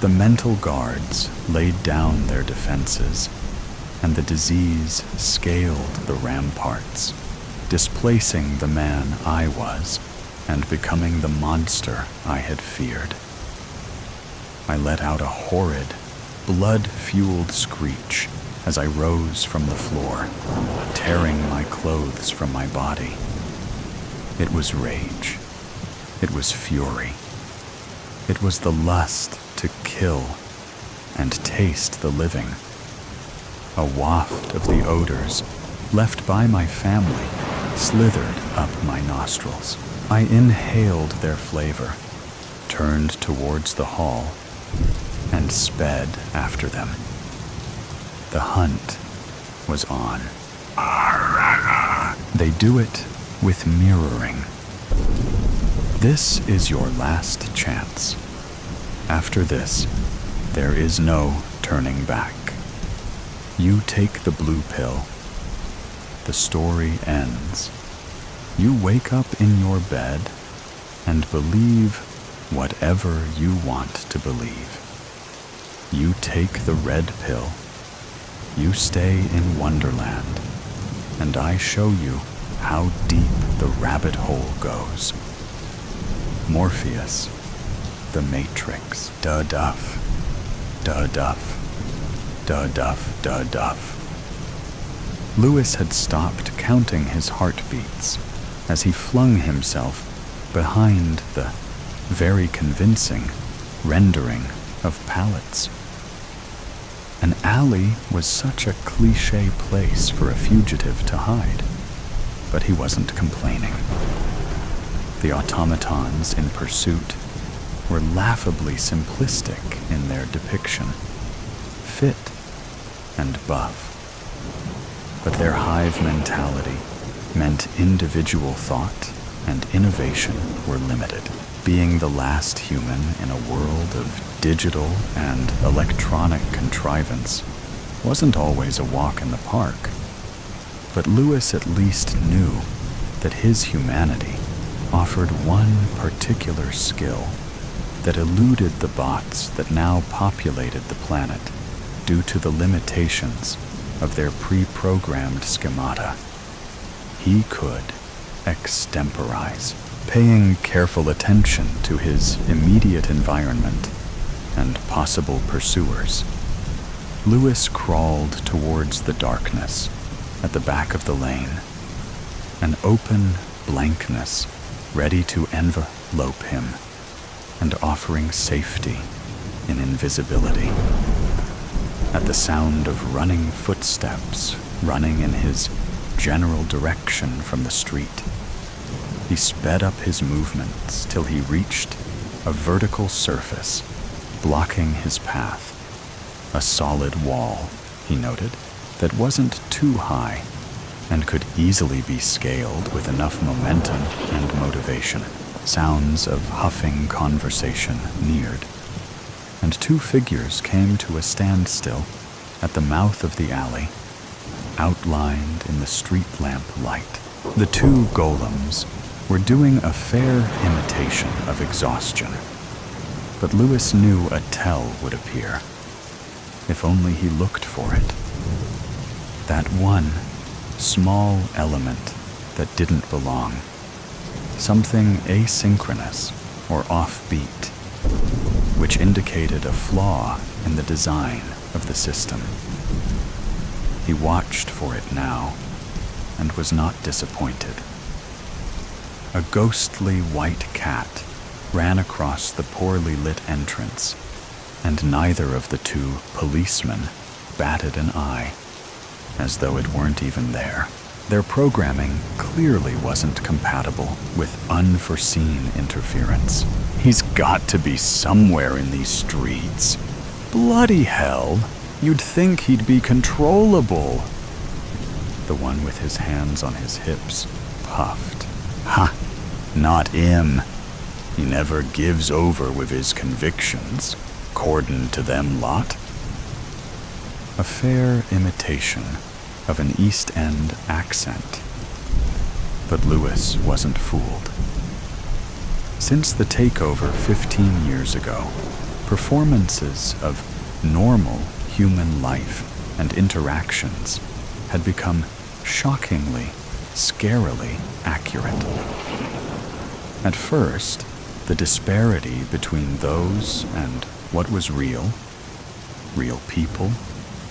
The mental guards laid down their defenses, and the disease scaled the ramparts, displacing the man I was and becoming the monster I had feared. I let out a horrid, blood-fueled screech as I rose from the floor, tearing my clothes from my body. It was rage. It was fury. It was the lust to kill and taste the living. A waft of the odors left by my family slithered up my nostrils. I inhaled their flavor, turned towards the hall, and sped after them. The hunt was on. They do it with mirroring. This is your last chance. After this, there is no turning back. You take the blue pill. The story ends. You wake up in your bed and believe whatever you want to believe. You take the red pill. You stay in Wonderland, and I show you how deep the rabbit hole goes. Morpheus, the Matrix, da-duff, da-duff, da-duff, da-duff. Lewis had stopped counting his heartbeats as he flung himself behind the very convincing rendering of pallets. An alley was such a cliché place for a fugitive to hide, but he wasn't complaining. The automatons in pursuit were laughably simplistic in their depiction, fit and buff. But their hive mentality meant individual thought and innovation were limited. Being the last human in a world of digital and electronic contrivance wasn't always a walk in the park. But Lewis at least knew that his humanity offered one particular skill that eluded the bots that now populated the planet due to the limitations of their pre-programmed schemata. He could extemporize, paying careful attention to his immediate environment and possible pursuers. Lewis crawled towards the darkness at the back of the lane, an open blankness ready to envelope him and offering safety in invisibility. At the sound of running footsteps running in his general direction from the street, he sped up his movements till he reached a vertical surface blocking his path, a solid wall, he noted, that wasn't too high and could easily be scaled with enough momentum and motivation. Sounds of huffing conversation neared, and two figures came to a standstill at the mouth of the alley, outlined in the street lamp light. The two golems were doing a fair imitation of exhaustion, but Lewis knew a tell would appear, if only he looked for it. That one small element that didn't belong, something asynchronous or offbeat, which indicated a flaw in the design of the system. He watched for it now and was not disappointed. A ghostly white cat ran across the poorly lit entrance, and neither of the two policemen batted an eye, as though it weren't even there. Their programming clearly wasn't compatible with unforeseen interference. He's got to be somewhere in these streets. Bloody hell, you'd think he'd be controllable. The one with his hands on his hips puffed. Ha, not him. He never gives over with his convictions, according to them lot. A fair imitation of an East End accent. But Lewis wasn't fooled. Since the takeover 15 years ago, performances of normal human life and interactions had become shockingly, scarily accurate. At first, the disparity between those and what was real people,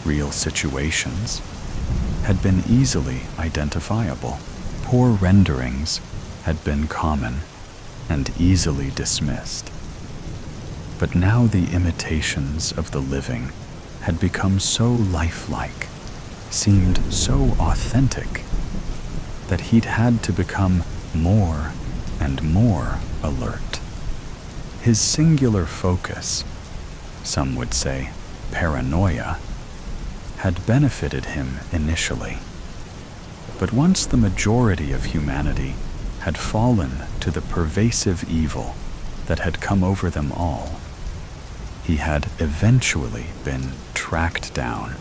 real situations, had been easily identifiable. Poor renderings had been common and easily dismissed. But now the imitations of the living had become so lifelike, seemed so authentic, that he'd had to become more and more alert. His singular focus, some would say paranoia, had benefited him initially. But once the majority of humanity had fallen to the pervasive evil that had come over them all, he had eventually been tracked down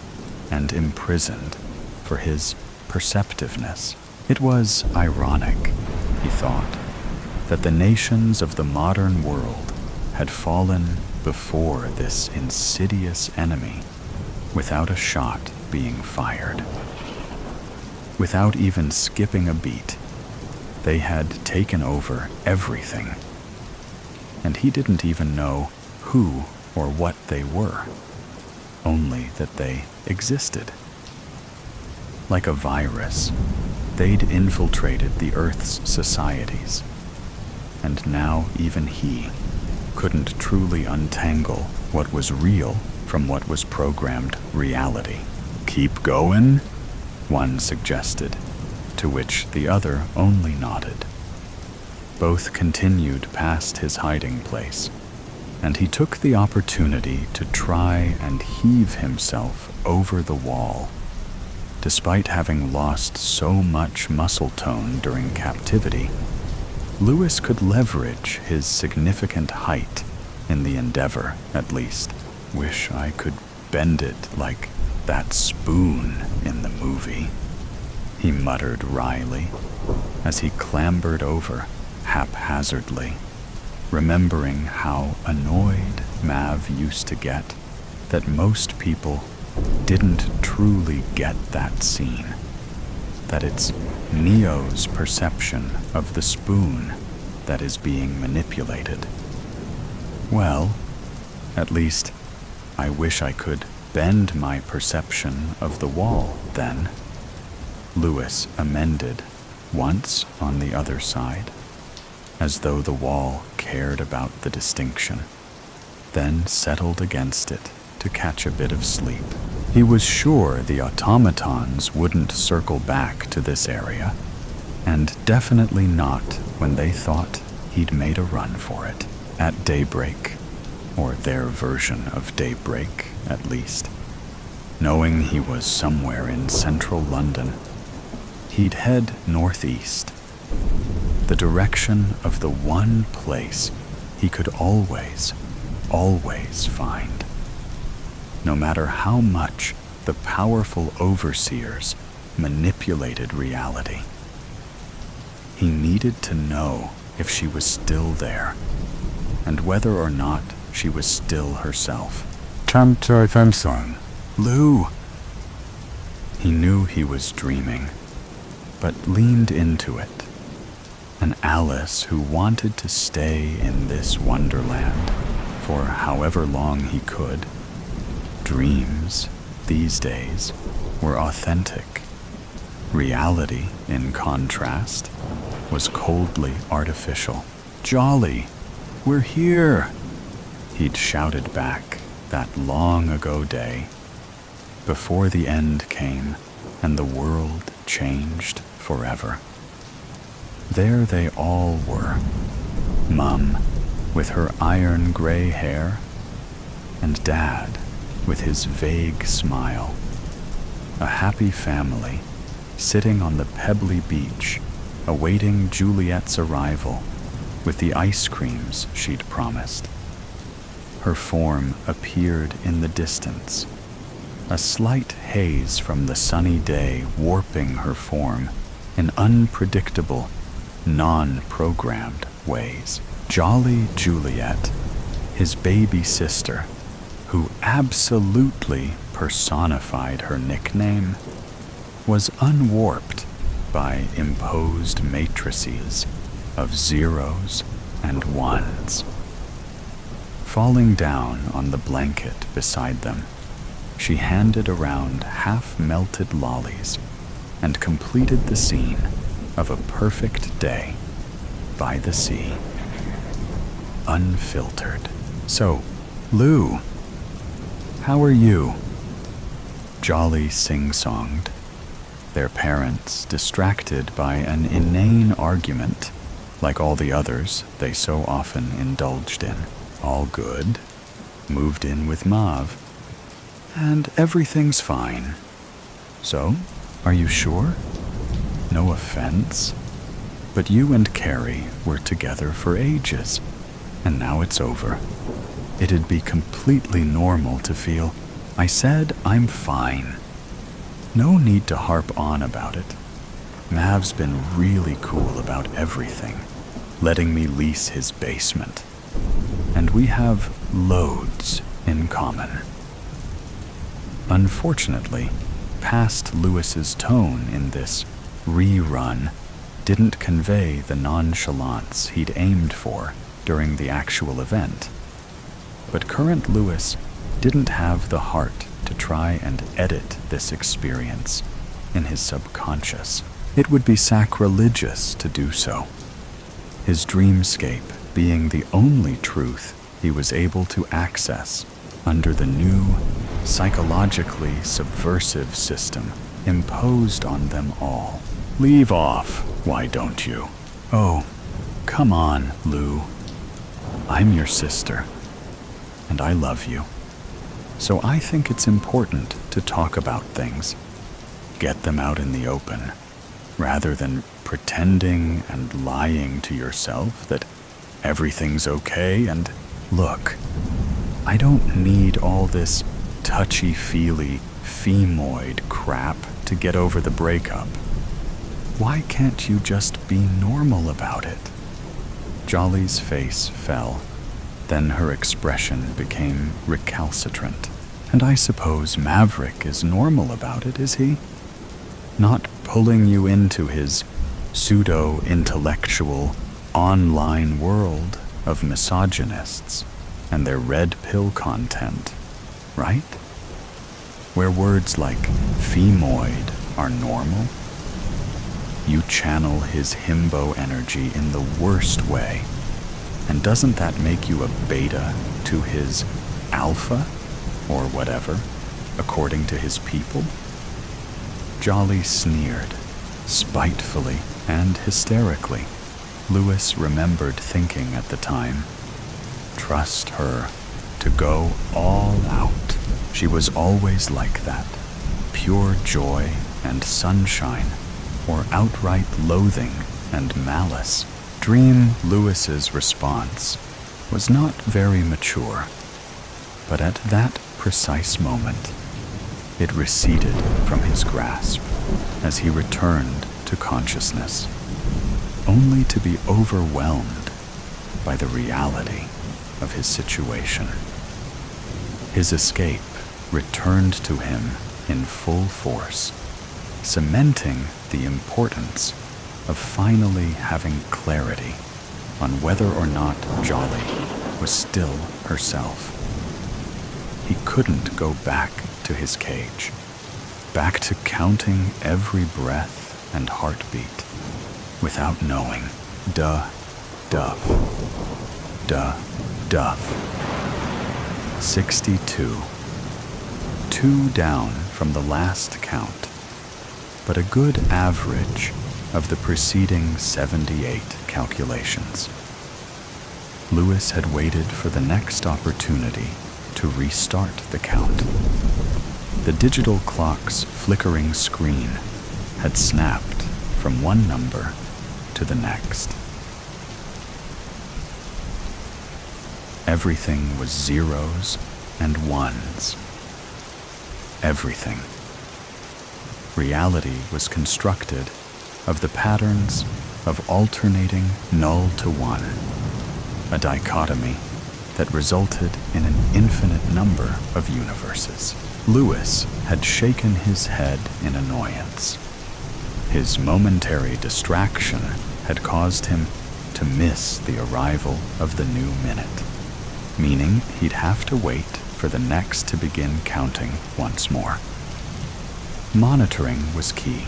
and imprisoned for his perceptiveness. It was ironic, he thought, that the nations of the modern world had fallen before this insidious enemy without a shot being fired. Without even skipping a beat, they had taken over everything, and he didn't even know who or what they were, only that they existed. Like a virus, they'd infiltrated the Earth's societies, and now even he couldn't truly untangle what was real from what was programmed reality. "Keep going?" one suggested, to which the other only nodded. Both continued past his hiding place, and he took the opportunity to try and heave himself over the wall. Despite having lost so much muscle tone during captivity, Lewis could leverage his significant height in the endeavor, at least. Wish I could bend it like that spoon in the movie, he muttered wryly as he clambered over haphazardly, remembering how annoyed Mav used to get that most people didn't truly get that scene, that it's Neo's perception of the spoon that is being manipulated. Well, at least I wish I could bend my perception of the wall, then, Lewis amended once on the other side, as though the wall cared about the distinction, then settled against it to catch a bit of sleep. He was sure the automatons wouldn't circle back to this area, and definitely not when they thought he'd made a run for it. At daybreak, or their version of daybreak, at least, knowing he was somewhere in central London, he'd head northeast, the direction of the one place he could always find. No matter how much the powerful overseers manipulated reality. He needed to know if she was still there, and whether or not she was still herself. 참son. Lou! He knew he was dreaming, but leaned into it. An Alice who wanted to stay in this wonderland for however long he could. Dreams, these days, were authentic. Reality, in contrast, was coldly artificial. "Jolly, we're here!" he'd shouted back that long-ago day, before the end came and the world changed forever. There they all were, Mum with her iron gray hair, and Dad with his vague smile. A happy family, sitting on the pebbly beach, awaiting Juliet's arrival with the ice creams she'd promised. Her form appeared in the distance, a slight haze from the sunny day warping her form in unpredictable, non-programmed ways. Jolly Juliet, his baby sister, who absolutely personified her nickname, was unwarped by imposed matrices of zeros and ones. Falling down on the blanket beside them, she handed around half-melted lollies and completed the scene of a perfect day by the sea. Unfiltered. "So, Lou, how are you?" Jolly sing-songed, their parents distracted by an inane argument like all the others they so often indulged in. "All good. Moved in with Mav. And everything's fine. So, are you sure? No offense, but you and Carrie were together for ages, and now it's over. It'd be completely normal to feel, I said I'm fine. No need to harp on about it. Mav's been really cool about everything, letting me lease his basement. And we have loads in common." Unfortunately, past Lewis's tone in this rerun didn't convey the nonchalance he'd aimed for during the actual event. But current Lewis didn't have the heart to try and edit this experience in his subconscious. It would be sacrilegious to do so, his dreamscape being the only truth he was able to access under the new, psychologically subversive system imposed on them all. "Leave off, why don't you?" "Oh, come on, Lou. I'm your sister, and I love you. So I think it's important to talk about things, get them out in the open, rather than pretending and lying to yourself that everything's okay. And look, I don't need all this touchy-feely, femoid crap to get over the breakup. Why can't you just be normal about it?" Jolly's face fell. Then her expression became recalcitrant. "And I suppose Maverick is normal about it, is he? Not pulling you into his pseudo-intellectual online world of misogynists and their red pill content, right? Where words like femoid are normal? You channel his himbo energy in the worst way. And doesn't that make you a beta to his alpha, or whatever, according to his people?" Jolly sneered, spitefully and hysterically. Lewis remembered thinking at the time, trust her to go all out. She was always like that, pure joy and sunshine, or outright loathing and malice. Dream Lewis's response was not very mature, but at that precise moment, it receded from his grasp as he returned to consciousness, only to be overwhelmed by the reality of his situation. His escape returned to him in full force, cementing the importance of finally having clarity on whether or not Jolly was still herself. He couldn't go back to his cage, back to counting every breath and heartbeat without knowing. Duff. 62. 2 down from the last count, but a good average of the preceding 78 calculations. Lewis had waited for the next opportunity to restart the count. The digital clock's flickering screen had snapped from one number to the next. Everything was zeros and ones. Everything. Reality was constructed of the patterns of alternating null to one, a dichotomy that resulted in an infinite number of universes. Lewis had shaken his head in annoyance. His momentary distraction had caused him to miss the arrival of the new minute, meaning he'd have to wait for the next to begin counting once more. Monitoring was key.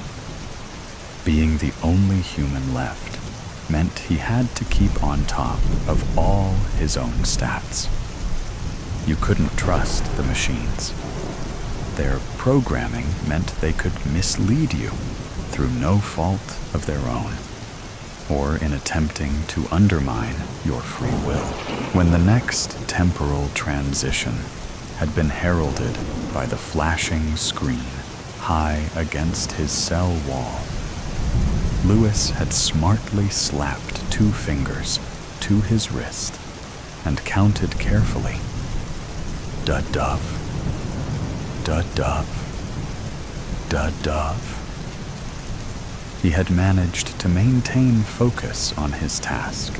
Being the only human left meant he had to keep on top of all his own stats. You couldn't trust the machines. Their programming meant they could mislead you through no fault of their own, or in attempting to undermine your free will. When the next temporal transition had been heralded by the flashing screen high against his cell wall, Lewis had smartly slapped 2 fingers to his wrist and counted carefully. Dud-dove. He had managed to maintain focus on his task,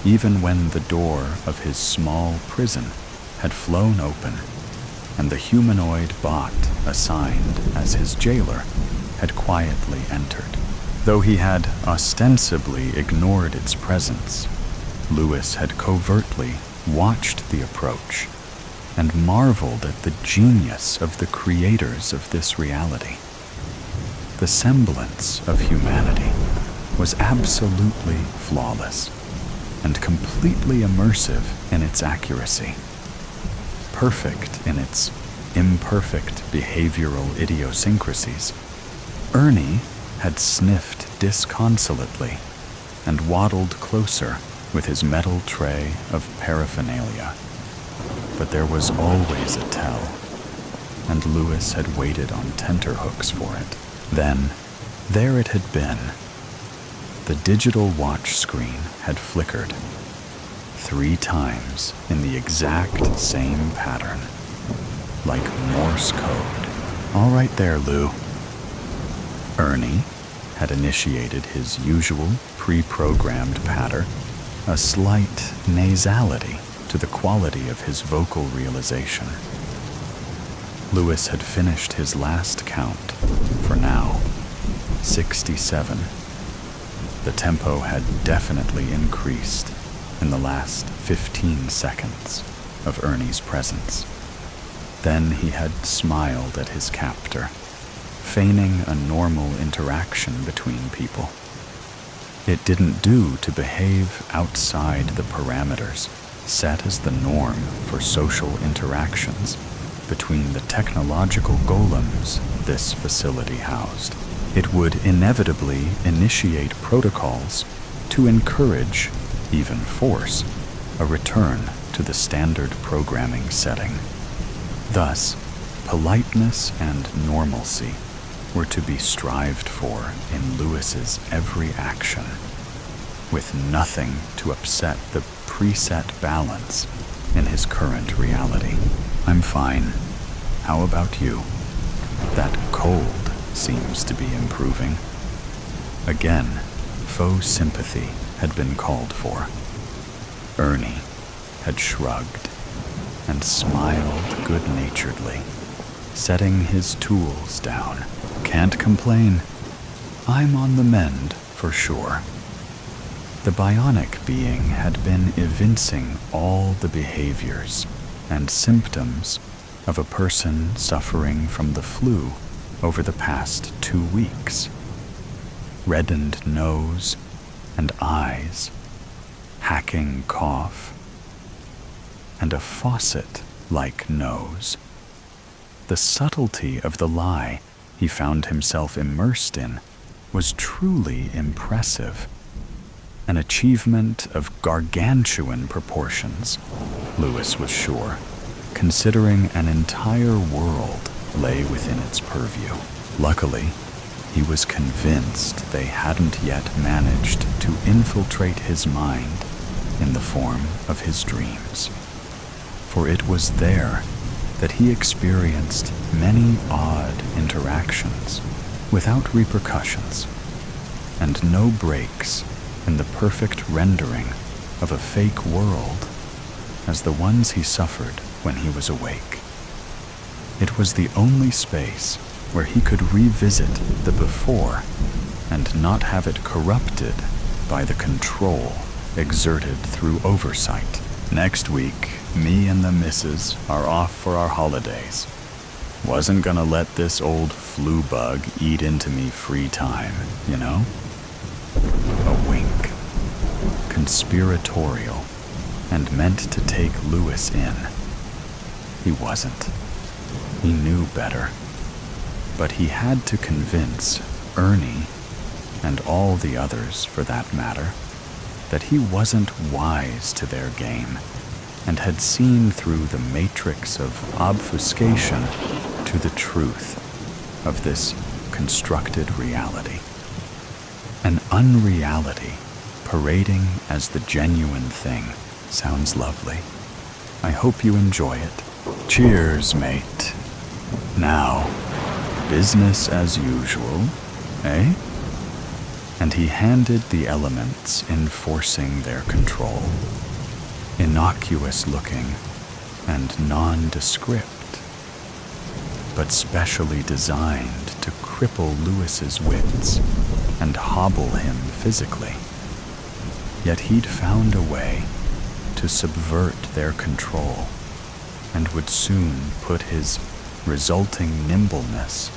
even when the door of his small prison had flown open and the humanoid bot assigned as his jailer had quietly entered. Though he had ostensibly ignored its presence, Lewis had covertly watched the approach and marveled at the genius of the creators of this reality. The semblance of humanity was absolutely flawless and completely immersive in its accuracy, perfect in its imperfect behavioral idiosyncrasies. Ernie had sniffed disconsolately and waddled closer with his metal tray of paraphernalia. But there was always a tell, and Lewis had waited on tenterhooks for it. Then, there it had been. The digital watch screen had flickered 3 times in the exact same pattern, like Morse code. All right there, Lou. Ernie had initiated his usual pre-programmed patter, a slight nasality to the quality of his vocal realization. Lewis had finished his last count, for now, 67. The tempo had definitely increased in the last 15 seconds of Ernie's presence. Then he had smiled at his captor, feigning a normal interaction between people. It didn't do to behave outside the parameters set as the norm for social interactions between the technological golems this facility housed. It would inevitably initiate protocols to encourage, even force, a return to the standard programming setting. Thus, politeness and normalcy were to be strived for in Lewis's every action, with nothing to upset the preset balance in his current reality. I'm fine. How about you? That cold seems to be improving. Again, faux sympathy had been called for. Ernie had shrugged and smiled good-naturedly, setting his tools down. Can't complain. I'm on the mend, for sure. The bionic being had been evincing all the behaviors and symptoms of a person suffering from the flu over the past 2 weeks. Reddened nose and eyes, hacking cough, and a faucet-like nose. The subtlety of the lie he found himself immersed in was truly impressive. An achievement of gargantuan proportions, Lewis was sure, considering an entire world lay within its purview. Luckily, he was convinced they hadn't yet managed to infiltrate his mind in the form of his dreams. For it was there that he experienced many odd interactions without repercussions, and no breaks in the perfect rendering of a fake world as the ones he suffered when he was awake. It was the only space where he could revisit the before and not have it corrupted by the control exerted through oversight. Next week, me and the missus are off for our holidays. Wasn't gonna let this old flu bug eat into me free time, you know? A wink. Conspiratorial, and meant to take Lewis in. He wasn't. He knew better. But he had to convince Ernie, and all the others for that matter, that he wasn't wise to their game and had seen through the matrix of obfuscation to the truth of this constructed reality. An unreality parading as the genuine thing sounds lovely. I hope you enjoy it. Cheers, mate. Now, business as usual, eh? And he handed the elements enforcing their control. Innocuous looking and nondescript, but specially designed to cripple Lewis's wits and hobble him physically. Yet he'd found a way to subvert their control and would soon put his resulting nimbleness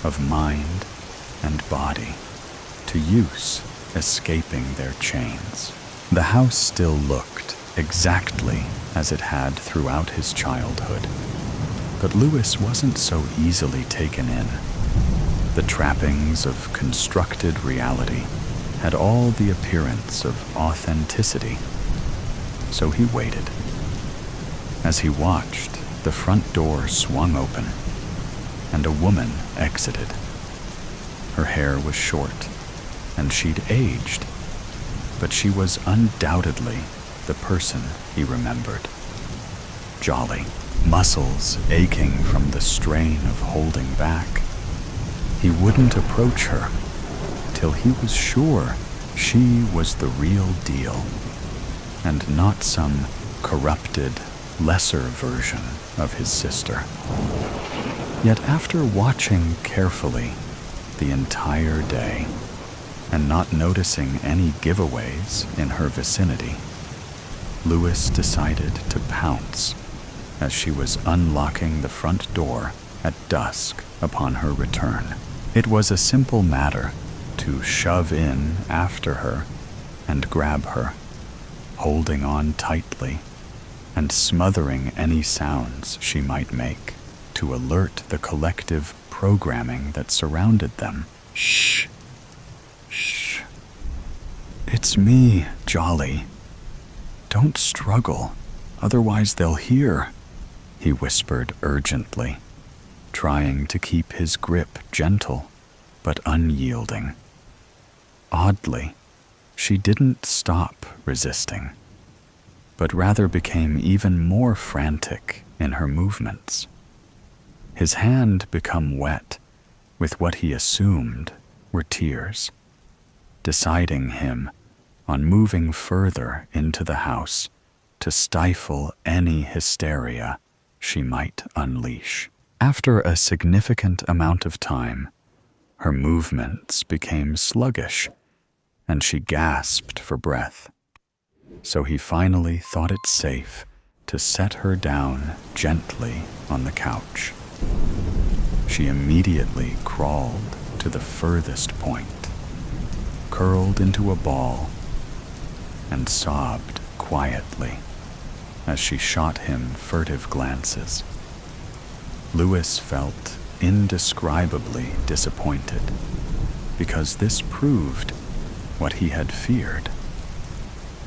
of mind and body to use, escaping their chains. The house still looked exactly as it had throughout his childhood, but Lewis wasn't so easily taken in. The trappings of constructed reality had all the appearance of authenticity, so he waited. As he watched, the front door swung open, and a woman exited. Her hair was short, and she'd aged, but she was undoubtedly the person he remembered. Jolly, muscles aching from the strain of holding back. He wouldn't approach her till he was sure she was the real deal, and not some corrupted, lesser version of his sister. Yet after watching carefully the entire day, and not noticing any giveaways in her vicinity, Lewis decided to pounce as she was unlocking the front door at dusk upon her return. It was a simple matter to shove in after her and grab her, holding on tightly and smothering any sounds she might make to alert the collective programming that surrounded them. Shh. Shh. It's me, Jolly. Don't struggle, otherwise they'll hear, he whispered urgently, trying to keep his grip gentle but unyielding. Oddly, she didn't stop resisting, but rather became even more frantic in her movements. His hand became wet with what he assumed were tears, deciding him on moving further into the house to stifle any hysteria she might unleash. After a significant amount of time, her movements became sluggish, and she gasped for breath. So he finally thought it safe to set her down gently on the couch. She immediately crawled to the furthest point, curled into a ball, and sobbed quietly as she shot him furtive glances. Louis felt indescribably disappointed, because this proved what he had feared.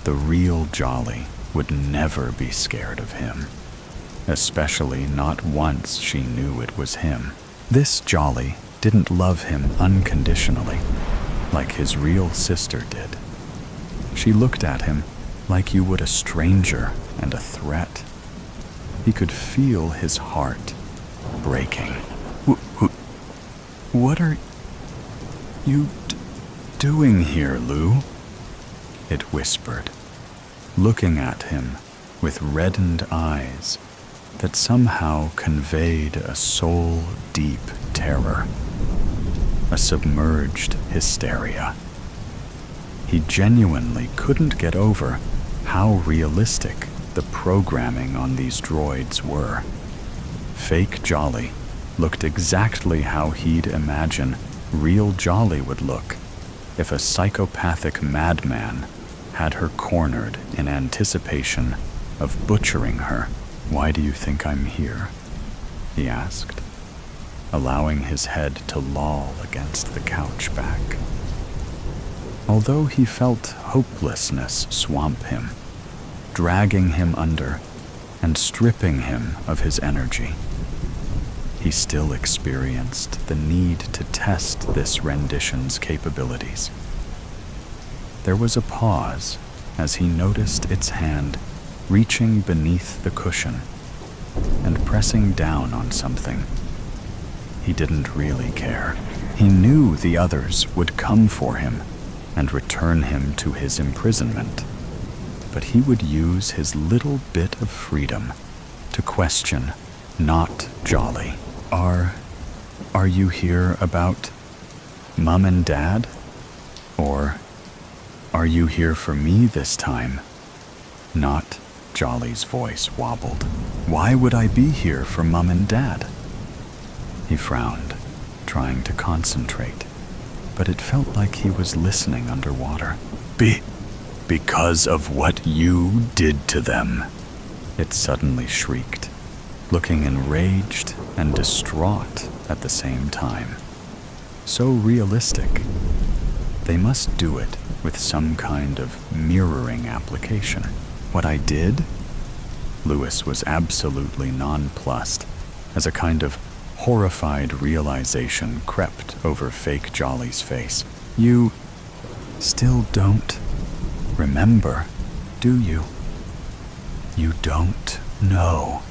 The real Jolly would never be scared of him, especially not once she knew it was him. This Jolly didn't love him unconditionally, like his real sister did. She looked at him like you would a stranger and a threat. He could feel his heart breaking. What are you doing here, Lou? It whispered, looking at him with reddened eyes that somehow conveyed a soul-deep terror, a submerged hysteria. He genuinely couldn't get over how realistic the programming on these droids were. Fake Jolly looked exactly how he'd imagine real Jolly would look if a psychopathic madman had her cornered in anticipation of butchering her. "Why do you think I'm here?" he asked, allowing his head to loll against the couch back. Although he felt hopelessness swamp him, dragging him under and stripping him of his energy, he still experienced the need to test this rendition's capabilities. There was a pause as he noticed its hand reaching beneath the cushion and pressing down on something. He didn't really care. He knew the others would come for him and return him to his imprisonment, but he would use his little bit of freedom to question not Jolly. Are you here about Mom and Dad? Or are you here for me this time? Not Jolly's voice wobbled. Why would I be here for Mom and Dad? He frowned, trying to concentrate, but it felt like he was listening underwater. Because of what you did to them, it suddenly shrieked, looking enraged and distraught at the same time. So realistic. They must do it with some kind of mirroring application. What I did? Louis was absolutely nonplussed as a kind of horrified realization crept over fake Jolly's face. You still don't remember, do you? You don't know.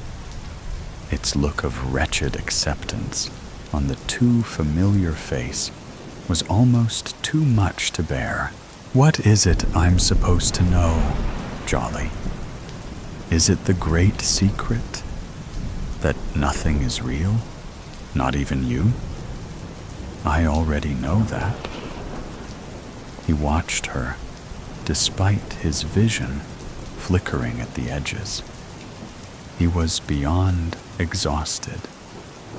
Its look of wretched acceptance on the too familiar face was almost too much to bear. What is it I'm supposed to know, Jolly? Is it the great secret? That nothing is real? Not even you? I already know that. He watched her, despite his vision flickering at the edges. He was beyond exhausted,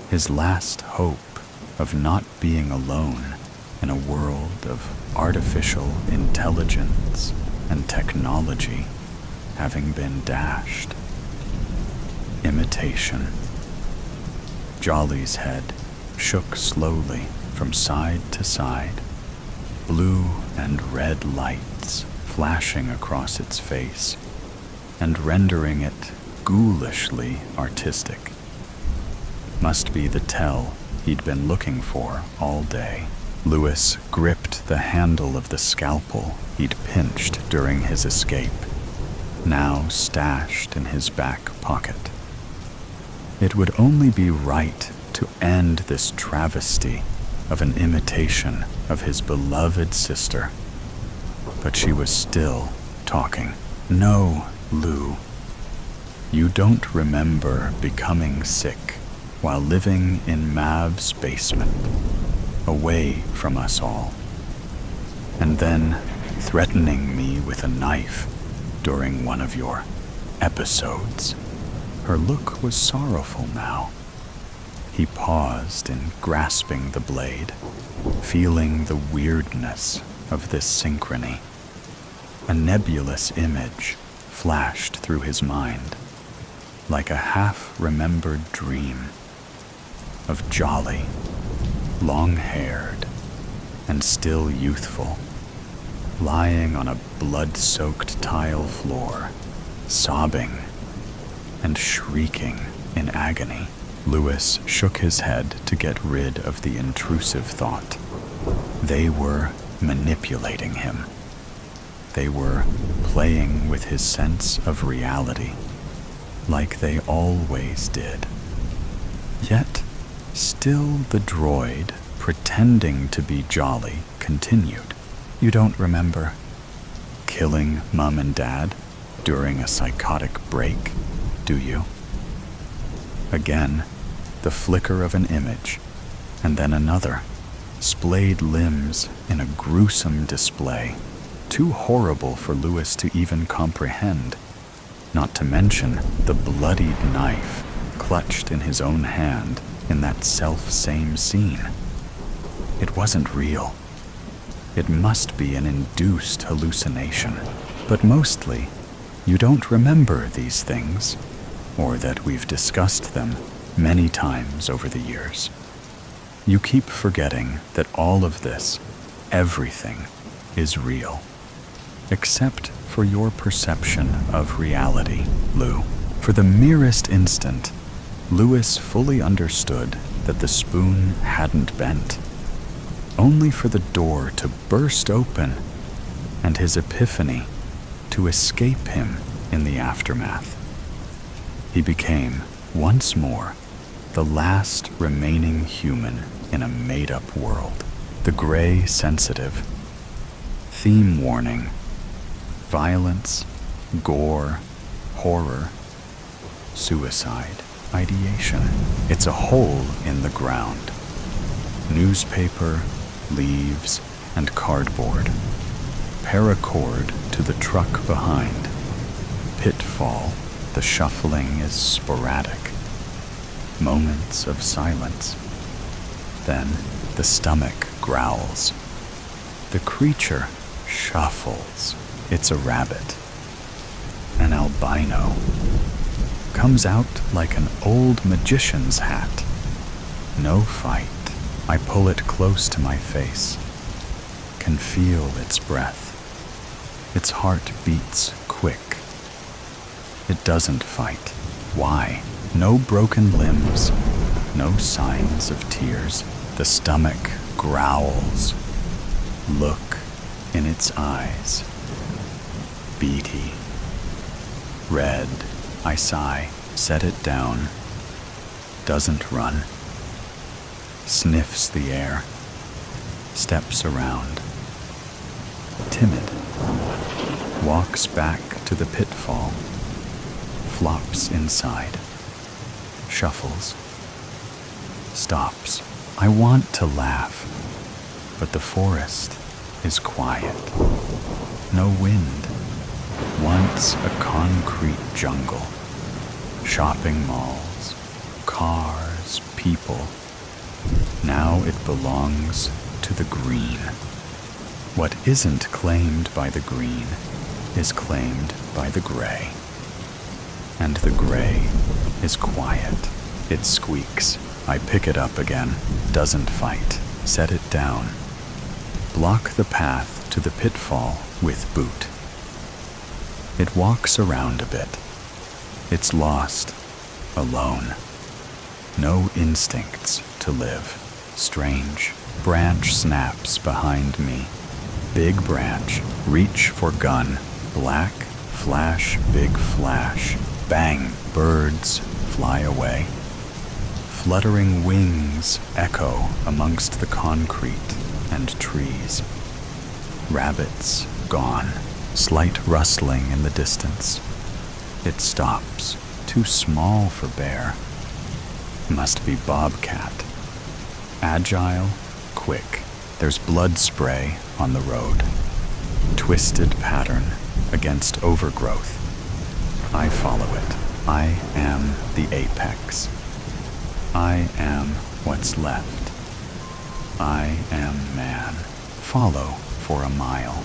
his last hope of not being alone in a world of artificial intelligence and technology having been dashed. Imitation. Jolly's head shook slowly from side to side, blue and red lights flashing across its face and rendering it ghoulishly artistic. Must be the tell he'd been looking for all day. Louis gripped the handle of the scalpel he'd pinched during his escape, now stashed in his back pocket. It would only be right to end this travesty of an imitation of his beloved sister. But she was still talking. No, Lou. You don't remember becoming sick while living in Mav's basement, away from us all, and then threatening me with a knife during one of your episodes. Her look was sorrowful now. He paused in grasping the blade, feeling the weirdness of this synchrony. A nebulous image flashed through his mind, like a half-remembered dream of Jolly, long-haired and still youthful, lying on a blood-soaked tile floor, sobbing and shrieking in agony. Louis shook his head to get rid of the intrusive thought. They were manipulating him. They were playing with his sense of reality, like they always did. Yet, still the droid, pretending to be Jolly, continued. You don't remember killing Mom and Dad during a psychotic break, do you? Again, the flicker of an image, and then another. Splayed limbs in a gruesome display, too horrible for Louis to even comprehend, not to mention the bloodied knife clutched in his own hand in that self-same scene. It wasn't real. It must be an induced hallucination. But mostly, you don't remember these things, or that we've discussed them many times over the years. You keep forgetting that all of this, everything, is real, except for your perception of reality, Lou. For the merest instant, Louis fully understood that the spoon hadn't bent, only for the door to burst open and his epiphany to escape him in the aftermath. He became, once more, the last remaining human in a made-up world. The gray sensitive. Theme warning. Violence, gore, horror, suicide, ideation. It's a hole in the ground. Newspaper, leaves, and cardboard. Paracord to the truck behind. Pitfall. The shuffling is sporadic. Moments of silence. Then the stomach growls. The creature shuffles. It's a rabbit. An albino. Comes out like an old magician's hat. No fight. I pull it close to my face. Can feel its breath. Its heart beats quick. It doesn't fight. Why? No broken limbs. No signs of tears. The stomach growls. Look in its eyes. Beady. Red. I sigh. Set it down. Doesn't run. Sniffs the air. Steps around. Timid. Walks back to the pitfall. Flops inside. Shuffles. Stops. I want to laugh, but the forest is quiet. No wind. Once a concrete jungle. Shopping malls. Cars. People. Now it belongs to the green. What isn't claimed by the green is claimed by the gray. And the gray is quiet. It squeaks. I pick it up again. Doesn't fight. Set it down. Block the path to the pitfall with boot. It walks around a bit. It's lost. Alone. No instincts to live. Strange. Branch snaps behind me. Big branch. Reach for gun. Black. Flash. Big flash. Bang. Birds fly away. Fluttering wings echo amongst the concrete and trees. Rabbits gone, slight rustling in the distance. It stops, too small for bear. Must be bobcat. Agile, quick. There's blood spray on the road. Twisted pattern against overgrowth. I follow it. I am the apex. I am what's left. I am man. Follow for a mile.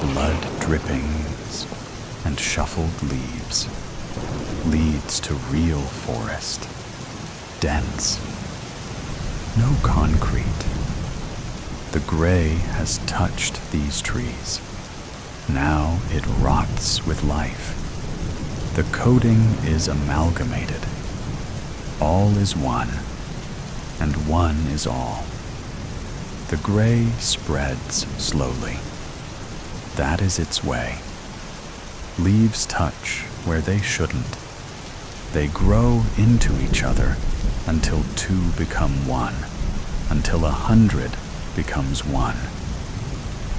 Blood drippings and shuffled leaves leads to real forest. Dense. No concrete. The gray has touched these trees. Now it rots with life. The coating is amalgamated. All is one, and one is all. The gray spreads slowly. That is its way. Leaves touch where they shouldn't. They grow into each other until two become one, until 100 becomes one,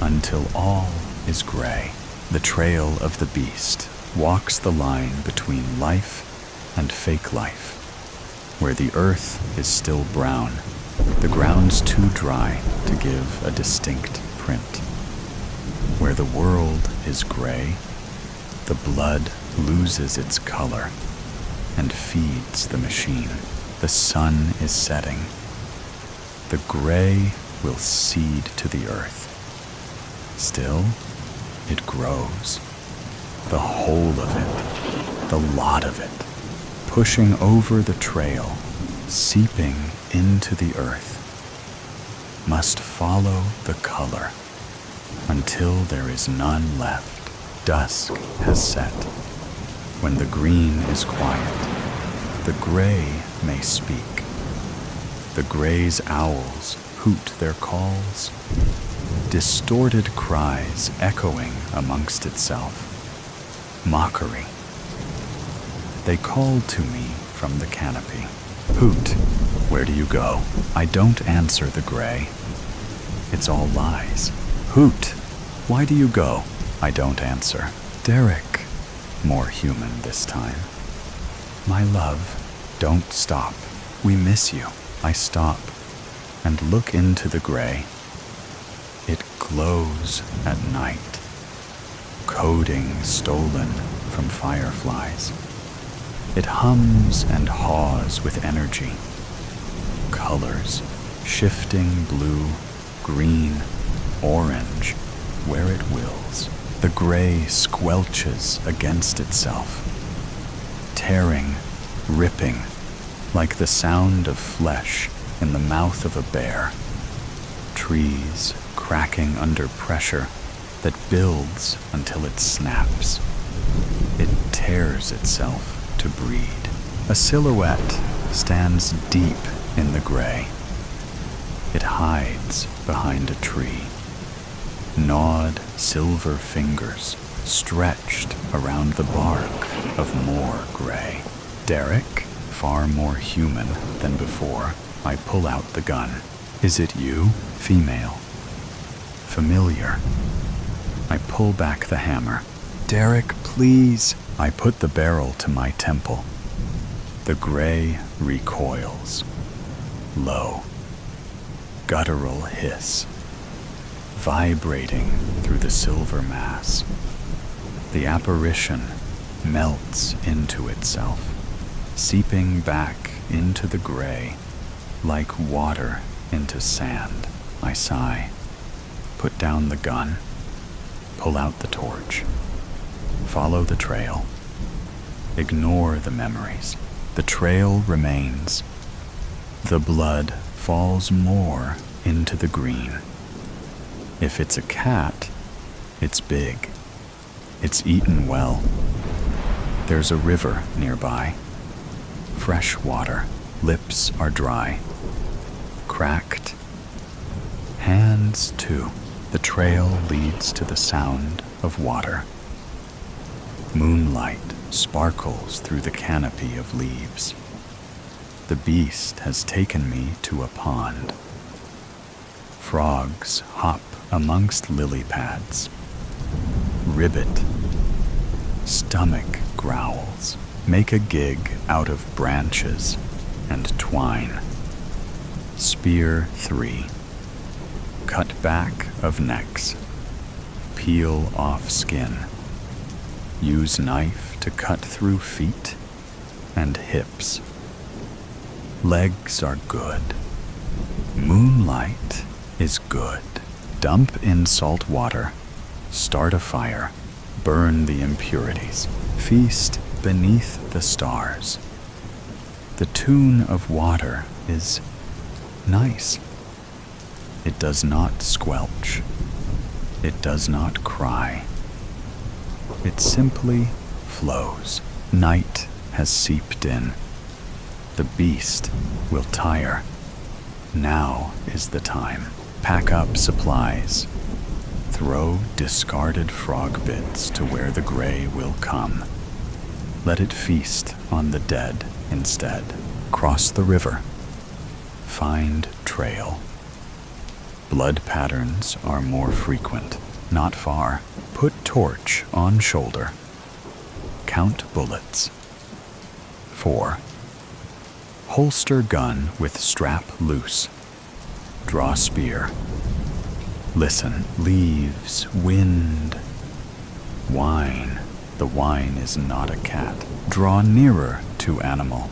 until all is gray. The trail of the beast walks the line between life and fake life, where the earth is still brown, the ground's too dry to give a distinct print. Where the world is gray, the blood loses its color and feeds the machine. The sun is setting. The gray will seed to the earth. Still, it grows. The whole of it, the lot of it, pushing over the trail, seeping into the earth, must follow the color until there is none left. Dusk has set. When the green is quiet, the gray may speak. The gray's owls hoot their calls, distorted cries echoing amongst itself. Mockery. They called to me from the canopy. Hoot, where do you go? I don't answer the gray. It's all lies. Hoot, why do you go? I don't answer. Derek, more human this time. My love, don't stop. We miss you. I stop and look into the gray. It glows at night, coding stolen from fireflies. It hums and haws with energy. Colors, shifting blue, green, orange, where it wills. The gray squelches against itself, tearing, ripping, like the sound of flesh in the mouth of a bear. Trees cracking under pressure that builds until it snaps. It tears itself to breed. A silhouette stands deep in the gray. It hides behind a tree. Gnawed silver fingers stretched around the bark of more gray. Derek, far more human than before, I pull out the gun. Is it you? Female. Familiar. I pull back the hammer. Derek, please. I put the barrel to my temple. The gray recoils. Low. Guttural hiss. Vibrating through the silver mass. The apparition melts into itself, seeping back into the gray like water into sand. I sigh, put down the gun, pull out the torch, follow the trail, ignore the memories. The trail remains. The blood falls more into the green. If it's a cat, it's big. It's eaten well. There's a river nearby. Fresh water. Lips are dry. Cracked. Hands, too. The trail leads to the sound of water. Moonlight sparkles through the canopy of leaves. The beast has taken me to a pond. Frogs hop amongst lily pads. Ribbit. Stomach growls. Make a gig out of branches and twine. Spear 3. Cut back of necks. Peel off skin. Use knife to cut through feet and hips. Legs are good. Moonlight is good. Dump in salt water. Start a fire. Burn the impurities. Feast beneath the stars. The tune of water is nice. It does not squelch. It does not cry. It simply flows. Night has seeped in. The beast will tire. Now is the time. Pack up supplies. Throw discarded frog bits to where the gray will come. Let it feast on the dead instead. Cross the river. Find trail. Blood patterns are more frequent. Not far. Put torch on shoulder. Count bullets. 4. Holster gun with strap loose. Draw spear. Listen. Leaves, wind, wine. The wine is not a cat. Draw nearer to animal.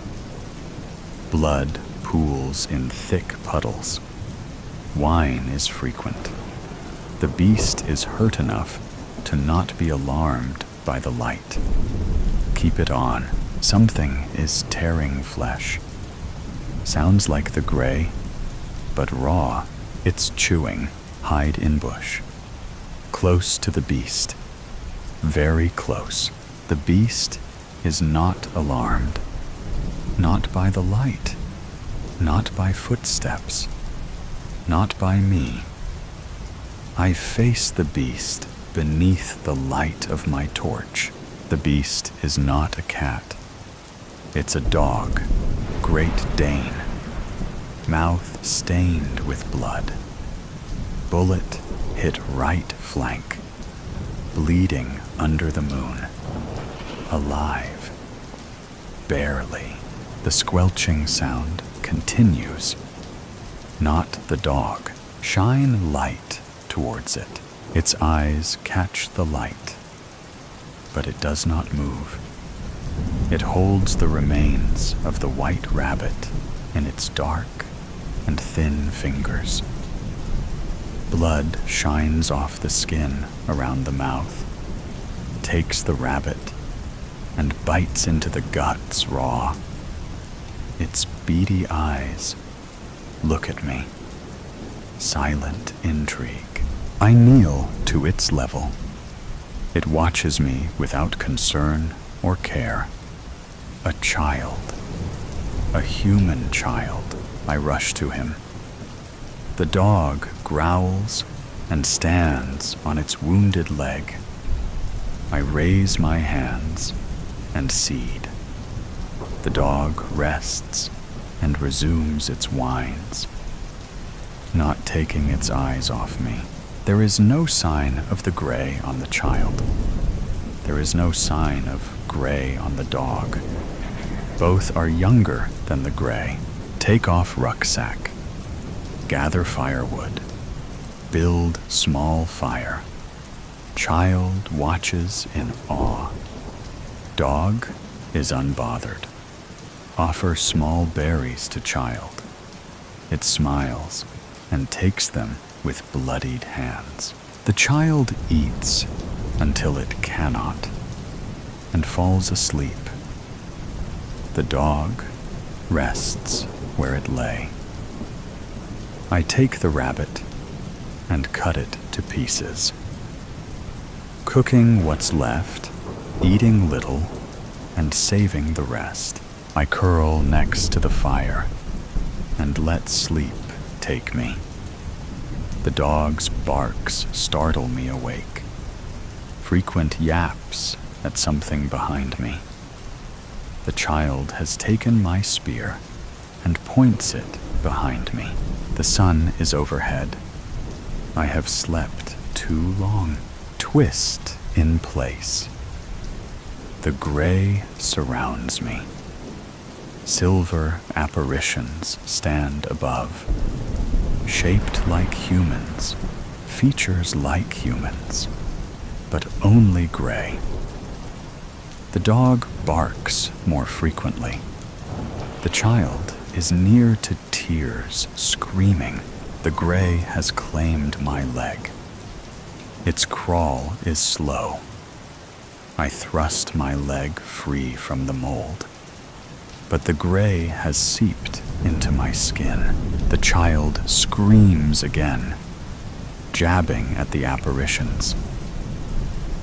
Blood pools in thick puddles. Wine is frequent. The beast is hurt enough to not be alarmed by the light. Keep it on. Something is tearing flesh. Sounds like the gray, but raw. It's chewing. Hide in bush. Close to the beast. Very close. The beast is not alarmed. Not by the light. Not by footsteps. Not by me. I face the beast beneath the light of my torch. The beast is not a cat. It's a dog. Great Dane. Mouth stained with blood. Bullet hit right flank. Bleeding under the moon. Alive. Barely. The squelching sound continues. Not the dog. Shine light towards it. Its eyes catch the light, but it does not move. It holds the remains of the white rabbit in its dark and thin fingers. Blood shines off the skin around the mouth, takes the rabbit, and bites into the guts raw. Its beady eyes look at me. Silent intrigue. I kneel to its level. It watches me without concern or care. A child. A human child. I rush to him. The dog growls and stands on its wounded leg. I raise my hands and cede. The dog rests and resumes its whines, not taking its eyes off me. There is no sign of the gray on the child. There is no sign of gray on the dog. Both are younger than the gray. Take off rucksack. Gather firewood. Build small fire. Child watches in awe. Dog is unbothered. Offer small berries to child. It smiles and takes them with bloodied hands. The child eats until it cannot and falls asleep. The dog rests where it lay. I take the rabbit and cut it to pieces. Cooking what's left, eating little, and saving the rest. I curl next to the fire and let sleep take me. The dog's barks startle me awake. Frequent yaps at something behind me. The child has taken my spear and points it behind me. The sun is overhead. I have slept too long. Twist in place. The gray surrounds me. Silver apparitions stand above, shaped like humans, features like humans, but only gray. The dog barks more frequently. The child is near to tears, screaming. The gray has claimed my leg. Its crawl is slow. I thrust my leg free from the mold, but the gray has seeped into my skin. The child screams again, jabbing at the apparitions.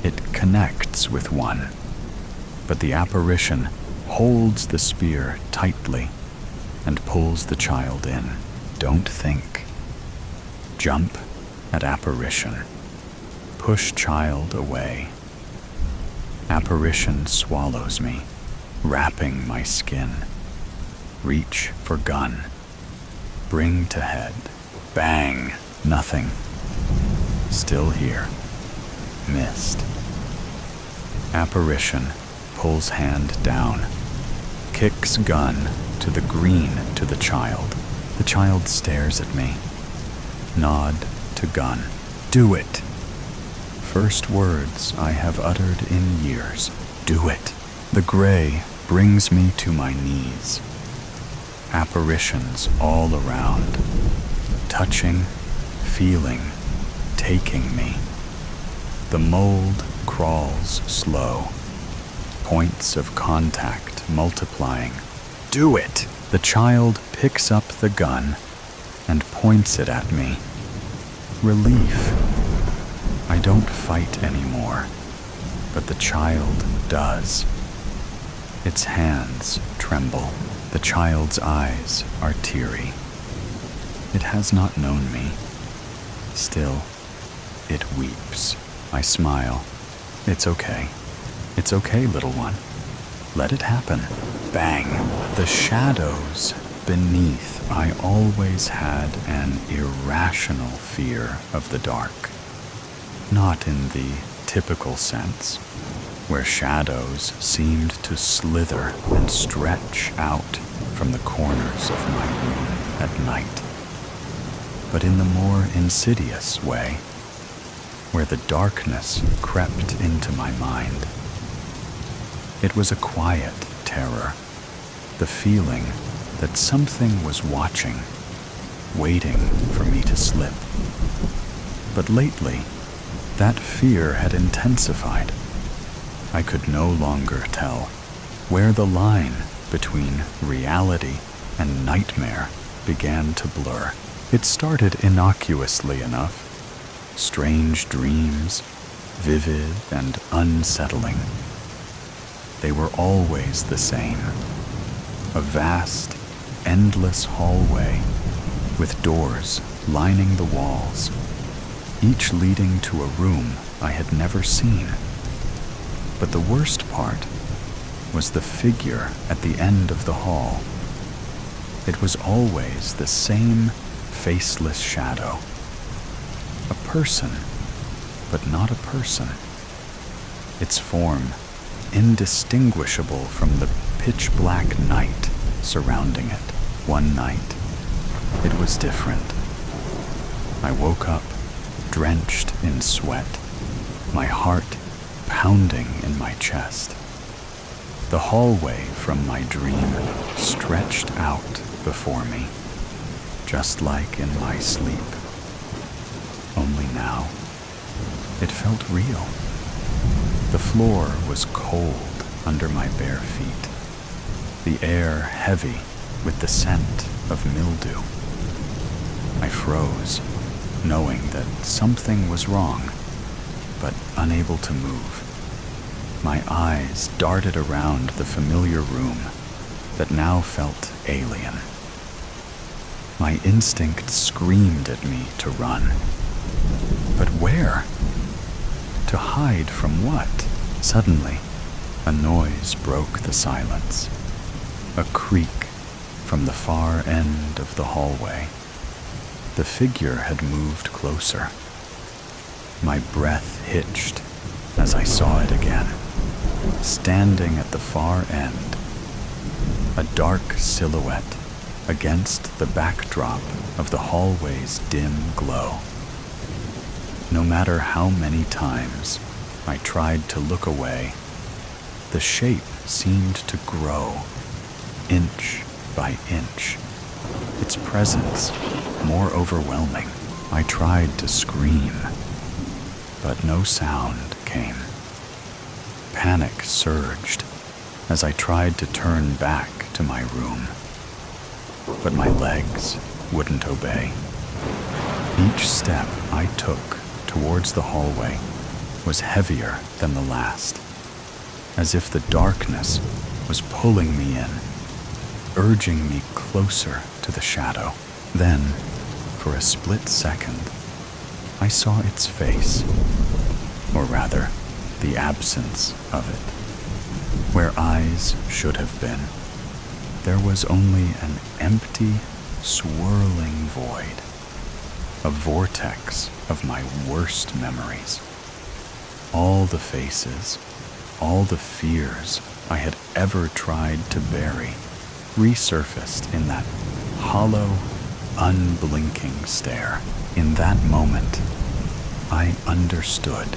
It connects with one, but the apparition holds the spear tightly and pulls the child in. Don't think. Jump at apparition. Push child away. Apparition swallows me, wrapping my skin. Reach for gun. Bring to head. Bang. Nothing. Still here. Missed. Apparition pulls hand down. Kicks gun to the green to the child. The child stares at me. Nod to gun. Do it. First words I have uttered in years. Do it. The gray brings me to my knees. Apparitions all around, touching, feeling, taking me. The mold crawls slow, points of contact multiplying. Do it! The child picks up the gun and points it at me. Relief. I don't fight anymore, but the child does. Its hands tremble. The child's eyes are teary. It has not known me. Still, it weeps. I smile. It's okay. It's okay, little one. Let it happen. Bang. The shadows beneath. I always had an irrational fear of the dark. Not in the typical sense, where shadows seemed to slither and stretch out from the corners of my room at night, but in the more insidious way, where the darkness crept into my mind. It was a quiet terror, the feeling that something was watching, waiting for me to slip. But lately, that fear had intensified. I could no longer tell where the line between reality and nightmare began to blur. It started innocuously enough. Strange dreams, vivid and unsettling. They were always the same. A vast, endless hallway with doors lining the walls, each leading to a room I had never seen. But the worst part was the figure at the end of the hall. It was always the same faceless shadow. A person, but not a person. Its form indistinguishable from the pitch-black night surrounding it. One night, it was different. I woke up, drenched in sweat, my heart pounding in my chest. The hallway from my dream stretched out before me, just like in my sleep. Only now, it felt real. The floor was cold under my bare feet, the air heavy with the scent of mildew. I froze, knowing that something was wrong, but unable to move. My eyes darted around the familiar room that now felt alien. My instinct screamed at me to run. But where? To hide from what? Suddenly, a noise broke the silence. A creak, From the far end of the hallway, the figure had moved closer. My breath hitched as I saw it again, standing at the far end, a dark silhouette against the backdrop of the hallway's dim glow. No matter how many times I tried to look away, the shape seemed to grow, inch by inch, its presence more overwhelming. I tried to scream, but no sound came. Panic surged as I tried to turn back to my room, but my legs wouldn't obey. Each step I took towards the hallway was heavier than the last, as if the darkness was pulling me in, urging me closer to the shadow. Then, for a split second, I saw its face, or rather, the absence of it. Where eyes should have been, there was only an empty, swirling void, a vortex of my worst memories. All the faces, all the fears I had ever tried to bury resurfaced in that hollow, unblinking stare. In that moment, I understood.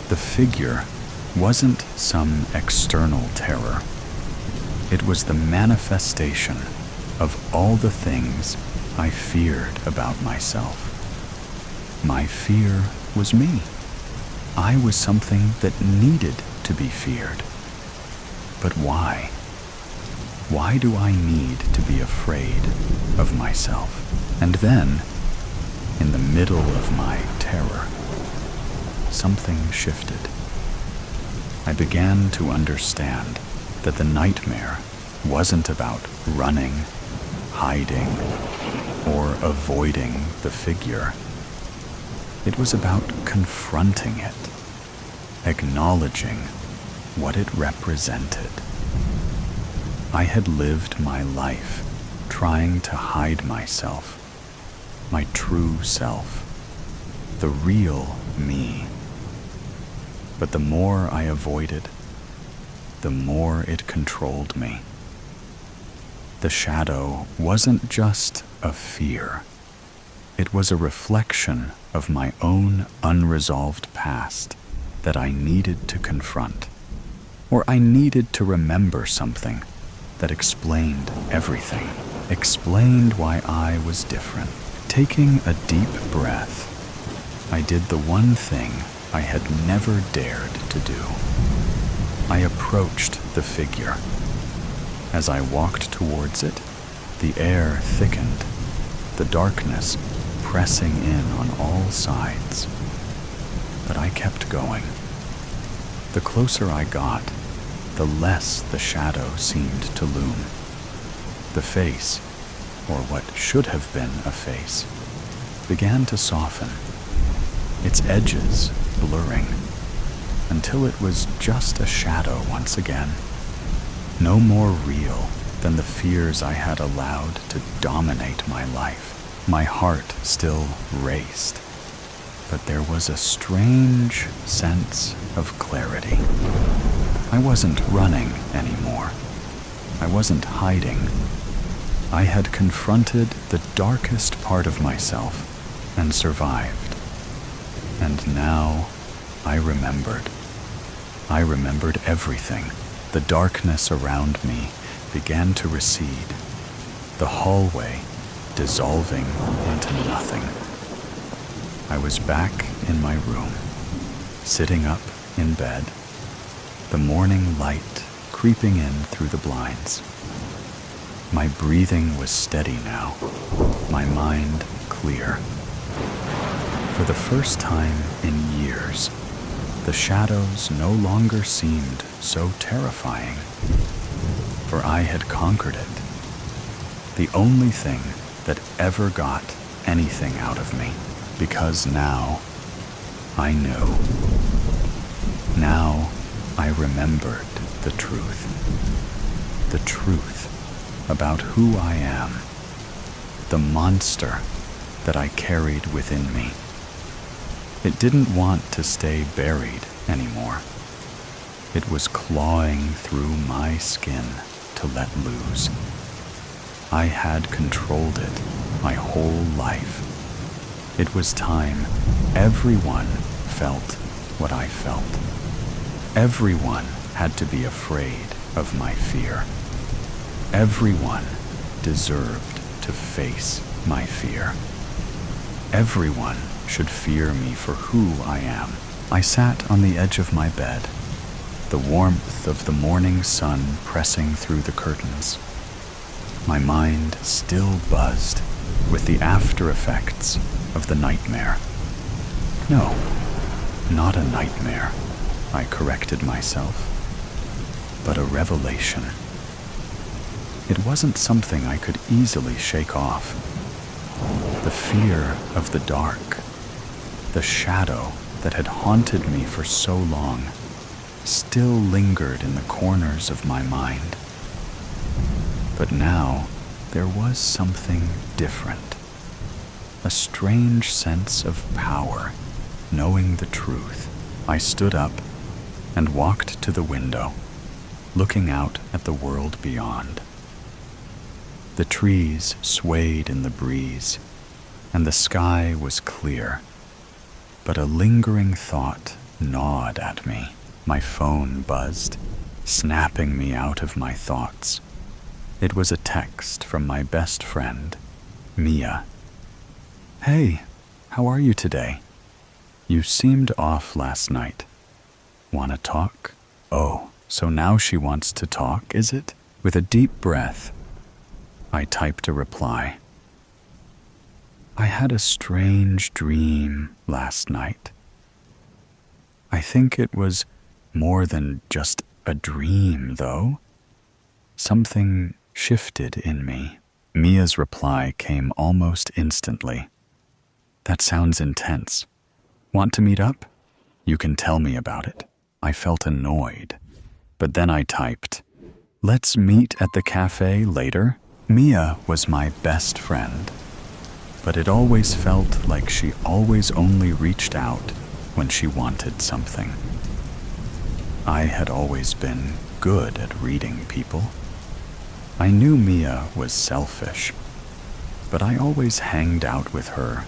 The figure wasn't some external terror. It was the manifestation of all the things I feared about myself. My fear was me. I was something that needed to be feared. But why? Why do I need to be afraid of myself? And then, in the middle of my terror, something shifted. I began to understand that the nightmare wasn't about running, hiding, or avoiding the figure. It was about confronting it, acknowledging what it represented. I had lived my life trying to hide myself, my true self, the real me. But the more I avoided, the more it controlled me. The shadow wasn't just a fear. It was a reflection of my own unresolved past that I needed to confront, or I needed to remember something that explained everything, explained why I was different. Taking a deep breath, I did the one thing I had never dared to do. I approached the figure. As I walked towards it, the air thickened, the darkness pressing in on all sides. But I kept going. The closer I got, the less the shadow seemed to loom. The face, or what should have been a face, began to soften, its edges blurring, until it was just a shadow once again, no more real than the fears I had allowed to dominate my life. My heart still raced, but there was a strange sense of clarity. I wasn't running anymore. I wasn't hiding. I had confronted the darkest part of myself and survived. And now I remembered. I remembered everything. The darkness around me began to recede, the hallway dissolving into nothing. I was back in my room, sitting up in bed, the morning light creeping in through the blinds. My breathing was steady now, my mind clear. For the first time in years, the shadows no longer seemed so terrifying, for I had conquered it. The only thing that ever got anything out of me, because now I knew. Now I remembered the truth about who I am, the monster that I carried within me. It didn't want to stay buried anymore. It was clawing through my skin to let loose. I had controlled it my whole life. It was time everyone felt what I felt. Everyone had to be afraid of my fear. Everyone deserved to face my fear. Everyone should fear me for who I am. I sat on the edge of my bed, the warmth of the morning sun pressing through the curtains. My mind still buzzed with the after effects of the nightmare. No, not a nightmare, I corrected myself, but a revelation. It wasn't something I could easily shake off. The fear of the dark, the shadow that had haunted me for so long, still lingered in the corners of my mind. But now there was something different. A strange sense of power, knowing the truth. I stood up and walked to the window, looking out at the world beyond. The trees swayed in the breeze, and the sky was clear. But a lingering thought gnawed at me. My phone buzzed, snapping me out of my thoughts. It was a text from my best friend, Mia. "Hey, how are you today? You seemed off last night. Wanna talk?" Oh, so now she wants to talk, is it? With a deep breath, I typed a reply. "I had a strange dream last night. I think it was more than just a dream, though. Something shifted in me." Mia's reply came almost instantly. "That sounds intense. Want to meet up? You can tell me about it." I felt annoyed, but then I typed, "Let's meet at the cafe later." Mia was my best friend, but it always felt like she always only reached out when she wanted something. I had always been good at reading people. I knew Mia was selfish, but I always hanged out with her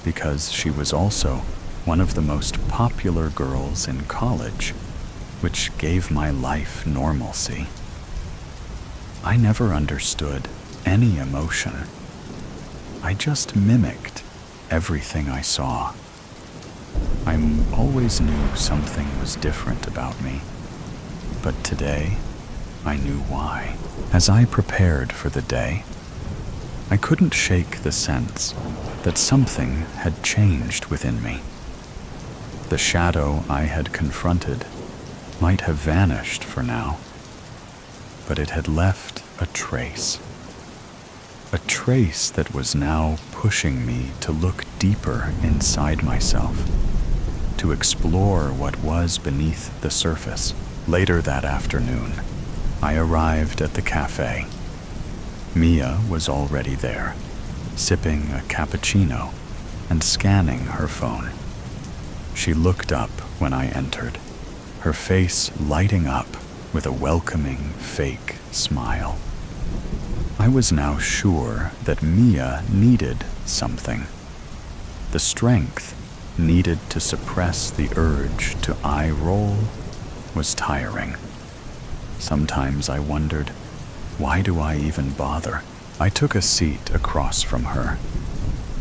because she was also one of the most popular girls in college, which gave my life normalcy. I never understood any emotion. I just mimicked everything I saw. I always knew something was different about me, but today I knew why. As I prepared for the day, I couldn't shake the sense that something had changed within me. The shadow I had confronted might have vanished for now, but it had left a trace that was now pushing me to look deeper inside myself, to explore what was beneath the surface. Later that afternoon, I arrived at the cafe. Mia was already there, sipping a cappuccino and scanning her phone. She looked up when I entered, her face lighting up with a welcoming, fake smile. I was now sure that Mia needed something. The strength needed to suppress the urge to eye roll was tiring. Sometimes I wondered, why do I even bother? I took a seat across from her,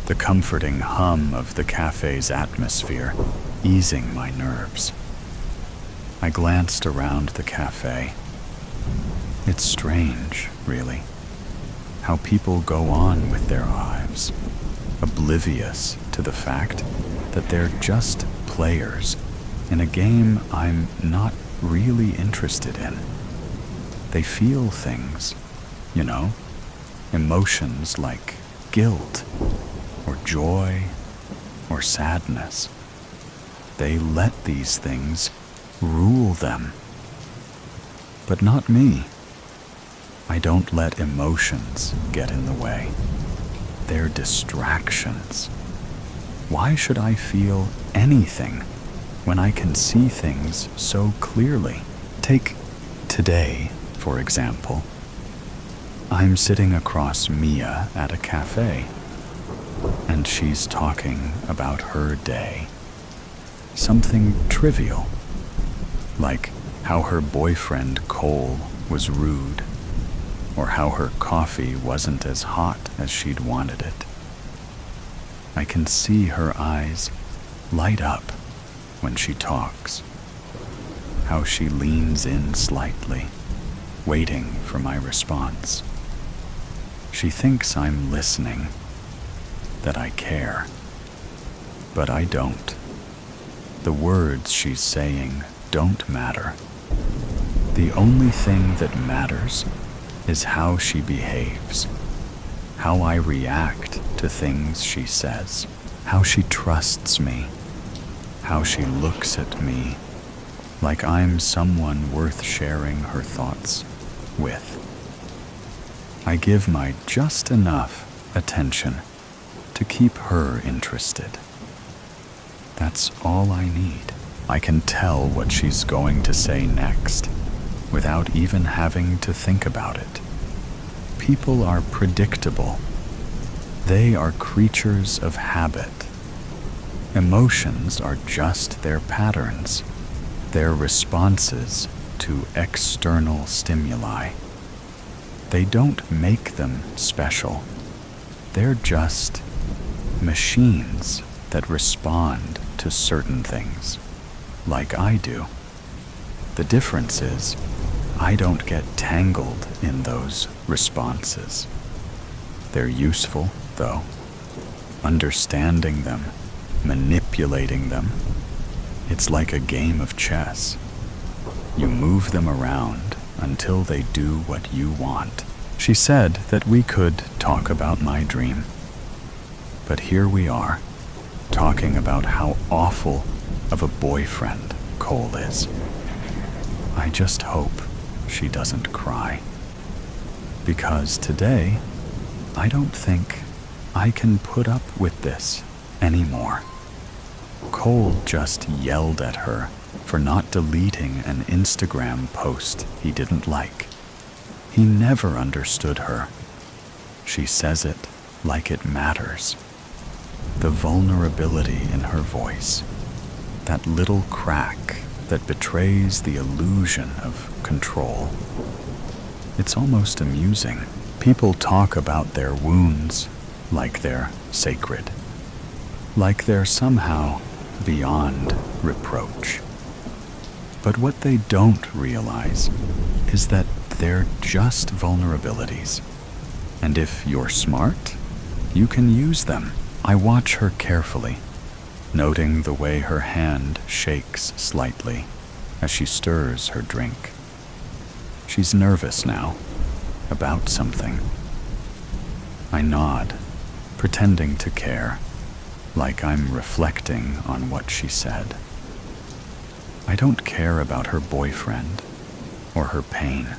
the comforting hum of the cafe's atmosphere easing my nerves. I glanced around the cafe. It's strange, really, how people go on with their lives, oblivious to the fact that they're just players in a game I'm not really interested in. They feel things, you know, emotions like guilt or joy or sadness. They let these things rule them. But not me. I don't let emotions get in the way. They're distractions. Why should I feel anything when I can see things so clearly? Take today, for example. I'm sitting across Mia at a cafe, and she's talking about her day. Something trivial, like how her boyfriend Cole was rude, or how her coffee wasn't as hot as she'd wanted it. I can see her eyes light up when she talks, how she leans in slightly, waiting for my response. She thinks I'm listening, that I care, but I don't. The words she's saying don't matter. The only thing that matters is how she behaves, how I react to things she says, how she trusts me, how she looks at me like I'm someone worth sharing her thoughts with. I give my just enough attention to keep her interested. That's all I need. I can tell what she's going to say next without even having to think about it. People are predictable. They are creatures of habit. Emotions are just their patterns, their responses to external stimuli. They don't make them special. They're just machines that respond to certain things, like I do. The difference is, I don't get tangled in those responses. They're useful, though. Understanding them, manipulating them, it's like a game of chess. You move them around until they do what you want. She said that we could talk about my dream. But here we are, talking about how awful of a boyfriend Cole is. I just hope she doesn't cry. Because today, I don't think I can put up with this anymore. Cole just yelled at her for not deleting an Instagram post he didn't like. He never understood her. She says it like it matters. The vulnerability in her voice, that little crack that betrays the illusion of control. It's almost amusing. People talk about their wounds like they're sacred, like they're somehow beyond reproach. But what they don't realize is that they're just vulnerabilities. And if you're smart, you can use them. I watch her carefully, noting the way her hand shakes slightly as she stirs her drink. She's nervous now, about something. I nod, pretending to care, like I'm reflecting on what she said. I don't care about her boyfriend or her pain.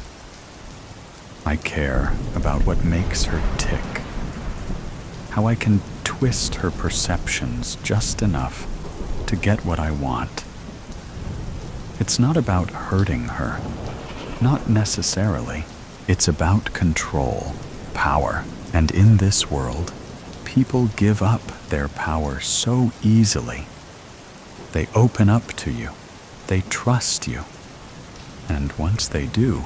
I care about what makes her tick, how I can twist her perceptions just enough to get what I want. It's not about hurting her, not necessarily. It's about control, power, and in this world, people give up their power so easily. They open up to you, they trust you, and once they do,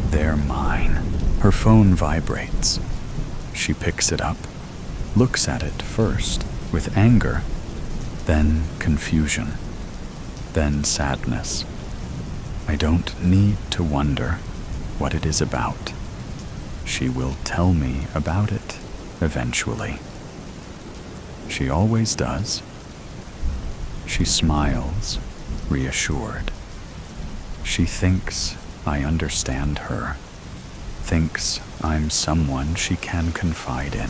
they're mine. Her phone vibrates. She picks it up, looks at it first with anger, then confusion, then sadness. I don't need to wonder what it is about. She will tell me about it eventually. She always does. She smiles, reassured. She thinks I understand her, thinks I'm someone she can confide in.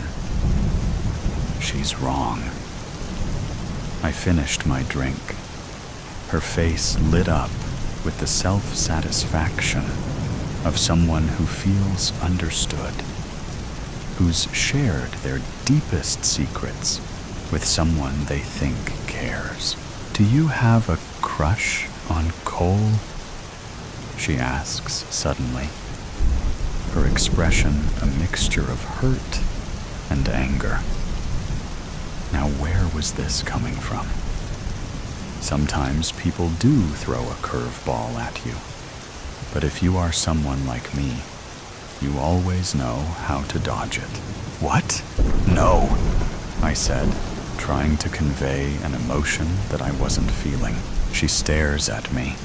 She's wrong. I finished my drink. Her face lit up with the self-satisfaction of someone who feels understood, who's shared their deepest secrets with someone they think cares. "Do you have a crush on Cole?" she asks suddenly, her expression a mixture of hurt and anger. Now, where was this coming from? Sometimes people do throw a curveball at you, but if you are someone like me, you always know how to dodge it. "What? No," I said, trying to convey an emotion that I wasn't feeling. She stares at me,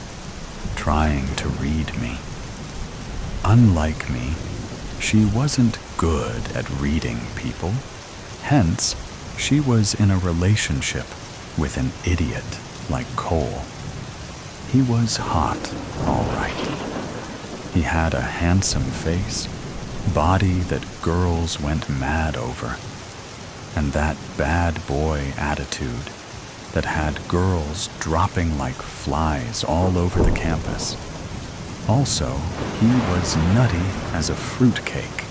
trying to read me. Unlike me, she wasn't good at reading people. Hence, she was in a relationship with an idiot like Cole. He was hot, all right. He had a handsome face, body that girls went mad over, and that bad boy attitude that had girls dropping like flies all over the campus. Also, he was nutty as a fruitcake.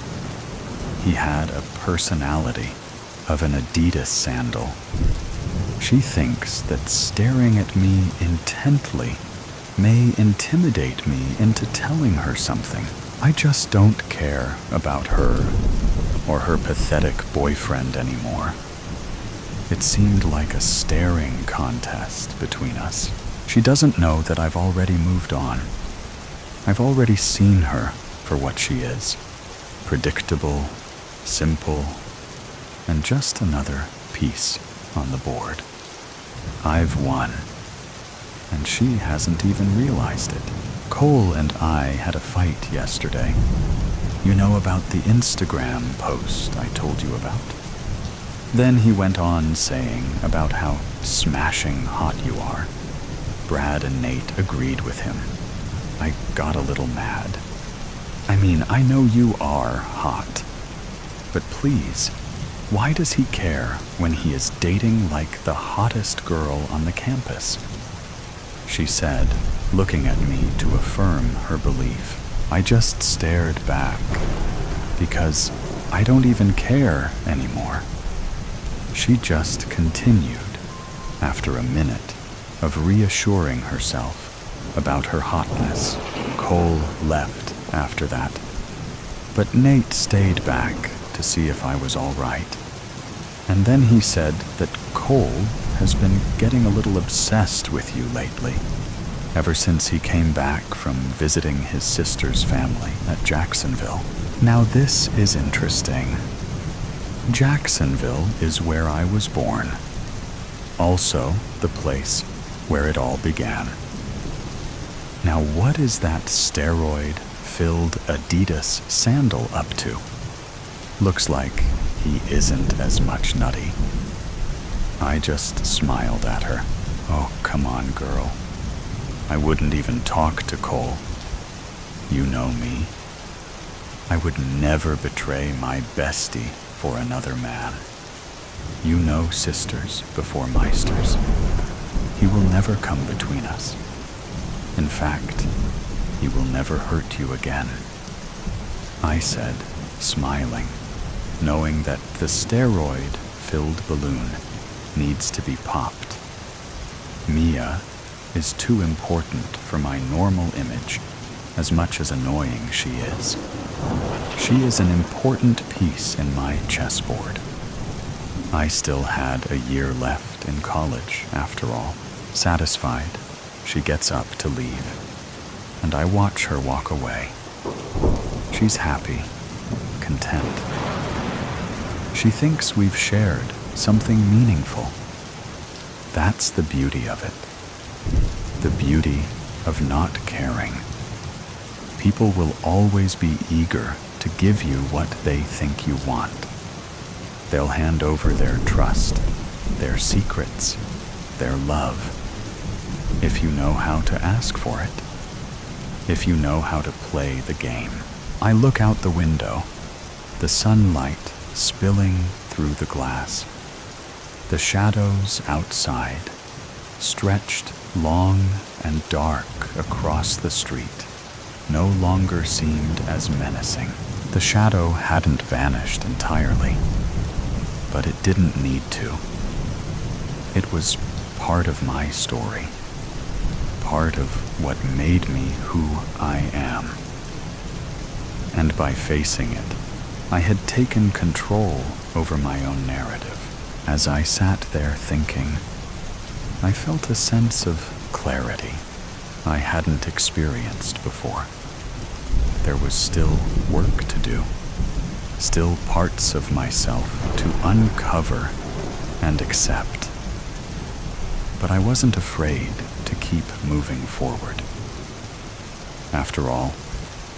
He had a personality of an Adidas sandal. She thinks that staring at me intently may intimidate me into telling her something. I just don't care about her or her pathetic boyfriend anymore. It seemed like a staring contest between us. She doesn't know that I've already moved on. I've already seen her for what she is. Predictable, simple, and just another piece on the board. I've won, and she hasn't even realized it. Cole and I had a fight yesterday. You know about the Instagram post I told you about? Then he went on saying about how smashing hot you are. Brad and Nate agreed with him. I got a little mad. I mean, I know you are hot, but please, why does he care when he is dating like the hottest girl on the campus? She said, looking at me to affirm her belief. I just stared back because I don't even care anymore. She just continued after a minute of reassuring herself about her hotness. Cole left after that, but Nate stayed back to see if I was all right. And then he said that Cole has been getting a little obsessed with you lately, ever since he came back from visiting his sister's family at Jacksonville. Now this is interesting. Jacksonville is where I was born, also the place where it all began. Now what is that steroid-filled Adidas sandal up to? Looks like he isn't as much nutty. I just smiled at her. Oh, come on, girl. I wouldn't even talk to Cole. You know me. I would never betray my bestie for another man. You know sisters before meisters. He will never come between us. In fact, he will never hurt you again. I said, smiling, knowing that the steroid-filled balloon needs to be popped. Mia is too important for my normal image, as much as annoying she is. She is an important piece in my chessboard. I still had a year left in college, after all. Satisfied, she gets up to leave, and I watch her walk away. She's happy, content. She thinks we've shared something meaningful. That's the beauty of it. The beauty of not caring. People will always be eager to give you what they think you want. They'll hand over their trust, their secrets, their love, if you know how to ask for it, if you know how to play the game. I look out the window, the sunlight spilling through the glass, the shadows outside, stretched long and dark across the street. no longer seemed as menacing. The shadow hadn't vanished entirely, but it didn't need to. It was part of my story, part of what made me who I am. And by facing it, I had taken control over my own narrative. As I sat there thinking, I felt a sense of clarity I hadn't experienced before. There was still work to do, still parts of myself to uncover and accept. But I wasn't afraid to keep moving forward. After all,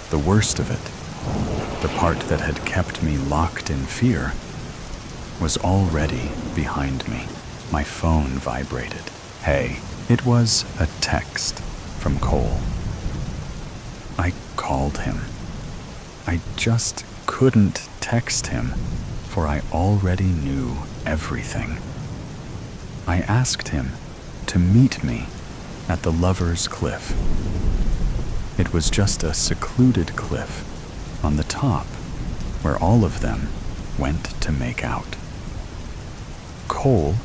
the worst of it, the part that had kept me locked in fear, was already behind me. My phone vibrated. Hey, it was a text from Cole. I called him. I just couldn't text him, for I already knew everything. I asked him to meet me at the Lover's Cliff. It was just a secluded cliff on the top where all of them went to make out. Cole,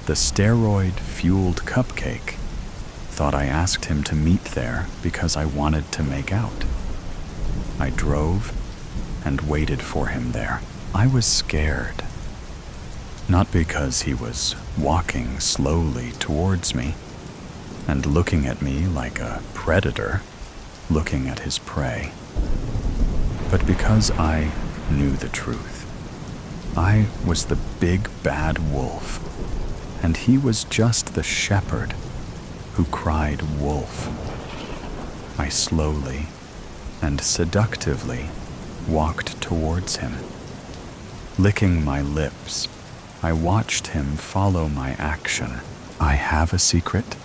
the steroid-fueled cupcake, thought I asked him to meet there because I wanted to make out. I drove and waited for him there. I was scared. Not because he was walking slowly towards me and looking at me like a predator looking at his prey, but because I knew the truth. I was the big bad wolf, and he was just the shepherd who cried wolf. I slowly and seductively walked towards him. Licking my lips, I watched him follow my action. I have a secret?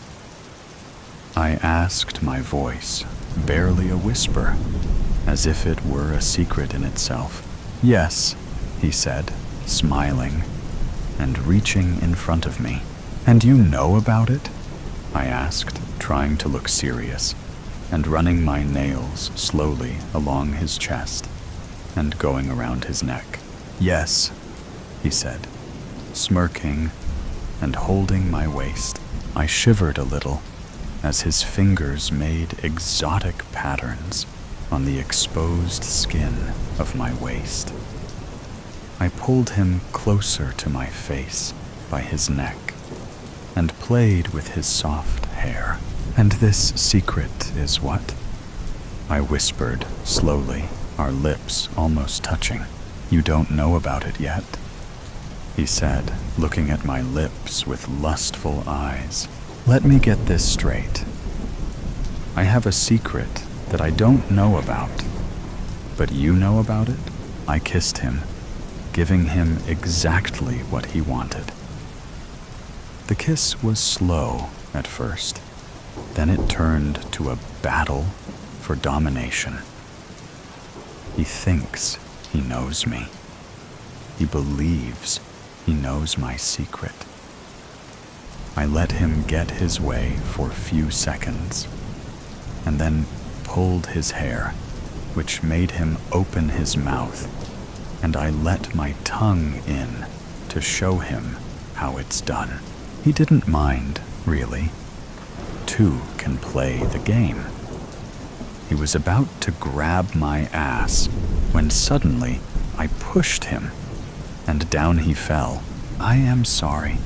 I asked, my voice barely a whisper, as if it were a secret in itself. Yes, he said, smiling and reaching in front of me. And you know about it? I asked, trying to look serious and running my nails slowly along his chest and going around his neck. Yes, he said, smirking and holding my waist. I shivered a little as his fingers made exotic patterns on the exposed skin of my waist. I pulled him closer to my face by his neck and played with his soft hair. And this secret is what? I whispered slowly, our lips almost touching. You don't know about it yet? He said, looking at my lips with lustful eyes. Let me get this straight. I have a secret that I don't know about, but you know about it? I kissed him, giving him exactly what he wanted. The kiss was slow at first, then it turned to a battle for domination. He thinks he knows me. He believes he knows my secret. I let him get his way for a few seconds, and then pulled his hair, which made him open his mouth, and I let my tongue in to show him how it's done. He didn't mind, really. Two can play the game. He was about to grab my ass when suddenly I pushed him, and down he fell. I am sorry.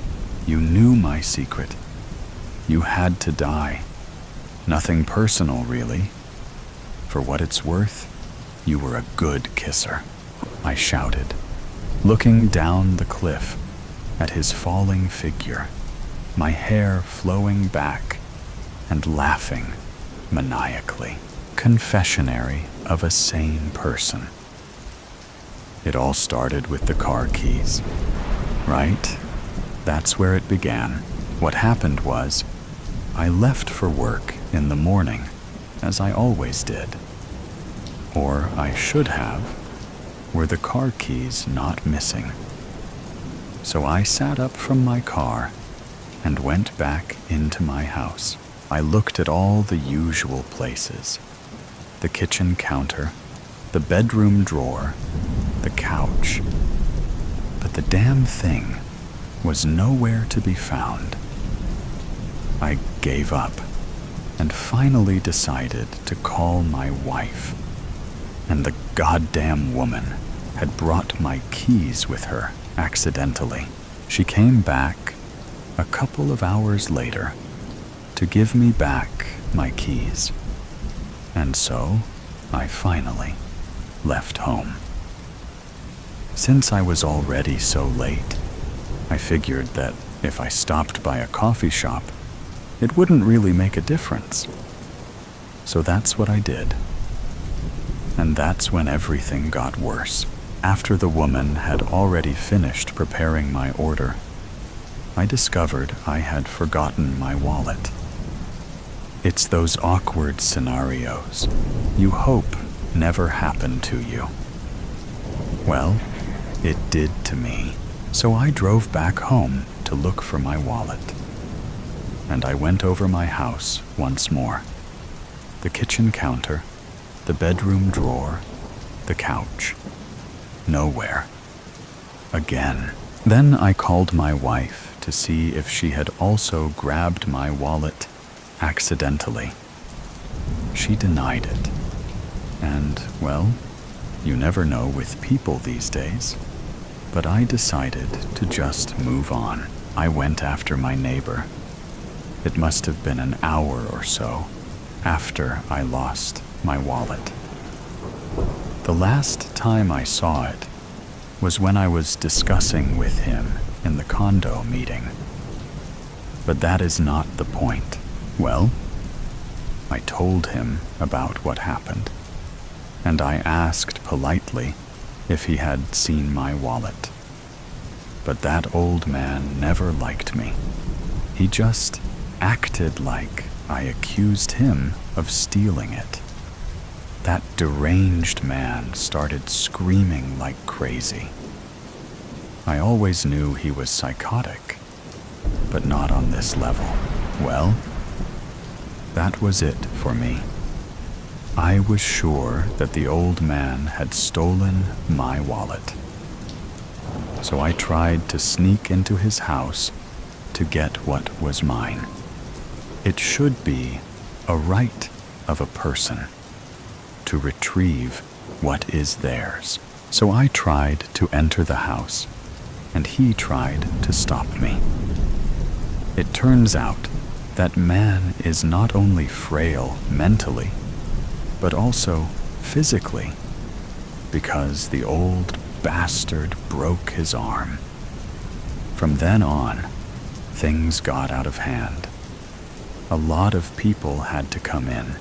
You knew my secret. You had to die. Nothing personal, really. For what it's worth, you were a good kisser, I shouted, looking down the cliff at his falling figure, my hair flowing back and laughing maniacally. Confessionary of a sane person. It all started with the car keys, right? That's where it began. What happened was, I left for work in the morning, as I always did. Or I should have, were the car keys not missing. So I sat up from my car and went back into my house. I looked at all the usual places, the kitchen counter, the bedroom drawer, the couch. But the damn thing was nowhere to be found. I gave up and finally decided to call my wife. And the goddamn woman had brought my keys with her accidentally. She came back a couple of hours later to give me back my keys. And so I finally left home. Since I was already so late, I figured that if I stopped by a coffee shop, it wouldn't really make a difference. So that's what I did. And that's when everything got worse. After the woman had already finished preparing my order, I discovered I had forgotten my wallet. It's those awkward scenarios you hope never happen to you. Well, it did to me. So I drove back home to look for my wallet. And I went over my house once more. The kitchen counter, the bedroom drawer, the couch. Nowhere. Again. Then I called my wife to see if she had also grabbed my wallet accidentally. She denied it. And, well, you never know with people these days. But I decided to just move on. I went after my neighbor. It must have been an hour or so after I lost my wallet. The last time I saw it was when I was discussing with him in the condo meeting. But that is not the point. Well, I told him about what happened, and I asked politely if he had seen my wallet. But that old man never liked me. He just acted like I accused him of stealing it. That deranged man started screaming like crazy. I always knew he was psychotic, but not on this level. Well, that was it for me. I was sure that the old man had stolen my wallet. So I tried to sneak into his house to get what was mine. It should be a right of a person to retrieve what is theirs. So I tried to enter the house, and he tried to stop me. It turns out that man is not only frail mentally, but also physically, because the old bastard broke his arm. From then on, things got out of hand. A lot of people had to come in,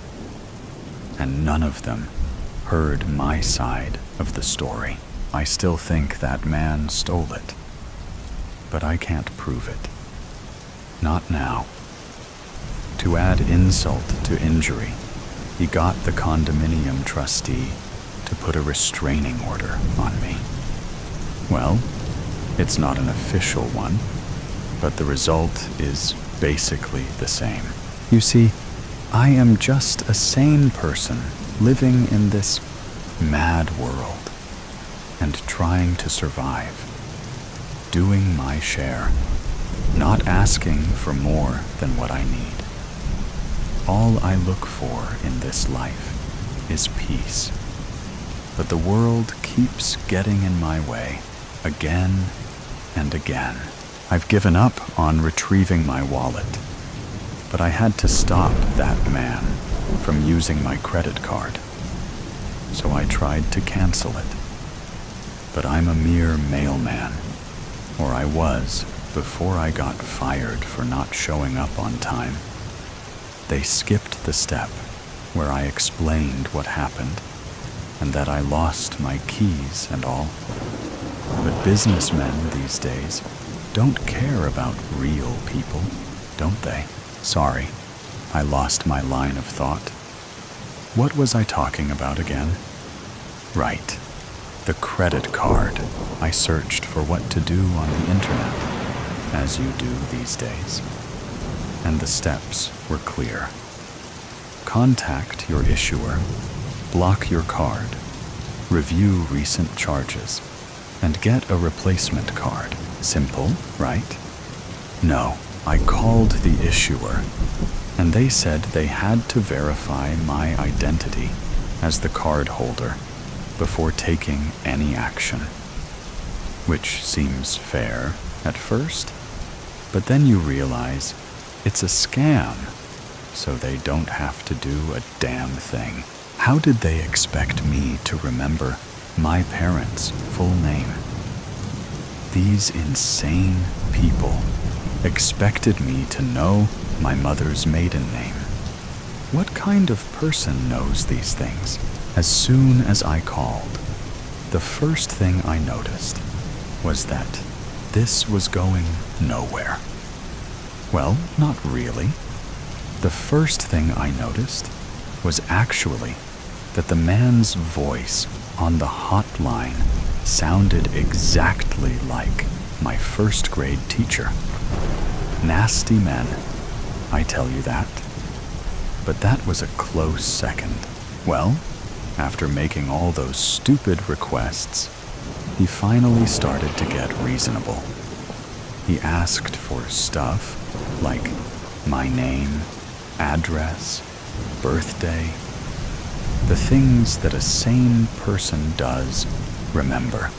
and none of them heard my side of the story. I still think that man stole it, but I can't prove it. Not now. To add insult to injury, he got the condominium trustee to put a restraining order on me. Well, it's not an official one, but the result is basically the same. You see, I am just a sane person living in this mad world and trying to survive, doing my share, not asking for more than what I need. All I look for in this life is peace. But the world keeps getting in my way again and again. I've given up on retrieving my wallet, but I had to stop that man from using my credit card. So I tried to cancel it. But I'm a mere mailman, or I was before I got fired for not showing up on time. They skipped the step where I explained what happened and that I lost my keys and all. But businessmen these days don't care about real people, don't they? Sorry, I lost my line of thought. What was I talking about again? Right, the credit card. I searched for what to do on the internet, as you do these days. And the steps were clear. Contact your issuer block your card, review recent charges, and get a replacement card. Simple, right? No, I called the issuer, and they said they had to verify my identity as the card holder before taking any action. Which seems fair at first, but then you realize it's a scam, so they don't have to do a damn thing. How did they expect me to remember my parents' full name? These insane people expected me to know my mother's maiden name. What kind of person knows these things? As soon as I called, the first thing I noticed was that this was going nowhere. Well, not really. The first thing I noticed was actually that the man's voice on the hotline sounded exactly like my first grade teacher. Nasty men, I tell you that. But that was a close second. Well, after making all those stupid requests, he finally started to get reasonable. He asked for stuff like my name, address, birthday, the things that a sane person does remember.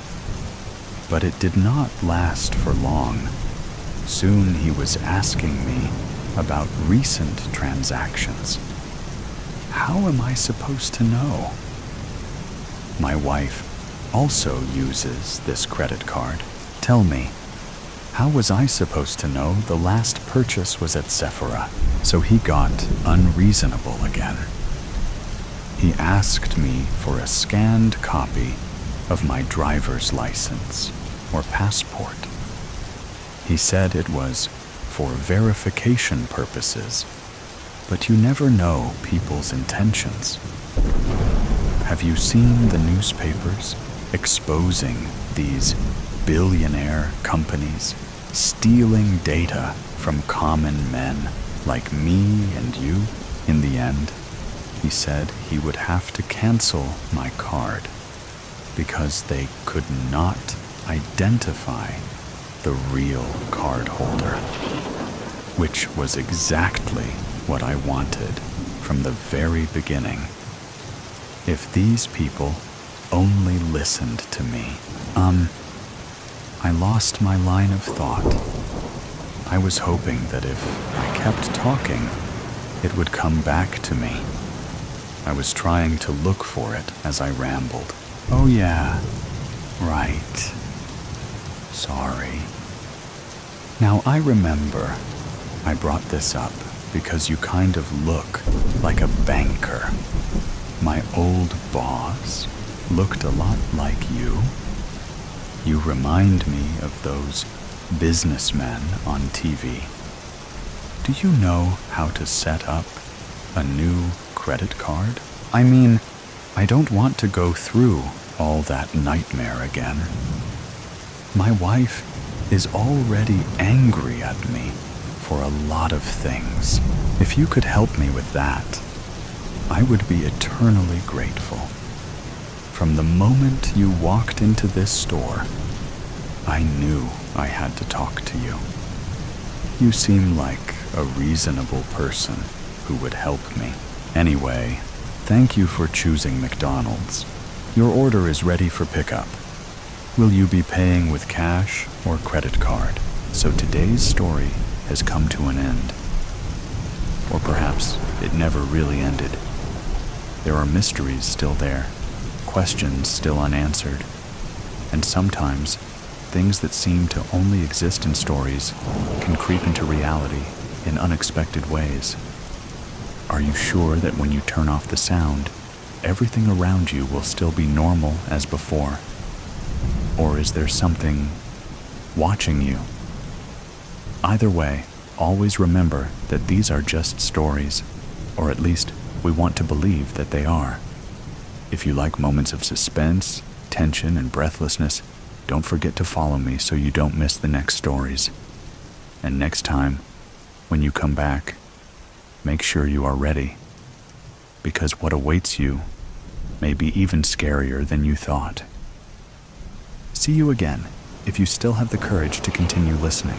But it did not last for long. Soon he was asking me about recent transactions. How am I supposed to know? My wife also uses this credit card. Tell me, how was I supposed to know the last purchase was at Sephora? So he got unreasonable again. He asked me for a scanned copy of my driver's license or passport. He said it was for verification purposes, but you never know people's intentions. Have you seen the newspapers exposing these billionaire companies stealing data from common men like me and you? In the end, he said he would have to cancel my card because they could not identify the real card holder, which was exactly what I wanted from the very beginning. If these people only listened to me. I lost my line of thought. I was hoping that if I kept talking, it would come back to me. I was trying to look for it as I rambled. Oh yeah, right. Sorry. Now I remember I brought this up because you kind of look like a banker. My old boss looked a lot like you. You remind me of those businessmen on TV. Do you know how to set up a new credit card? I mean, I don't want to go through all that nightmare again. My wife is already angry at me for a lot of things. If you could help me with that, I would be eternally grateful. From the moment you walked into this store, I knew I had to talk to you. You seem like a reasonable person who would help me. Anyway, thank you for choosing McDonald's. Your order is ready for pickup. Will you be paying with cash or credit card? So today's story has come to an end. Or perhaps it never really ended. There are mysteries still there, questions still unanswered, and sometimes things that seem to only exist in stories can creep into reality in unexpected ways. Are you sure that when you turn off the sound, everything around you will still be normal as before? Or is there something watching you? Either way, always remember that these are just stories, or at least we want to believe that they are. If you like moments of suspense, tension, and breathlessness, don't forget to follow me so you don't miss the next stories. And next time, when you come back, make sure you are ready, because what awaits you may be even scarier than you thought. See you again if you still have the courage to continue listening.